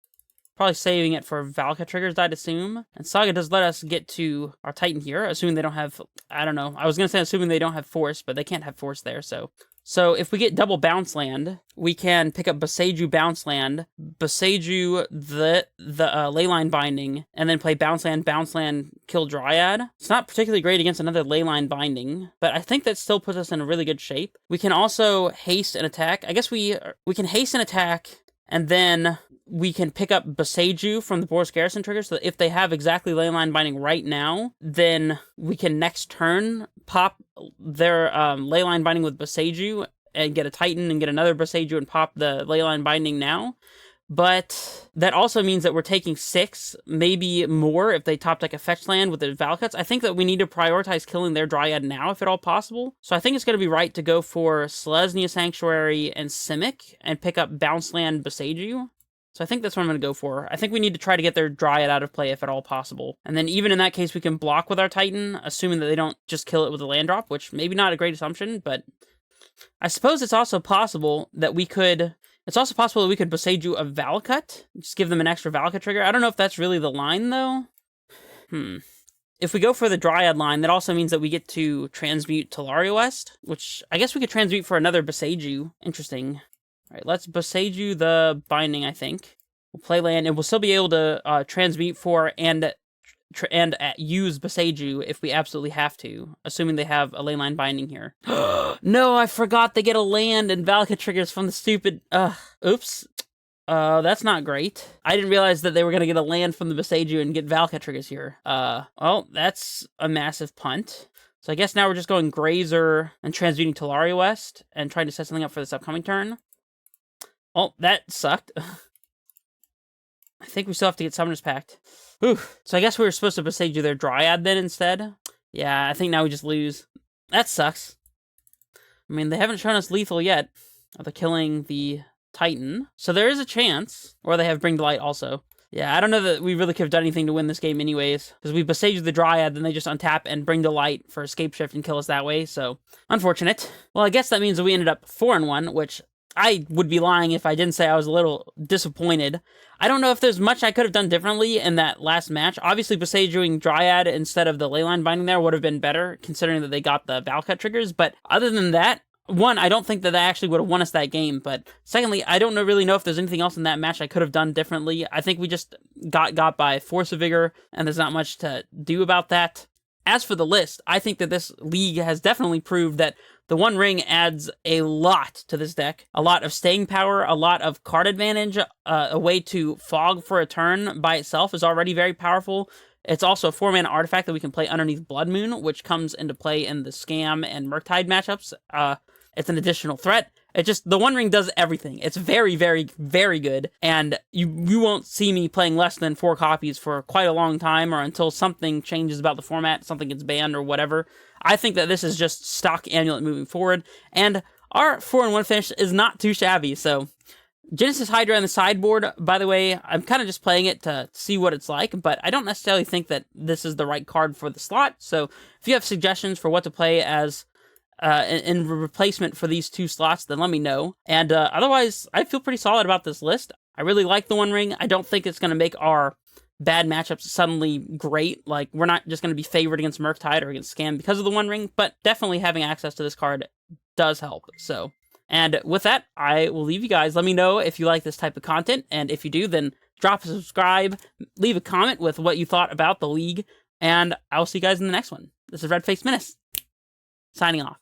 Probably saving it for Valakut triggers, I'd assume. And Saga does let us get to our Titan here, assuming they don't have... I don't know. I was going to say assuming they don't have Force, but they can't have Force there, so... So if we get double bounce land, we can pick up Boseiju bounce land, Boseiju the Leyline Binding, and then play bounce land, kill Dryad. It's not particularly great against another Leyline Binding, but I think that still puts us in a really good shape. We can also haste and attack. I guess we can haste and attack, and then we can pick up Boseiju from the Boros Garrison trigger, so that if they have exactly Leyline Binding right now, then we can next turn pop their Leyline Binding with Boseiju and get a Titan and get another Boseiju and pop the Leyline Binding now. But that also means that we're taking 6, maybe more if they topped like a fetch land with the Valakuts. I think that we need to prioritize killing their Dryad now if at all possible. So I think it's going to be right to go for Selesnya Sanctuary and Simic and pick up bounce land Boseiju. So I think that's what I'm going to go for. I think we need to try to get their Dryad out of play if at all possible. And then even in that case, we can block with our Titan, assuming that they don't just kill it with a land drop, which maybe not a great assumption, but I suppose it's also possible that we could... It's also possible that we could Boseiju a Valakut, just give them an extra Valakut trigger. I don't know if that's really the line, though. If we go for the Dryad line, that also means that we get to transmute Tolaria West, which I guess we could transmute for another Boseiju. Interesting. All right, let's Boseiju the Binding, I think. We'll play land, and we'll still be able to transmute for and use Boseiju if we absolutely have to, assuming they have a Leyline Binding here. No, I forgot they get a land and Valakut triggers from the stupid... Oops. That's not great. I didn't realize that they were going to get a land from the Boseiju and get Valakut triggers here. Well, that's a massive punt. So I guess now we're just going Grazer and transmuting Tolaria West and trying to set something up for this upcoming turn. Oh, that sucked. I think we still have to get Summoner's Pact. Whew. So I guess we were supposed to Boseiju their Dryad then instead. Yeah, I think now we just lose. That sucks. I mean, they haven't shown us lethal yet. They're killing the Titan. So there is a chance. Or they have Bring to Light also. Yeah, I don't know that we really could have done anything to win this game anyways. Because we Boseiju the Dryad, then they just untap and Bring to Light for Escape Shift and kill us that way. So, unfortunate. Well, I guess that means that we ended up 4-1, which... I would be lying if I didn't say I was a little disappointed. I don't know if there's much I could have done differently in that last match. Obviously, Boseijuing Dryad instead of the Leyline Binding there would have been better, considering that they got the Valakut triggers. But other than that, one, I don't think that actually would have won us that game, but secondly, I don't really know if there's anything else in that match I could have done differently. I think we just got by force of vigor, and there's not much to do about that. As for the list, I think that this league has definitely proved that the One Ring adds a lot to this deck. A lot of staying power, a lot of card advantage, a way to fog for a turn by itself is already very powerful. It's also a 4-mana artifact that we can play underneath Blood Moon, which comes into play in the Scam and Murktide matchups. It's an additional threat. The One Ring does everything. It's very, very, very good, and you won't see me playing less than 4 copies for quite a long time, or until something changes about the format, something gets banned or whatever. I think that this is just stock Amulet moving forward, and our 4-1 finish is not too shabby, so... Genesis Hydra on the sideboard, by the way, I'm kind of just playing it to see what it's like, but I don't necessarily think that this is the right card for the slot, so if you have suggestions for what to play as in replacement for these 2 slots, then let me know. And otherwise, I feel pretty solid about this list. I really like the One Ring. I don't think it's going to make our bad matchups suddenly great. Like, we're not just going to be favored against Murktide or against Scam because of the One Ring, but definitely having access to this card does help, so... And with that, I will leave you guys. Let me know if you like this type of content, and if you do, then drop a subscribe, leave a comment with what you thought about the league, and I'll see you guys in the next one. This is Red Face Menace, signing off.